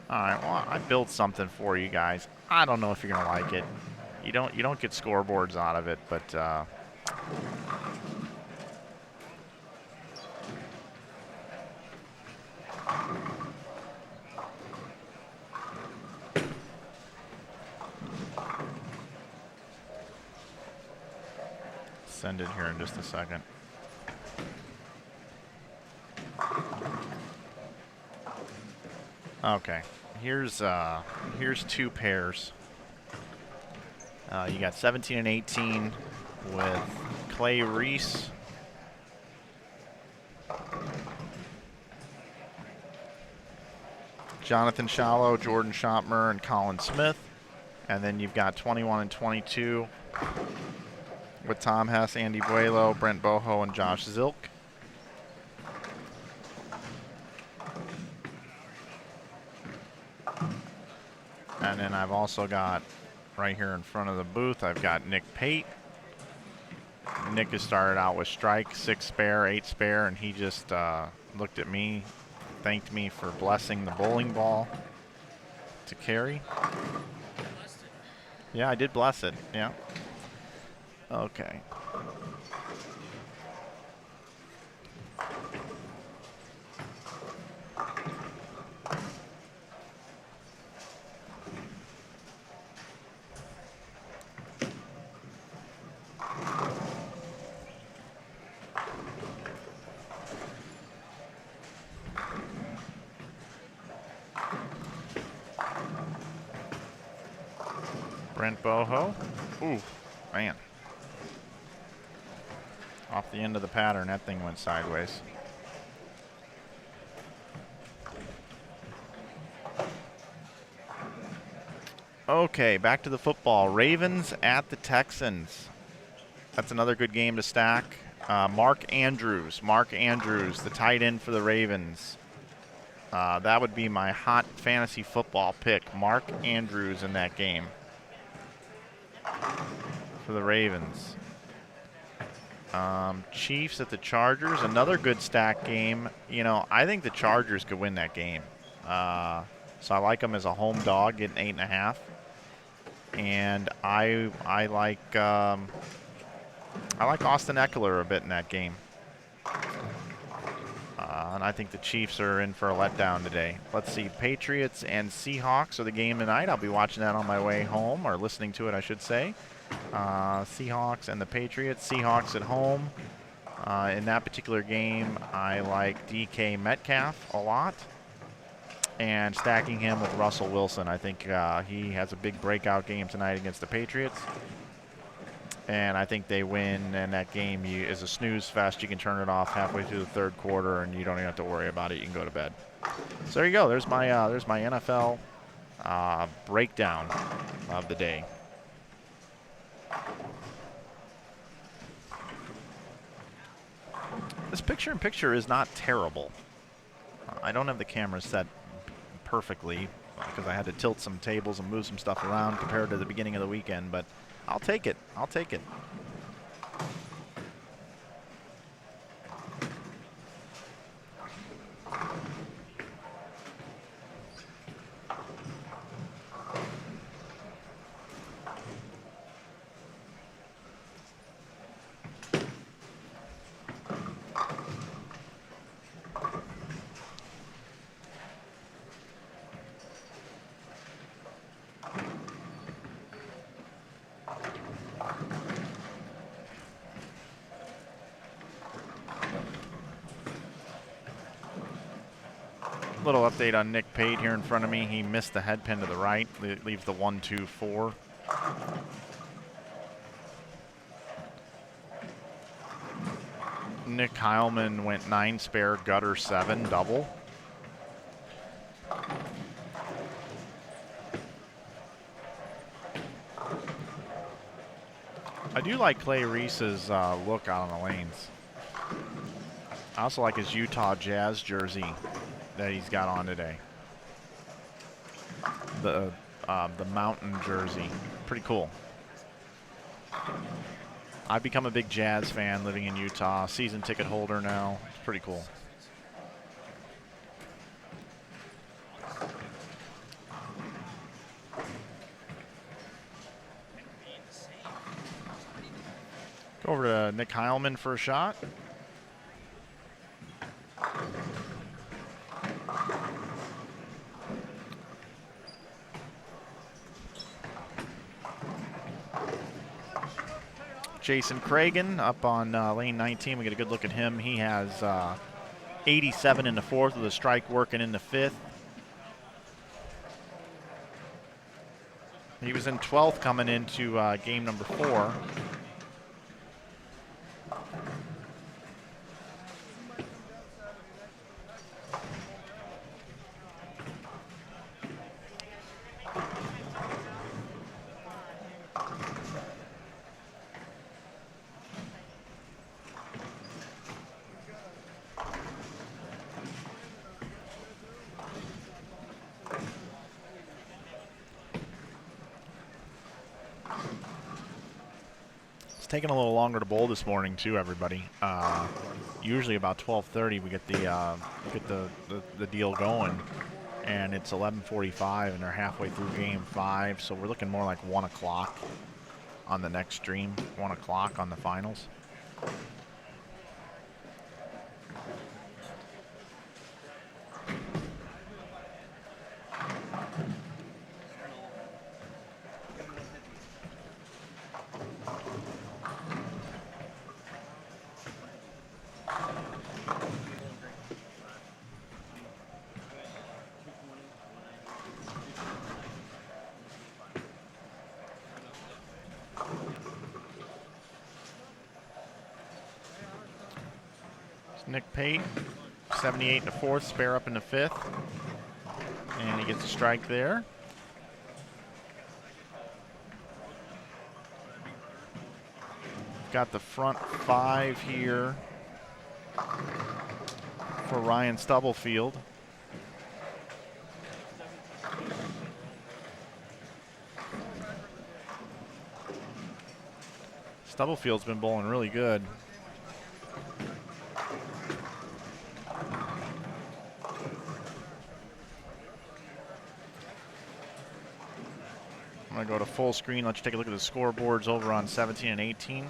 Alright, well, I built something for you guys. I don't know if you're gonna like it. You don't get scoreboards out of it, but send it here in just a second. Okay, here's 2 pairs. You got 17 and 18 with Clay Reese. Jonathan Shallow, Jordan Shopmer, and Colin Smith. And then you've got 21 and 22 with Tom Hess, Andy Buelo, Brent Boho, and Josh Zilk. And then I've also got, right here in front of the booth, I've got Nick Pate. Nick has started out with strike, 6 spare, 8 spare, and he just looked at me, thanked me for blessing the bowling ball to carry. Yeah, I did bless it, yeah. Okay. Brent Boho. Ooh, man. Off the end of the pattern, that thing went sideways. Okay, back to the football. Ravens at the Texans. That's another good game to stack. Mark Andrews, the tight end for the Ravens. That would be my hot fantasy football pick. Mark Andrews in that game for the Ravens. Chiefs at the Chargers, another good stack game. You know, I think the Chargers could win that game. So I like them as a home dog, getting 8.5. And I like Austin Eckler a bit in that game. And I think the Chiefs are in for a letdown today. Let's see, Patriots and Seahawks are the game tonight. I'll be watching that on my way home, or listening to it, I should say. Seahawks and the Patriots. Seahawks at home. In that particular game, I like DK Metcalf a lot. And stacking him with Russell Wilson. I think he has a big breakout game tonight against the Patriots. And I think they win, and that game is a snooze fest. You can turn it off halfway through the third quarter, and you don't even have to worry about it. You can go to bed. So there you go. There's my NFL breakdown of the day. This picture-in-picture is not terrible. I don't have the camera set perfectly because I had to tilt some tables and move some stuff around compared to the beginning of the weekend, but I'll take it. I'll take it. Little update on Nick Pate here in front of me. He missed the head pin to the right. Leaves the 1-2-4. Nick Heilman went 9 spare, gutter 7, double. I do like Clay Reese's look out on the lanes. I also like his Utah Jazz jersey that he's got on today. The mountain jersey, pretty cool. I've become a big Jazz fan living in Utah, season ticket holder now. It's pretty cool. Go over to Nick Heilman for a shot. Jason Cragen up on lane 19. We get a good look at him. He has 87 in the fourth with a strike working in the fifth. He was in 12th coming into game number 4. It's taking a little longer to bowl this morning too, everybody. Usually about 12:30 we get the deal going, and it's 11:45 and they're halfway through game 5, so we're looking more like 1 o'clock on the next stream, 1 o'clock on the finals. Nick Pate, 78 in the fourth, spare up in the fifth, and he gets a strike there. Got the front 5 here for Ryan Stubblefield. Stubblefield's been bowling really good. I'm going to go to full screen, let you take a look at the scoreboards over on 17 and 18.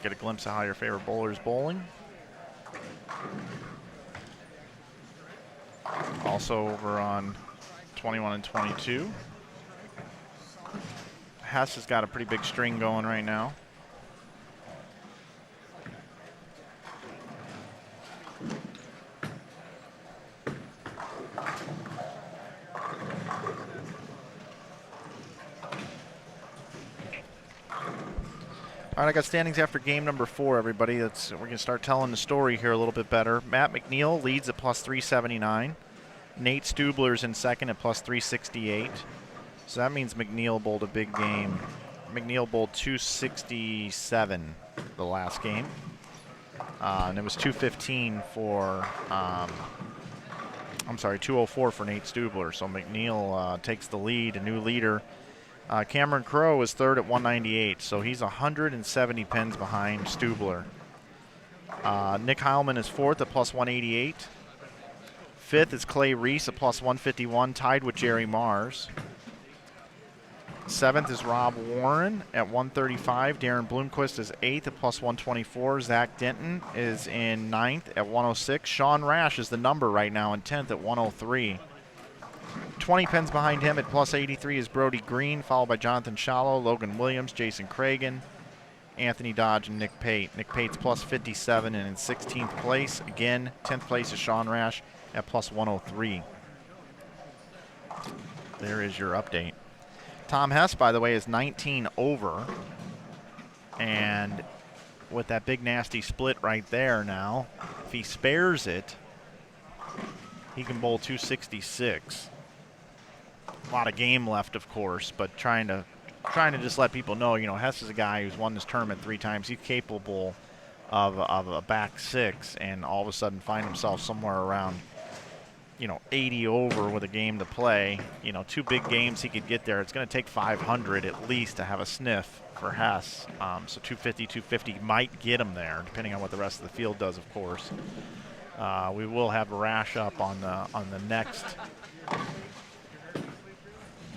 Get a glimpse of how your favorite bowler is bowling. Also over on 21 and 22. Hess has got a pretty big string going right now. All right, I got standings after game number 4, everybody. We're going to start telling the story here a little bit better. Matt McNeil leads at plus 379. Nate Stubler's in second at plus 368. So that means McNeil bowled a big game. McNeil bowled 267 the last game. And it was 215 for, 204 for Nate Stubler. So McNeil takes the lead, a new leader. Cameron Crowe is third at 198, so he's 170 pins behind Stubler. Nick Heilman is fourth at plus 188. Fifth is Clay Reese at plus 151, tied with Jerry Mars. Seventh is Rob Warren at 135. Darren Bloomquist is eighth at plus 124. Zach Denton is in ninth at 106. Sean Rash is the number right now in 10th at 103. 20 pins behind him at plus 83 is Brody Green, followed by Jonathan Shallow, Logan Williams, Jason Cragen. Anthony Dodge and Nick Pate. Nick Pate's plus 57 and in 16th place. Again, 10th place is Sean Rash at plus 103. There is your update. Tom Hess, by the way, is 19 over. And with that big nasty split right there now, if he spares it, he can bowl 266. A lot of game left, of course, but trying to just let people know, you know, Hess is a guy who's won this tournament 3 times. He's capable of a back 6 and all of a sudden find himself somewhere around, you know, 80 over with a game to play. You know, 2 big games he could get there. It's going to take 500 at least to have a sniff for Hess. So 250, 250 might get him there, depending on what the rest of the field does, of course. We will have Rash up on the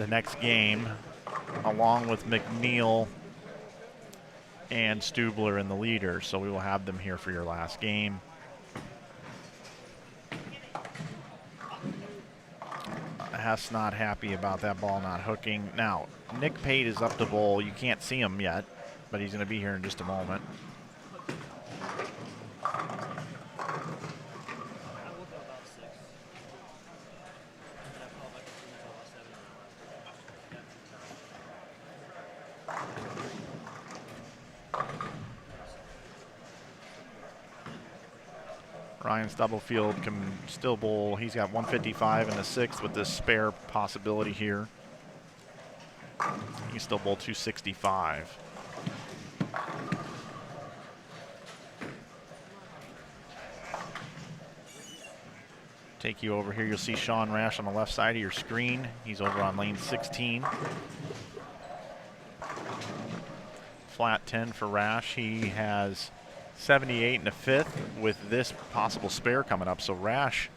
next game, along with McNeil and Stubler in the leader. So we will have them here for your last game. Hess not happy about that ball not hooking. Now, Nick Pate is up to bowl. You can't see him yet, but he's going to be here in just a moment. Ryan Stubblefield can still bowl. He's got 155 in the 6th with this spare possibility here. He can still bowl 265. Take you over here. You'll see Sean Rash on the left side of your screen. He's over on lane 16. Flat 10 for Rash. He has 78 in the 5th with this possible spare coming up. So Rash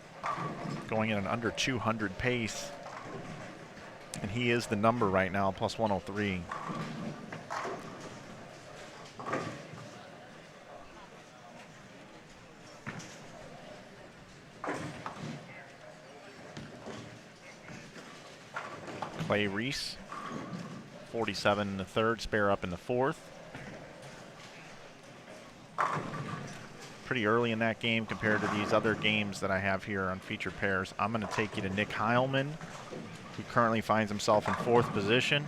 going in an under 200 pace. And he is the number right now, plus 103. Clay Reese, 47 in the 3rd, spare up in the 4th. Pretty early in that game compared to these other games that I have here on featured pairs. I'm going to take you to Nick Heilman, who currently finds himself in 4th position.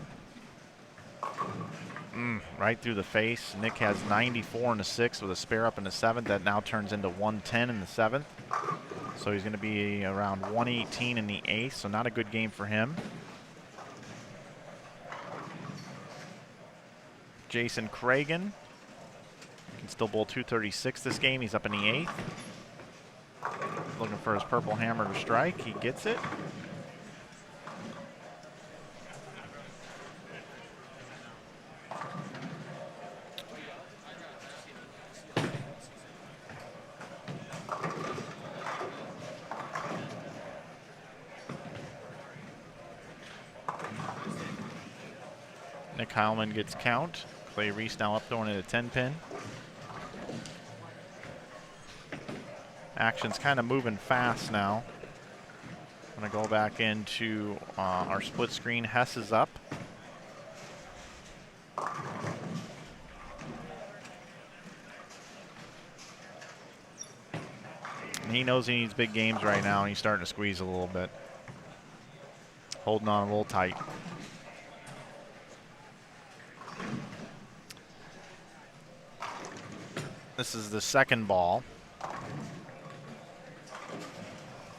Right through the face. Nick has 94 in the 6th with a spare up in the 7th. That now turns into 110 in the 7th. So he's going to be around 118 in the 8th, so not a good game for him. Jason Cragen can still bowl 236 this game. He's up in the 8th. Looking for his purple hammer to strike. He gets it. Nick Heilman gets count. Clay Reese now up going into 10-pin. Action's kind of moving fast now. I'm going to go back into our split screen. Hess is up. And he knows he needs big games right now, and he's starting to squeeze a little bit. Holding on a little tight. This is the second ball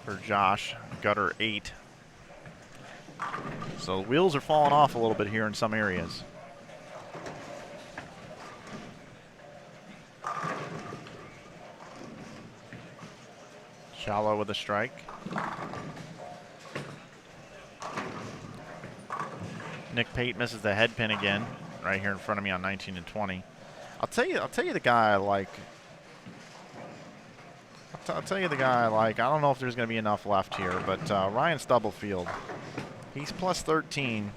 for Josh, gutter 8. So the wheels are falling off a little bit here in some areas. Shallow with a strike. Nick Pate misses the head pin again, right here in front of me on 19 and 20. I'll tell you the guy I like. I'll tell you the guy I like. I don't know if there's going to be enough left here, but Ryan Stubblefield, he's plus 13.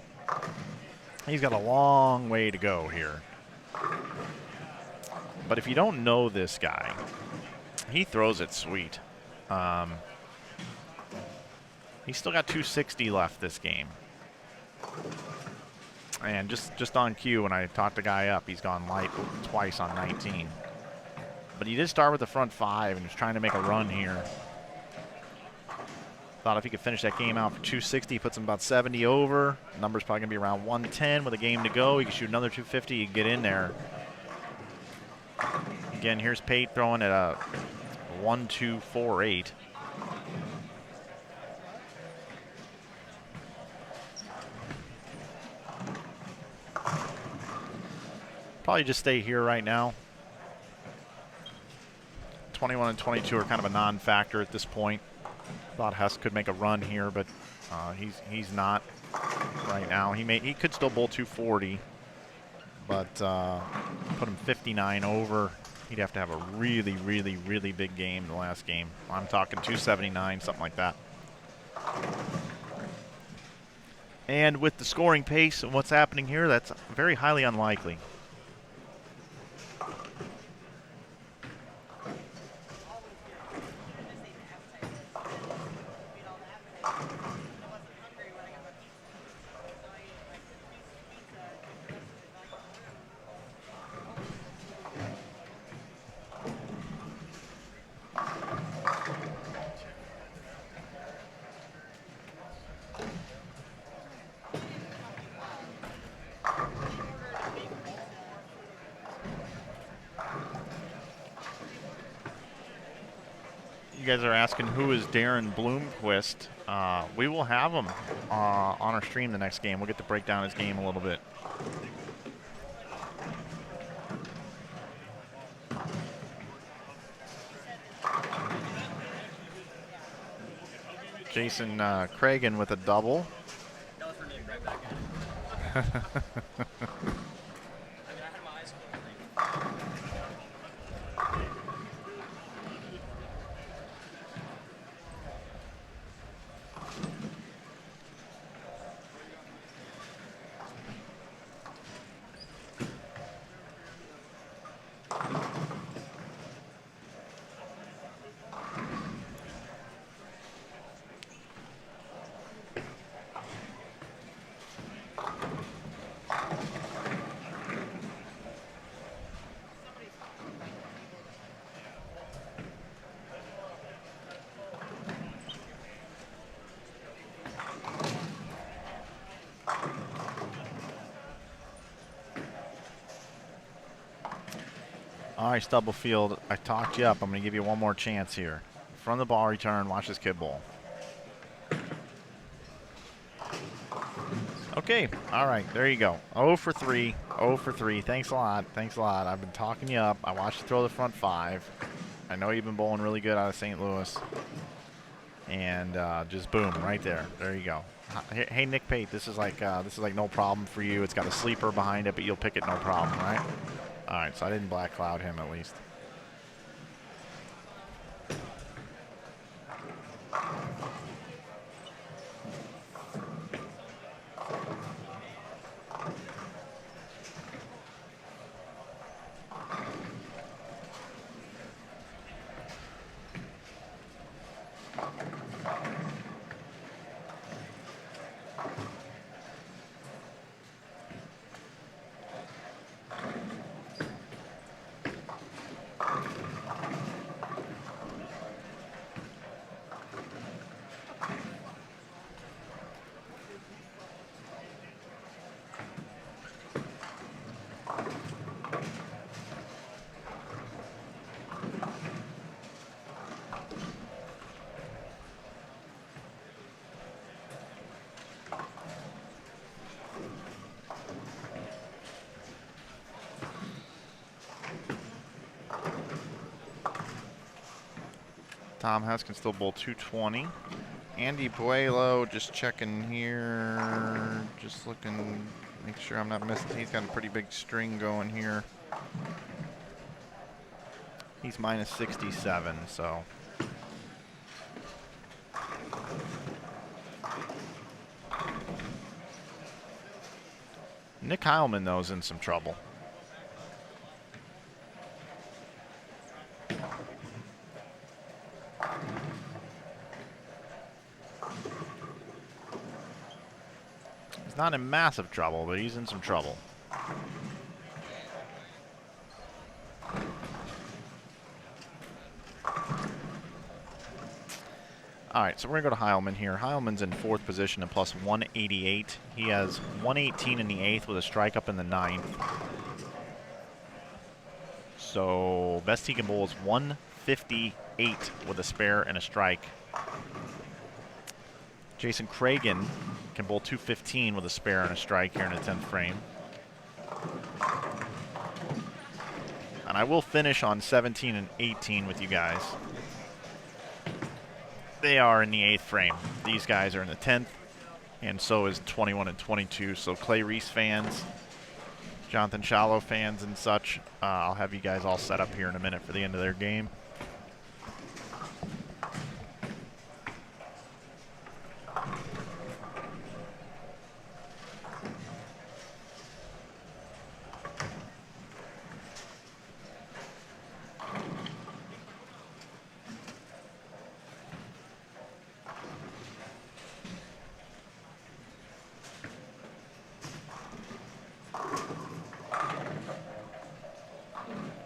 He's got a long way to go here. But if you don't know this guy, he throws it sweet. He's still got 260 left this game. And just on cue, when I talked the guy up, he's gone light twice on 19. But he did start with the front 5 and was trying to make a run here. Thought if he could finish that game out for 260, puts him about 70 over. Number's probably going to be around 110 with a game to go. He can shoot another 250, he can get in there. Again, here's Pate throwing at a 1-2-4-8. Probably just stay here right now. 21 and 22 are kind of a non-factor at this point. Thought Hess could make a run here, but he's not right now. He could still bowl 240, but put him 59 over. He'd have to have a really, really, really big game in the last game. I'm talking 279, something like that. And with the scoring pace and what's happening here, that's very highly unlikely. You guys are asking who is Darren Bloomquist. We will have him on our stream the next game. We'll get to break down his game a little bit. Jason Cragen with a double. That was for Nick, right back in. I mean, I had my eyes closed. All right, Stubblefield, I talked you up. I'm going to give you one more chance here. From the ball return, watch this kid bowl. Okay, all right, there you go. 0 for 3, 0 for 3. Thanks a lot, thanks a lot. I've been talking you up. I watched you throw the front 5. I know you've been bowling really good out of St. Louis. And just boom, right there. There you go. Hey, Nick Pate, this is like no problem for you. It's got a sleeper behind it, but you'll pick it no problem, right? All right, so I didn't black cloud him at least. Tom Hess can still bowl 220. Andy Buelo just checking here. Just looking, make sure I'm not missing. He's got a pretty big string going here. He's minus 67, so. Nick Heilman, though, is in some trouble. not in massive trouble, but he's in some trouble. All right, so we're going to go to Heilman here. Heilman's in 4th position at plus 188. He has 118 in the 8th with a strike up in the 9th. So best he can bowl is 158 with a spare and a strike. Jason Cragen can bowl 215 with a spare and a strike here in the 10th frame. And I will finish on 17 and 18 with you guys. They are in the 8th frame. These guys are in the 10th, and so is 21 and 22. So Clay Reese fans, Jonathan Shallow fans and such, I'll have you guys all set up here in a minute for the end of their game.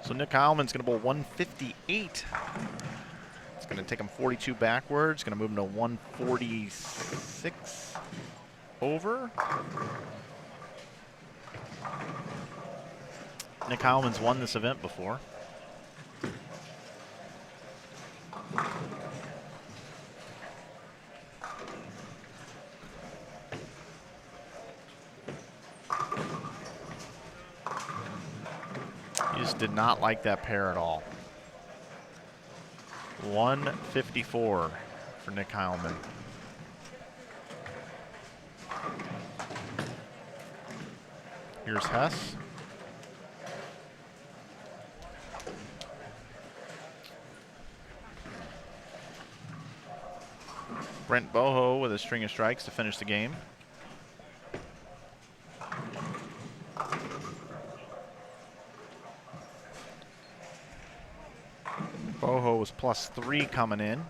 So Nick Heilman's going to bowl 158. It's going to take him 42 backwards. Going to move him to 146 over. Nick Heilman's won this event before. Did not like that pair at all. 154 for Nick Heilman. Here's Hess. Brent Boho with a string of strikes to finish the game. Boho was +3 coming in.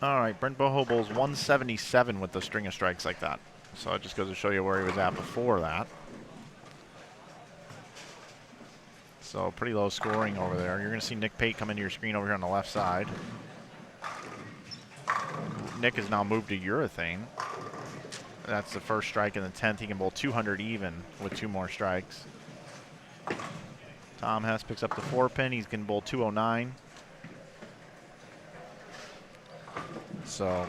All right, Brent Boho bowls 177 with the string of strikes like that. So it just goes to show you where he was at before that. So pretty low scoring over there. You're going to see Nick Pate come into your screen over here on the left side. Nick has now moved to urethane. That's the first strike in the 10th. He can bowl 200 even with 2 more strikes. Tom Hess picks up the 4-pin. He can bowl 209. So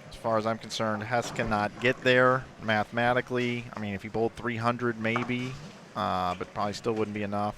as far as I'm concerned, Hess cannot get there mathematically. I mean, if he bowled 300 maybe, but probably still wouldn't be enough.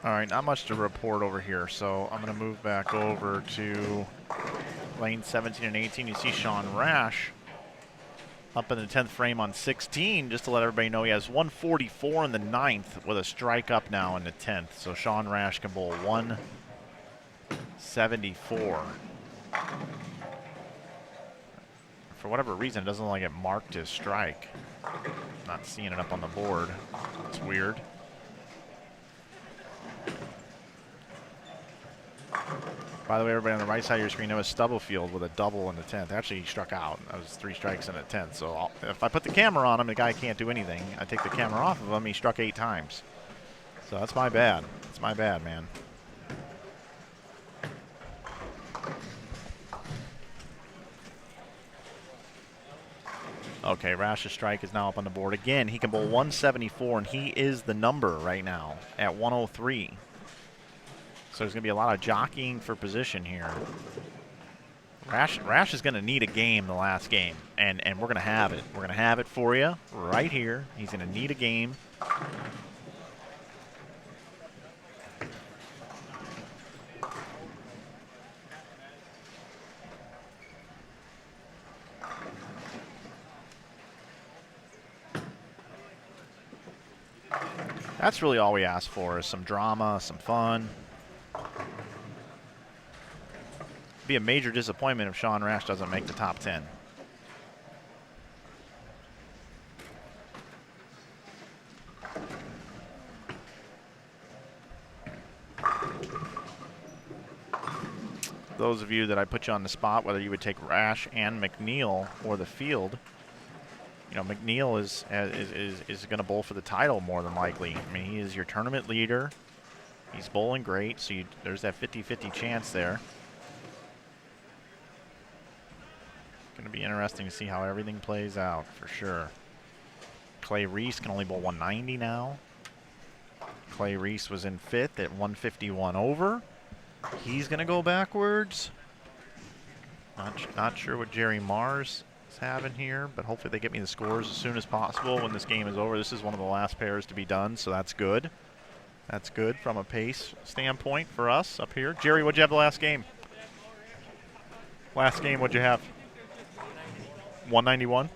All right, not much to report over here, so I'm going to move back over to lane 17 and 18. You see Sean Rash up in the 10th frame on 16, just to let everybody know he has 144 in the 9th with a strike up now in the 10th. So Sean Rash can bowl 174. For whatever reason, it doesn't look like it marked his strike. Not seeing it up on the board. It's weird. By the way, everybody on the right side of your screen, that was Stubblefield with a double in the 10th. Actually, he struck out. That was 3 strikes in the 10th. So if I put the camera on him, the guy can't do anything. I take the camera off of him, he struck 8 times. So that's my bad. It's my bad, man. Okay, Rash's strike is now up on the board. Again, he can bowl 174, and he is the number right now at 103. So there's going to be a lot of jockeying for position here. Rash is going to need a game the last game, and we're going to have it. We're going to have it for you right here. He's going to need a game. That's really all we ask for, is some drama, some fun. Be a major disappointment if Sean Rash doesn't make the top 10. Those of you that I put you on the spot, whether you would take Rash and McNeil or the field, you know, McNeil is going to bowl for the title more than likely. I mean, he is your tournament leader. He's bowling great, so there's that 50-50 chance there. Going to be interesting to see how everything plays out, for sure. Clay Reese can only bowl 190 now. Clay Reese was in 5th at 151 over. He's going to go backwards. Not sure what Jerry Mars is having here, but hopefully they get me the scores as soon as possible when this game is over. This is one of the last pairs to be done, so that's good. That's good from a pace standpoint for us up here. Jerry, what'd you have the last game? Last game, what'd you have? 191?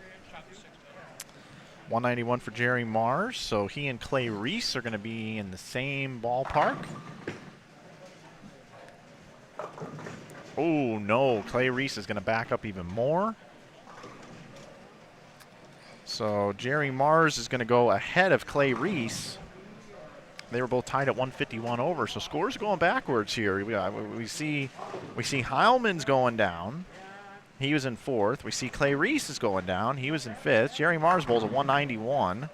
191 for Jerry Mars, so he and Clay Reese are going to be in the same ballpark. Oh, no. Clay Reese is going to back up even more. So Jerry Mars is going to go ahead of Clay Reese. They were both tied at 151 over, so scores going backwards here. We see Heilman's going down. He was in 4th. We see Clay Reese is going down. He was in 5th. Jerry Mars bowls at 191.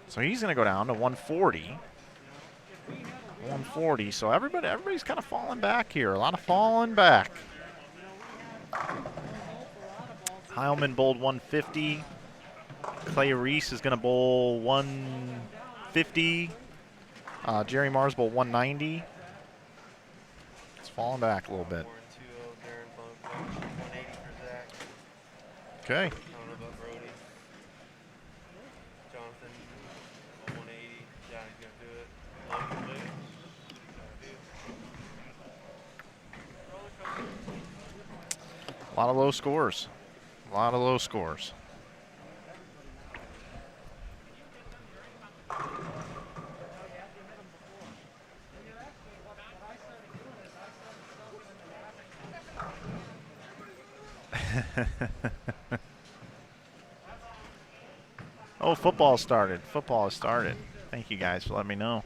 So he's going to go down to 140. 140. So everybody's kind of falling back here. A lot of falling back. Heilman bowled 150. Clay Reese is going to bowl 150. Jerry Mars bowled 190. It's falling back a little bit. Okay. I don't know about Brody. Jonathan, 180. Johnny's going to do it. Logan Lewis. A lot of low scores. A lot of low scores. Oh, football started. Football has started. Thank you guys for letting me know.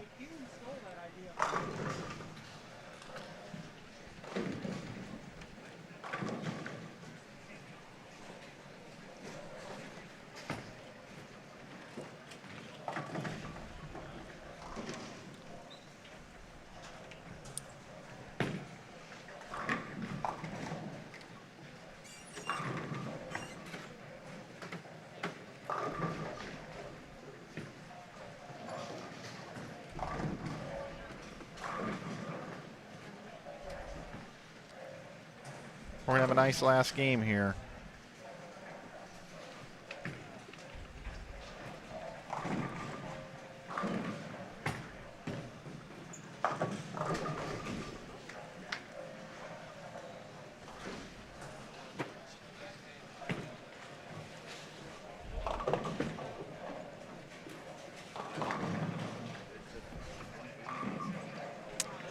We're going to have a nice last game here.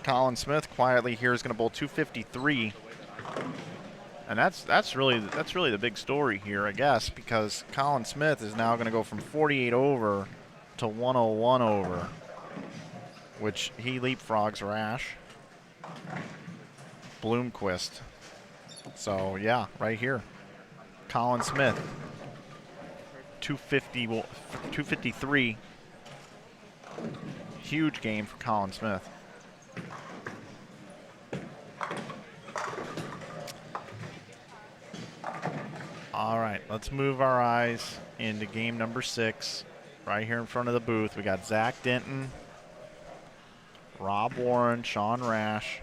Colin Smith quietly here is going to bowl 253. And that's really the big story here, I guess, because Colin Smith is now going to go from 48 over to 101 over, which he leapfrogs Rash, Bloomquist. So yeah, right here, Colin Smith, 253. Huge game for Colin Smith. All right, let's move our eyes into game number 6. Right here in front of the booth, we got Zach Denton, Rob Warren, Sean Rash.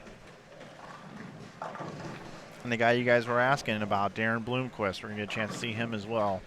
And the guy you guys were asking about, Darren Bloomquist, we're going to get a chance to see him as well.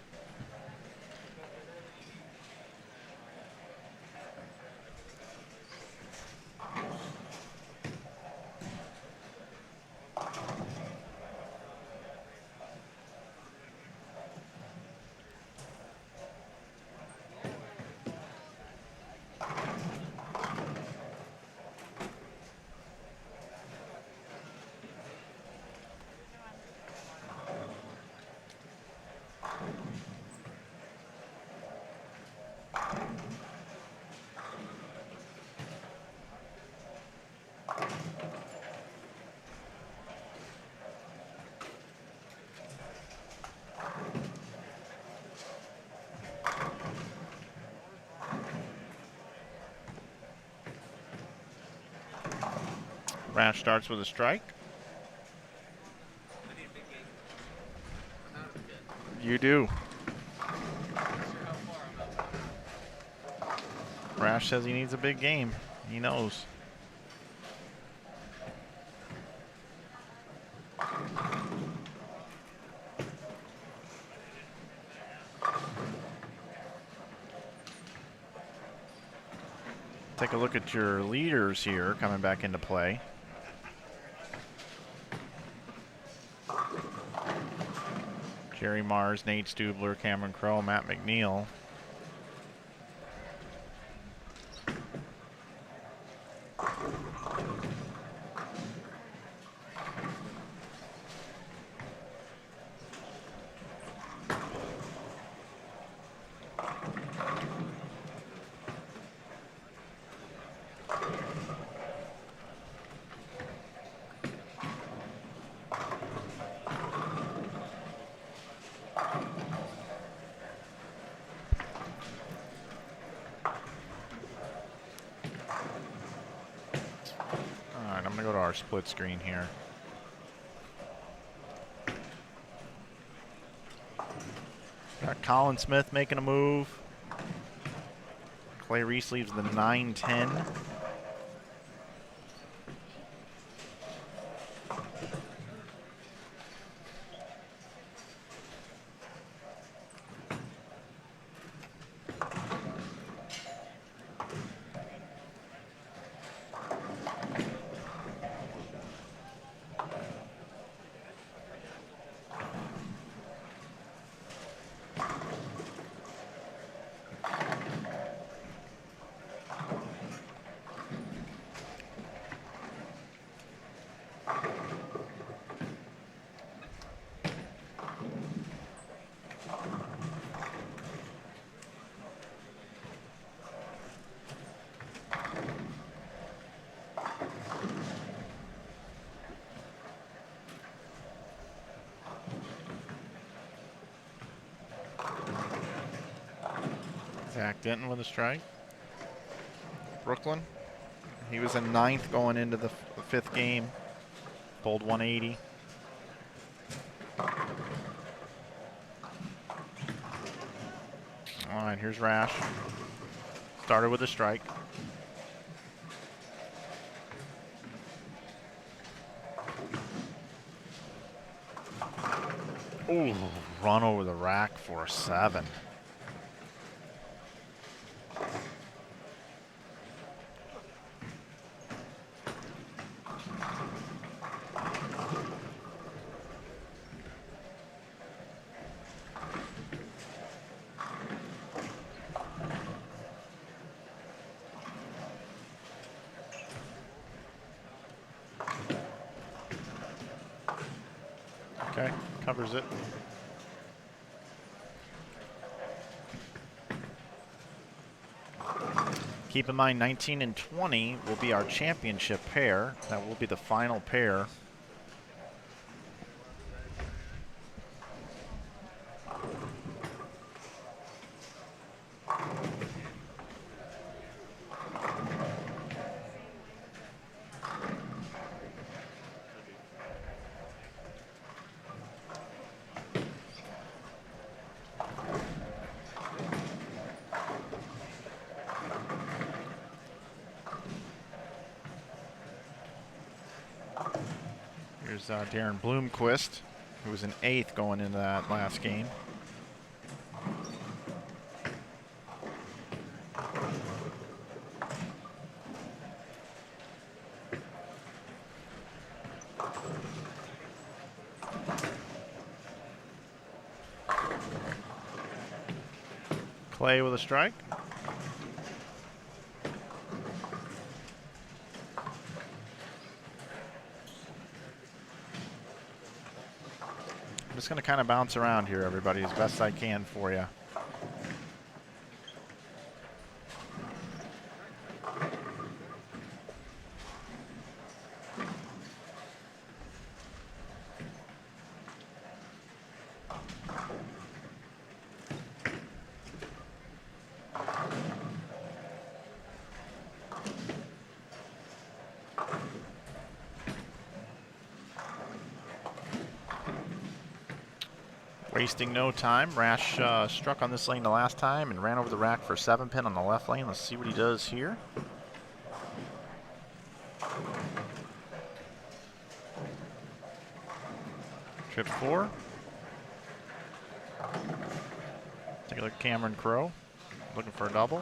Rash starts with a strike. You do. Rash says he needs a big game. He knows. Take a look at your leaders here coming back into play. Jerry Mars, Nate Stubler, Cameron Crowe, Matt McNeil. Split screen here. Got Colin Smith making a move. Clay Reese leaves the 9-10. Zach Denton with a strike. Brooklyn. He was in 9th going into the 5th game. Pulled 180. All right, here's Rash. Started with a strike. Ooh, run over the rack for a 7. Okay, covers it. Keep in mind, 19 and 20 will be our championship pair. That will be the final pair. There's Darren Bloomquist, who was in 8th going into that last game. Clay with a strike. I'm just going to kind of bounce around here, everybody, as best I can for you. Wasting no time. Rash struck on this lane the last time and ran over the rack for 7-pin on the left lane. Let's see what he does here. Trip 4. Take a look at Cameron Crowe. Looking for a double.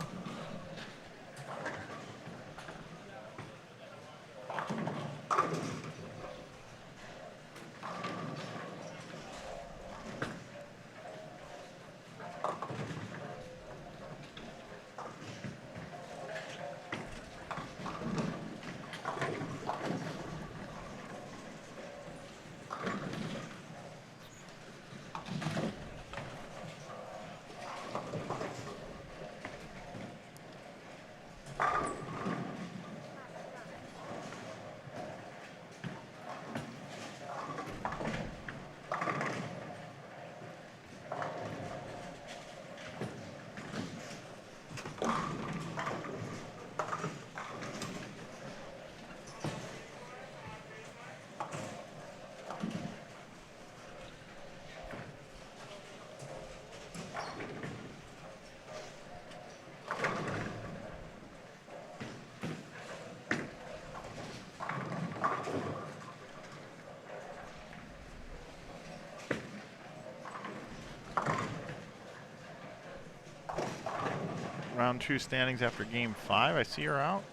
Round 2 standings after game 5. I see her out.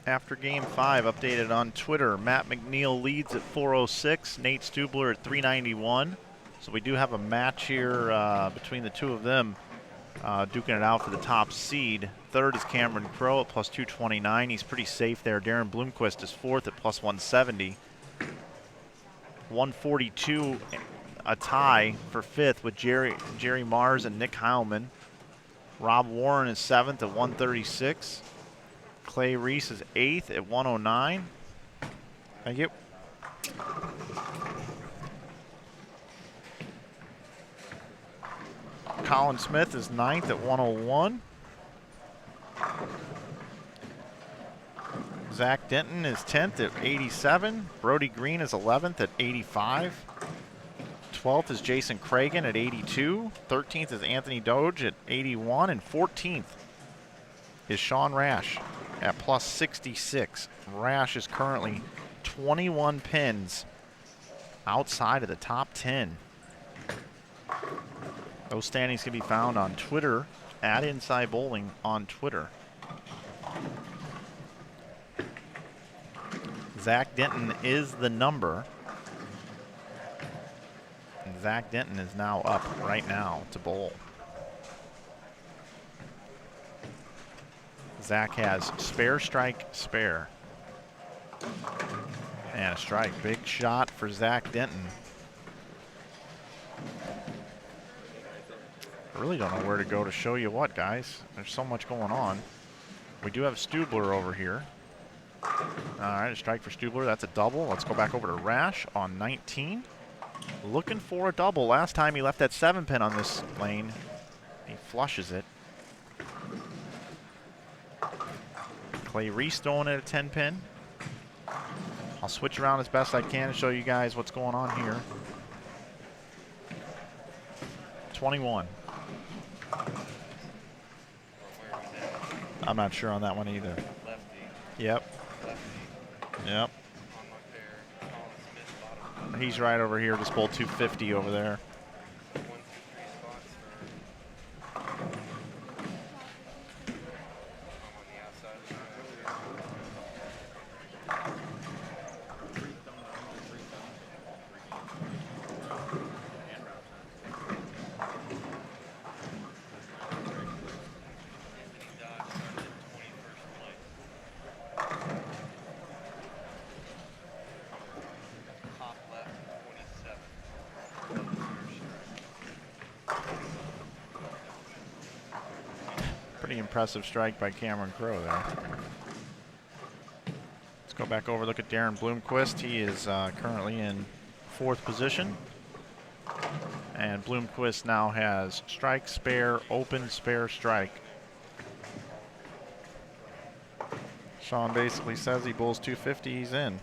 After game 5, updated on Twitter, Matt McNeil leads at 406, Nate Stubler at 391. So we do have a match here between the two of them, duking it out for the top seed. Third is Cameron Crowe at plus 229. He's pretty safe there. Darren Bloomquist is fourth at plus 170. 142, a tie for fifth with Jerry Mars and Nick Heilman. Rob Warren is seventh at 136. Clay Reese is 8th at 109. Thank you. Colin Smith is 9th at 101. Zach Denton is 10th at 87. Brody Green is 11th at 85. 12th is Jason Cragen at 82. 13th is Anthony Doge at 81. And 14th is Sean Rash at plus 66. Rash is currently 21 pins outside of the top 10. Those standings can be found on Twitter, at Inside Bowling on Twitter. Zach Denton is the number. And Zach Denton is now up right now to bowl. Zach has spare, strike, spare. And a strike. Big shot for Zach Denton. I really don't know where to go to show you what, guys. There's so much going on. We do have Stubler over here. All right, a strike for Stubler. That's a double. Let's go back over to Rash on 19. Looking for a double. Last time he left that 7-pin on this lane. He flushes it. Clay Reese throwing at a 10 pin. I'll switch around as best I can to show you guys what's going on here. 21. I'm not sure on that one either. Lefty. Yep. Lefty. Yep. On my pair. Colin Smith bottom. He's right over here. Just pulled 250 over there. 1, 2, 3 spots for. I'm on the outside of the Anthony Dodge started in 21st place. Top left, 27. Pretty impressive strike by Cameron Crowe there. Let's go back over, look at Darren Bloomquist. He is currently in 4th position. And Bloomquist now has strike, spare, open, spare, strike. Sean basically says he bowls 250, he's in.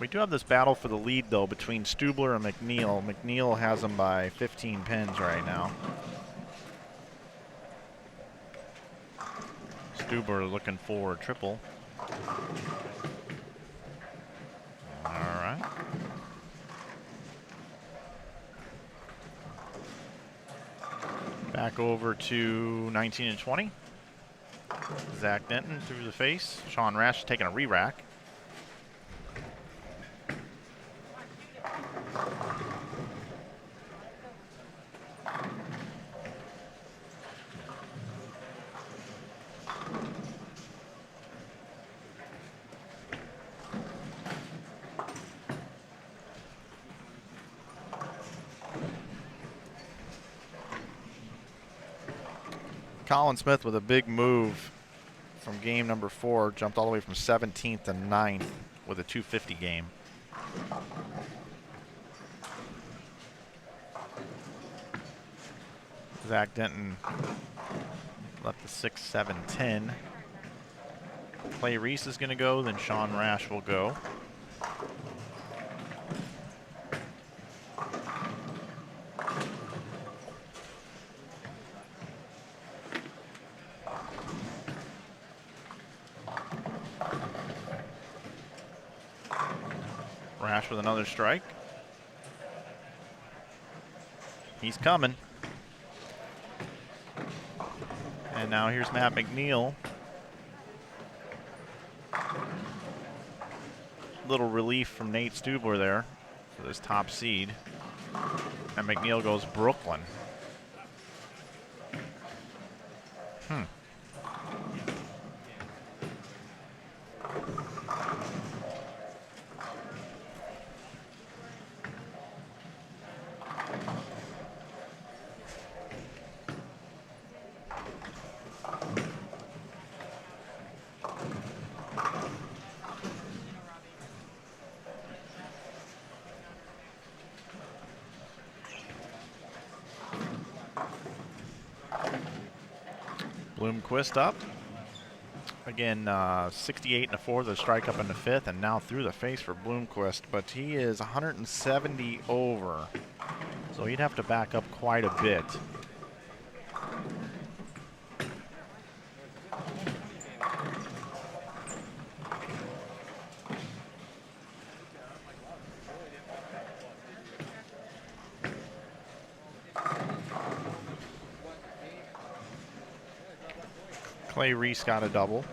We do have this battle for the lead, though, between Stubler and McNeil. McNeil has him by 15 pins right now. Stubler looking for a triple. All right. Back over to 19 and 20. Zach Denton through the face. Sean Rash taking a re-rack. Colin Smith with a big move from game number 4, jumped all the way from 17th to 9th with a 250 game. Zach Denton left the 6, 7, 10. Clay Reese is going to go, then Sean Rash will go. Rash with another strike. He's coming. And now here's Matt McNeil. Little relief from Nate Stubler there for this top seed. And McNeil goes Brooklyn. Bloomquist up. Again, 68 and a 4th, a strike up in the 5th, and now through the face for Bloomquist, but he is 170 over, so he'd have to back up quite a bit. Clay Reese got a double.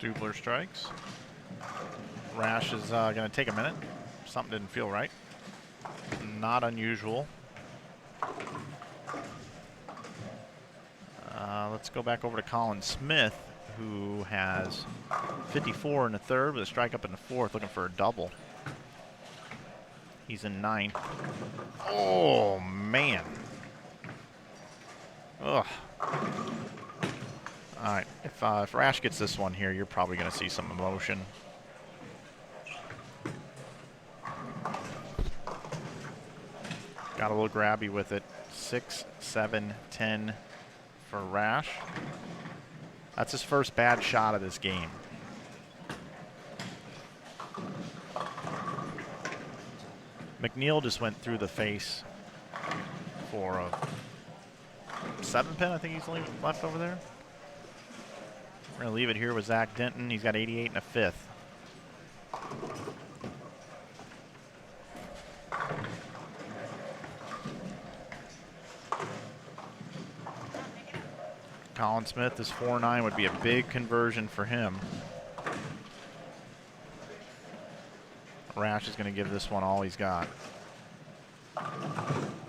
Stubler strikes. Rash is going to take a minute. Something didn't feel right. Not unusual. Let's go back over to Colin Smith, who has 54 in the third with a strike up in the fourth, looking for a double. He's in ninth. Oh, man. Ugh. All right, if Rash gets this one here, you're probably going to see some emotion. Got a little grabby with it. 6, 7, 10 for Rash. That's his first bad shot of this game. McNeil just went through the face for a 7-pin. I think he's left over there. We're going to leave it here with Zach Denton. He's got 88 and a fifth. Colin Smith, this 4-9 would be a big conversion for him. Rash is going to give this one all he's got.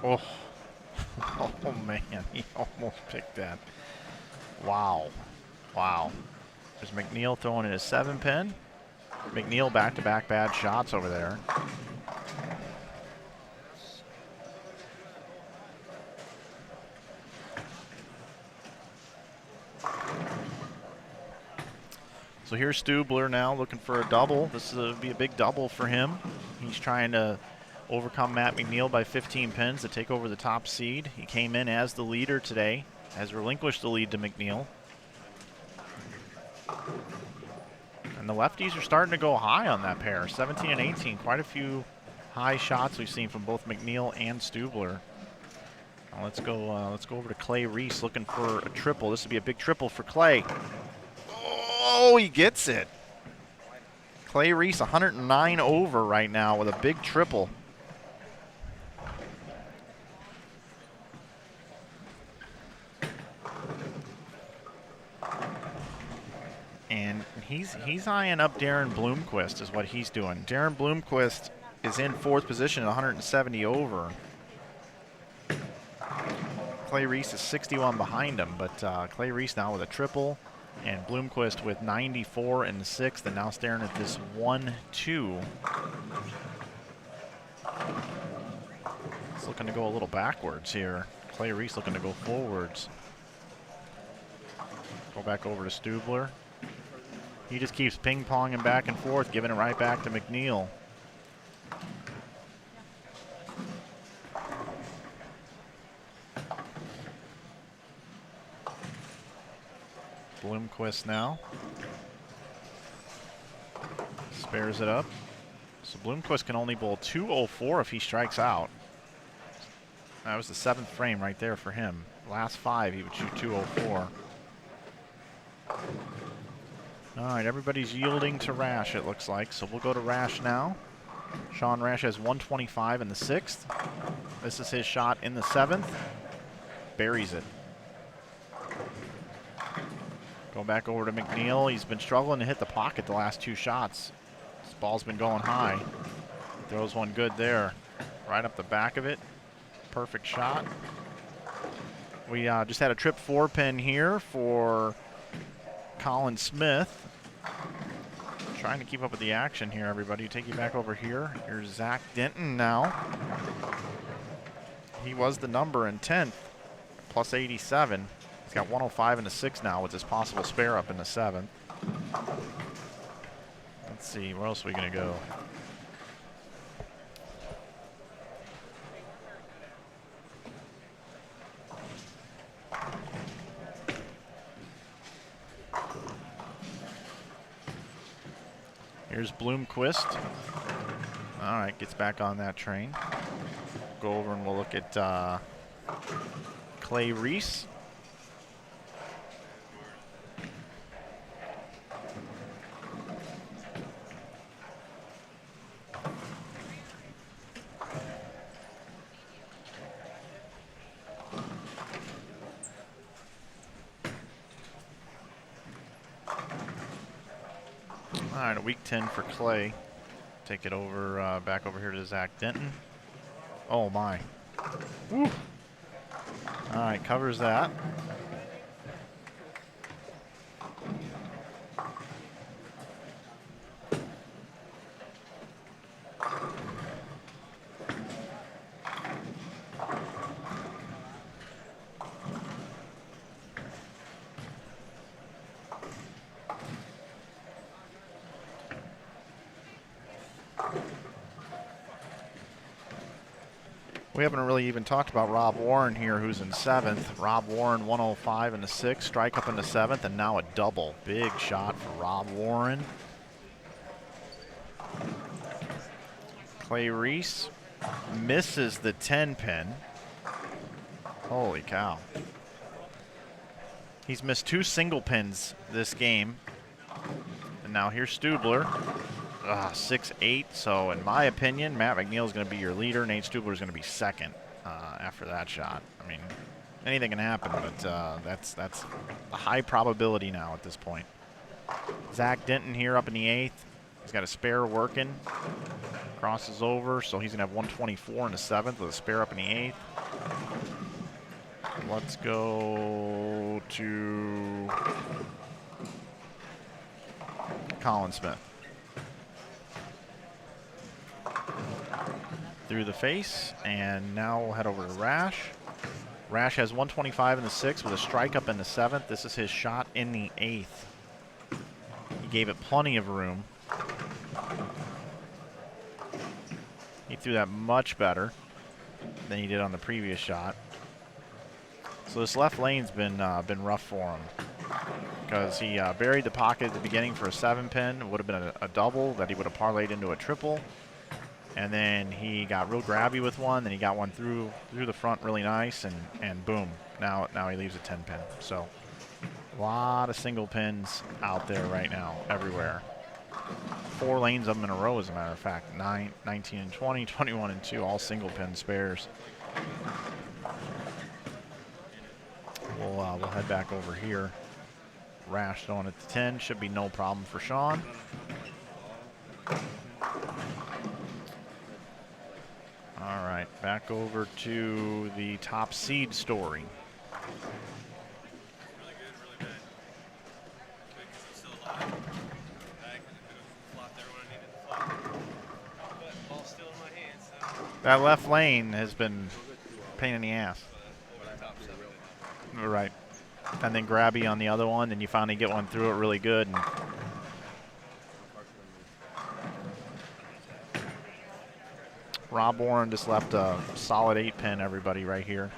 Oh, oh man, he almost picked that. Wow. Wow. There's McNeil throwing in his 7-pin. McNeil back-to-back bad shots over there. So here's Stubler now looking for a double. This will be a big double for him. He's trying to overcome Matt McNeil by 15 pins to take over the top seed. He came in as the leader today, has relinquished the lead to McNeil. And the lefties are starting to go high on that pair, 17 and 18. Quite a few high shots we've seen from both McNeil and Stubler. Now let's go over to Clay Reese looking for a triple. This would be a big triple for Clay. Oh, he gets it. Clay Reese 109 over right now with a big triple. And he's eyeing up Darren Bloomquist is what he's doing. Darren Bloomquist is in fourth position at 170 over. Clay Reese is 61 behind him, but Clay Reese now with a triple. And Bloomquist with 94 in the sixth, and now staring at this 1-2. It's looking to go a little backwards here. Clay Reese looking to go forwards. Go back over to Stubler. He just keeps ping-ponging back and forth, giving it right back to McNeil. Bloomquist now. Spares it up. So Bloomquist can only bowl 204 if he strikes out. That was the 7th frame right there for him. Last 5 he would shoot 204. All right, everybody's yielding to Rash it looks like. So we'll go to Rash now. Sean Rash has 125 in the 6th. This is his shot in the 7th. Buries it. Go back over to McNeil. He's been struggling to hit the pocket the last 2 shots. This ball's been going high. Throws one good there. Right up the back of it. Perfect shot. We just had a trip 4-pin here for Colin Smith. Trying to keep up with the action here, everybody. Take you back over here. Here's Zach Denton now. He was the number in 10th, plus 87. He's got 105 in the 6th now with this possible spare up in the 7th. Let's see, where else are we going to go? Here's Bloomquist. All right, gets back on that train. Go over and we'll look at Clay Reese. right, a weak 10 for Clay. Take it over, back over here to Zach Denton. Oh my. Woo. All right, covers that. We haven't really even talked about Rob Warren here, who's in 7th. Rob Warren, 105 in the 6th, strike up in the 7th, and now a double. Big shot for Rob Warren. Clay Reese misses the 10 pin. Holy cow. He's missed 2 single pins this game. And now here's Stubler. 6-8. So in my opinion, Matt McNeil is going to be your leader. Nate Stubler is going to be second after that shot. I mean, anything can happen, but that's a high probability now at this point. Zach Denton here up in the 8th. He's got a spare working. Crosses over, so he's going to have 124 in the 7th with a spare up in the 8th. Let's go to Colin Smith. Through the face, and now we'll head over to Rash. Rash has 125 in the 6th with a strike up in the 7th. This is his shot in the 8th. He gave it plenty of room. He threw that much better than he did on the previous shot. So this left lane's been rough for him because he buried the pocket at the beginning for a 7 pin. It would have been a double that he would have parlayed into a triple. And then he got real grabby with one. Then he got one through the front really nice, and boom. Now he leaves a 10 pin. So a lot of single pins out there right now, everywhere. 4 lanes of them in a row, as a matter of fact. 9, 19, and 20, 21, and 2, all single pin spares. We'll head back over here. Rash throwing at the 10. Should be no problem for Sean. All right, back over to the top seed story. Really good, really bad. Good 'cause I'm still alive. Back, I could have flopped there when I needed to flop. But ball's still in my hands, so. That left lane has been a pain in the ass. Over the top 7. Right. And then grabby on the other one, and you finally get one through it really good. And Rob Warren just left a solid 8 pin, everybody, right here.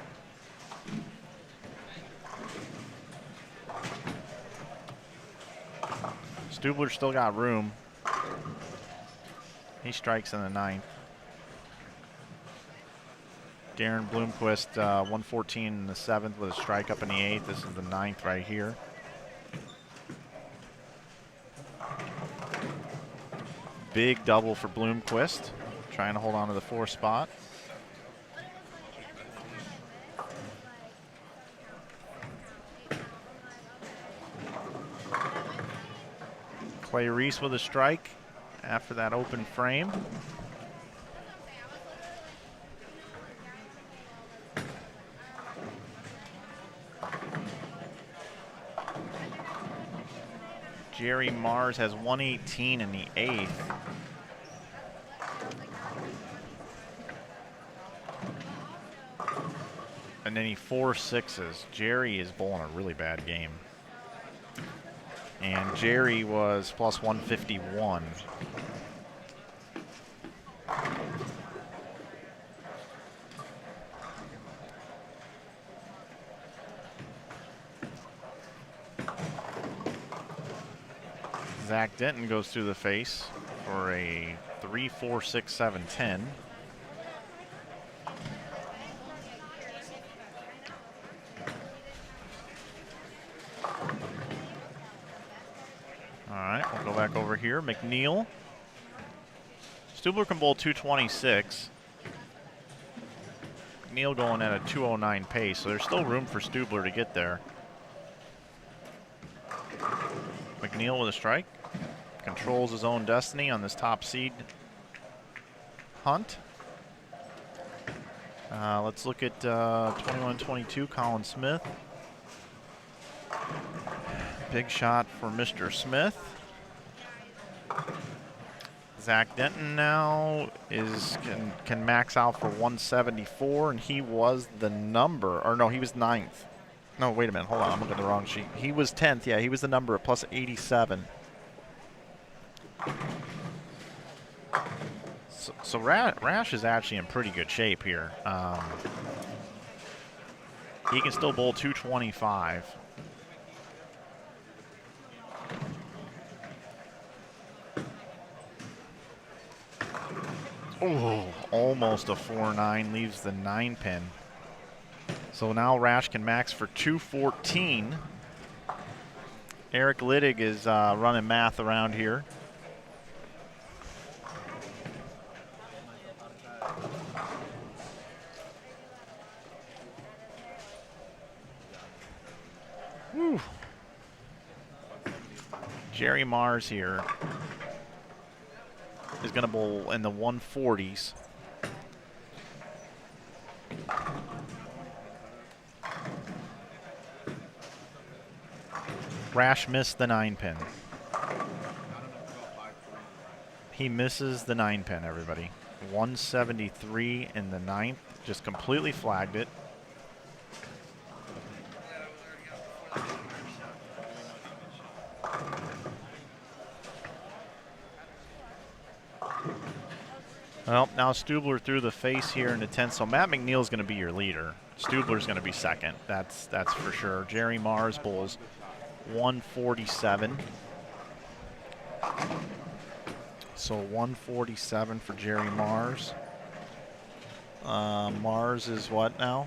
Stubler still got room. He strikes in the 9th. Darren Bloomquist, 114 in the 7th with a strike up in the 8th. This is the 9th right here. Big double for Bloomquist, trying to hold on to the 4th spot. Clay Reese with a strike after that open frame. Jerry Mars has 118 in the 8th. And then he 4 6s. Jerry is bowling a really bad game. And Jerry was plus 151. Zach Denton goes through the face for a 3, 4, 6, 7, 10. All right, we'll go back over here. McNeil. Stubler can bowl 226. McNeil going at a 209 pace, so there's still room for Stubler to get there. McNeil with a strike. controls his own destiny on this top seed hunt. Let's look at 21-22, Colin Smith. Big shot for Mr. Smith. Zach Denton now can max out for 174, and he was the number, or no, he was 9th. No, wait a minute, hold on, I'm looking at the wrong sheet. He was 10th, yeah, he was the number at plus 87. So Rash is actually in pretty good shape here. He can still bowl 225. Oh, almost a 4-9, leaves the 9 pin. So now Rash can max for 214. Eric Littig is running math around here. Whew. Jerry Mars here is going to bowl in the 140s. Rash missed the 9 pin. He misses the 9 pin, everybody. 173 in the 9th, just completely flagged it. Well, now Stubler threw the face here in the 10th, so Matt McNeil's going to be your leader. Stubler's going to be second. That's for sure. Jerry Mars bowls 147. So 147 for Jerry Mars. Mars is what now?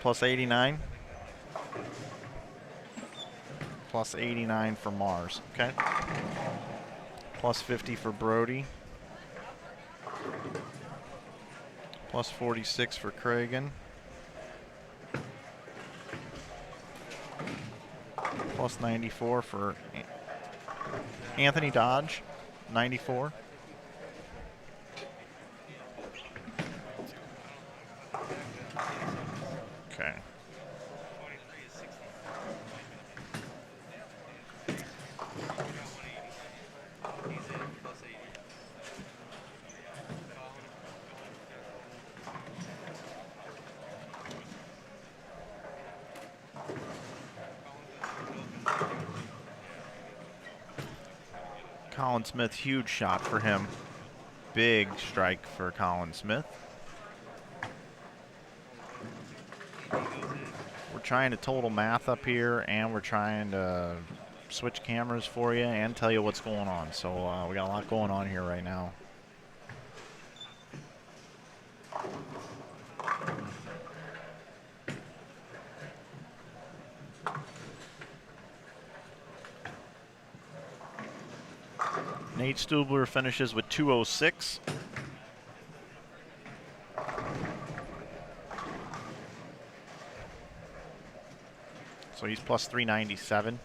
Plus 89. Plus 89 for Mars. Okay. Plus 50 for Brody. Plus 46 for Cragen. Plus 94 for Anthony Dodge. 94. Okay. Colin Smith, huge shot for him. Big strike for Colin Smith. We're trying to total math up here, and we're trying to switch cameras for you and tell you what's going on. So we got a lot going on here right now. Nate Stubler finishes with 206. So he's plus 397.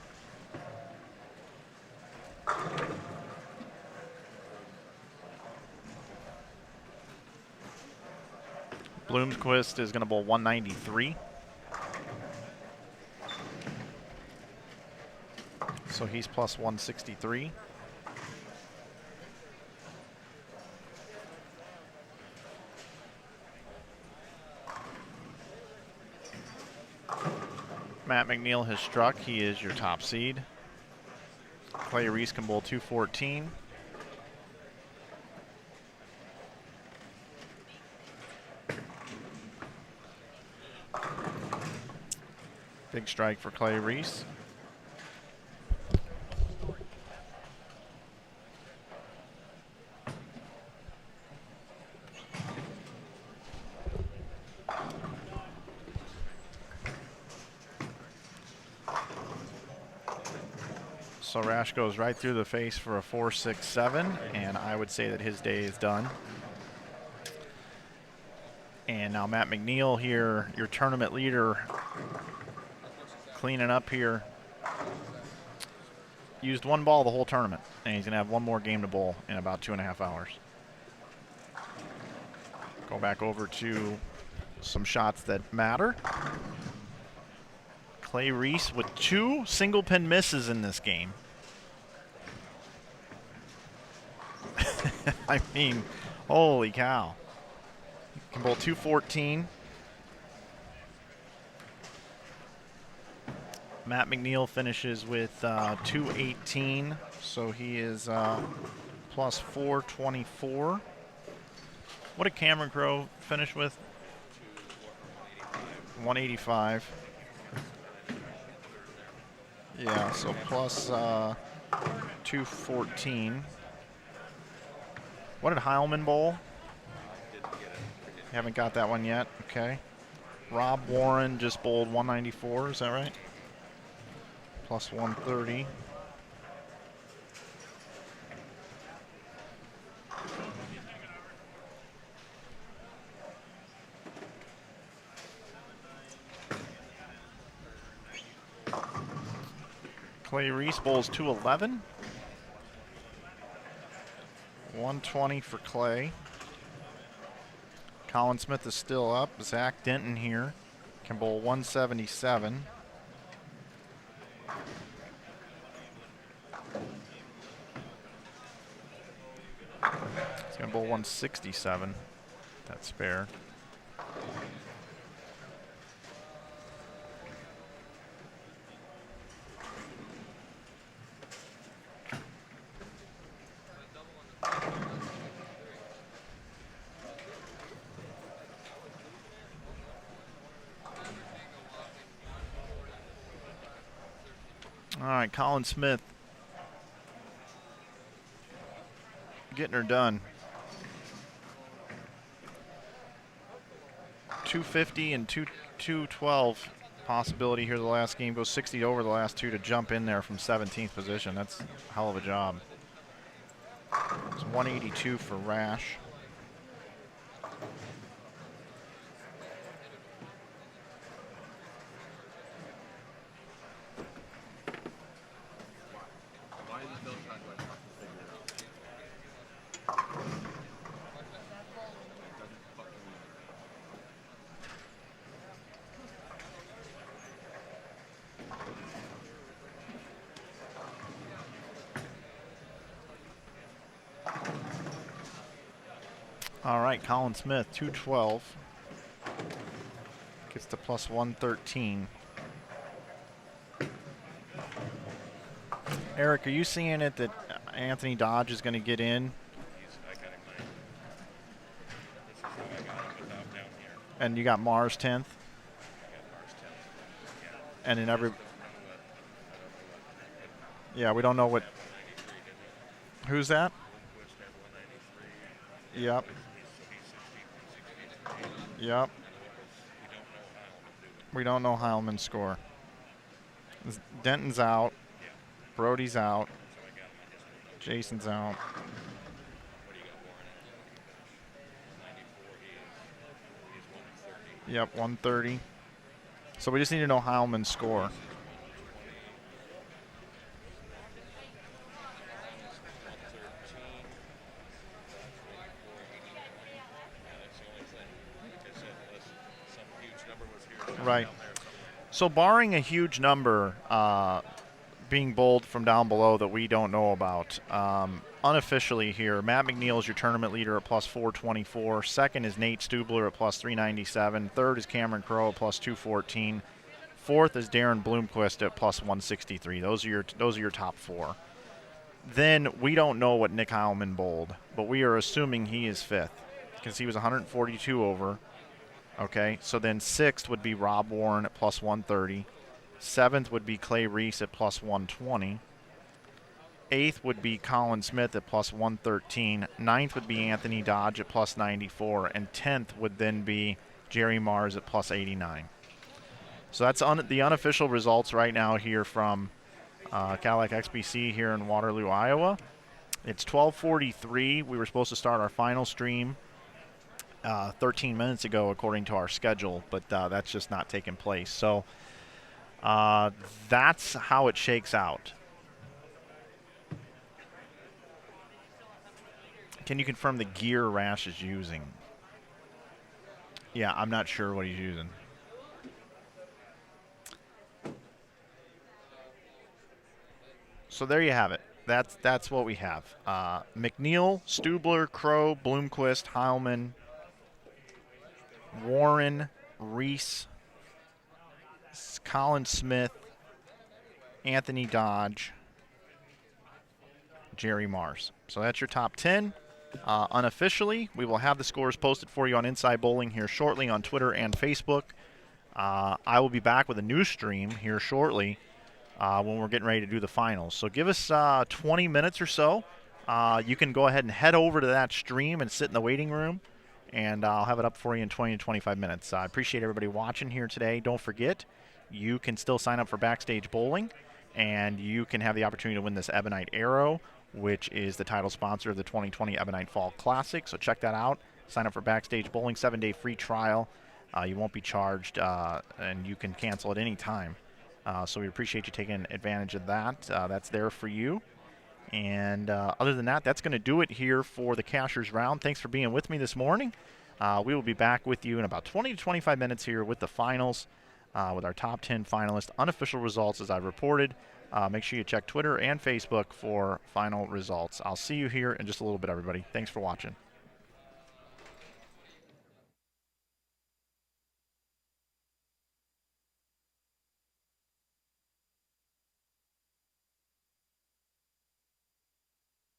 Bloomquist is going to bowl 193. So he's plus 163. Matt McNeil has struck. He is your top seed. Clay Reese can bowl 214. Big strike for Clay Reese. So Rash goes right through the face for a 4.67, and I would say that his day is done. And now Matt McNeil here, your tournament leader, cleaning up here used 1 ball the whole tournament, and he's going to have 1 more game to bowl in about 2.5 hours. Go back over to some shots that matter. Clay Reese with 2 single pin misses in this game. I mean, holy cow. Can bowl 214. Matt McNeil finishes with 218, so he is plus 424. What did Cameron Crowe finish with? 185. Yeah, so plus 214. What did Heilman bowl? Haven't got that one yet. Okay. Rob Warren just bowled 194. Is that right? Plus 130. Clay Reese bowls 211. 120 for Clay. Colin Smith is still up. Zach Denton here can bowl 177. He's going to bowl 167. That's spare. All right, Colin Smith getting her done. 250 and 212 possibility here the last game. Goes 60 over the last 2 to jump in there from 17th position. That's a hell of a job. It's 182 for Rash. All right, Colin Smith, 212. Gets to plus 113. Eric, are you seeing it that Anthony Dodge is going to get in? I got him ninth. This is how I got him without down here. And you got Mars 10th? I got Mars 10th. Yeah. And in every... I don't know what. Yeah, we don't know what... 93, didn't he? Who's that? Lindquist had 193. Yep. He's 63. Yep. We don't know Heilman, do we? We don't know Heilman's score. Denton's out. Yeah. Brody's out. So I got him at his 1. Jason's out. What do you got Warren at? 94. He is 130. Yep, 130. So we just need to know Heilman's score. 113. Right. So barring a huge number being bowled from down below that we don't know about, unofficially here, Matt McNeil is your tournament leader at plus 424. Second is Nate Stubler at plus 397. Third is Cameron Crowe at plus 214. Fourth is Darren Bloomquist at plus 163. Those are your top 4. Then we don't know what Nick Heilman bowled, but we are assuming he is 5th because he was 142 over. Okay, so then 6th would be Rob Warren at plus 130. 7th would be Clay Reese at plus 120. 8th would be Colin Smith at plus 113. 9th would be Anthony Dodge at plus 94. And 10th would then be Jerry Mars at plus 89. So that's the unofficial results right now here from Cadillac XBC here in Waterloo, Iowa. It's 12:43. We were supposed to start our final stream 13 minutes ago according to our schedule, but that's just not taking place. So that's how it shakes out. Can you confirm the gear Rash is using? Yeah, I'm not sure what he's using. So there you have it. That's what we have. McNeil, Stubler, Crow, Bloomquist, Heilman, Warren, Reese, Colin Smith, Anthony Dodge, Jerry Mars. So that's your top 10. Unofficially, we will have the scores posted for you on Inside Bowling here shortly on Twitter and Facebook. I will be back with a new stream here shortly when we're getting ready to do the finals. So give us 20 minutes or so. You can go ahead and head over to that stream and sit in the waiting room, and I'll have it up for you in 20 to 25 minutes. I appreciate everybody watching here today. Don't forget, you can still sign up for Backstage Bowling, and you can have the opportunity to win this Ebonite Arrow, which is the title sponsor of the 2020 Ebonite Fall Classic. So check that out. Sign up for Backstage Bowling, 7-day free trial. You won't be charged, and you can cancel at any time. So we appreciate you taking advantage of that. That's there for you. And other than that, that's going to do it here for the Cashers Round. Thanks for being with me this morning. We will be back with you in about 20 to 25 minutes here with the finals, with our top 10 finalists. Unofficial results, as I've reported. Make sure you check Twitter and Facebook for final results. I'll see you here in just a little bit, everybody. Thanks for watching.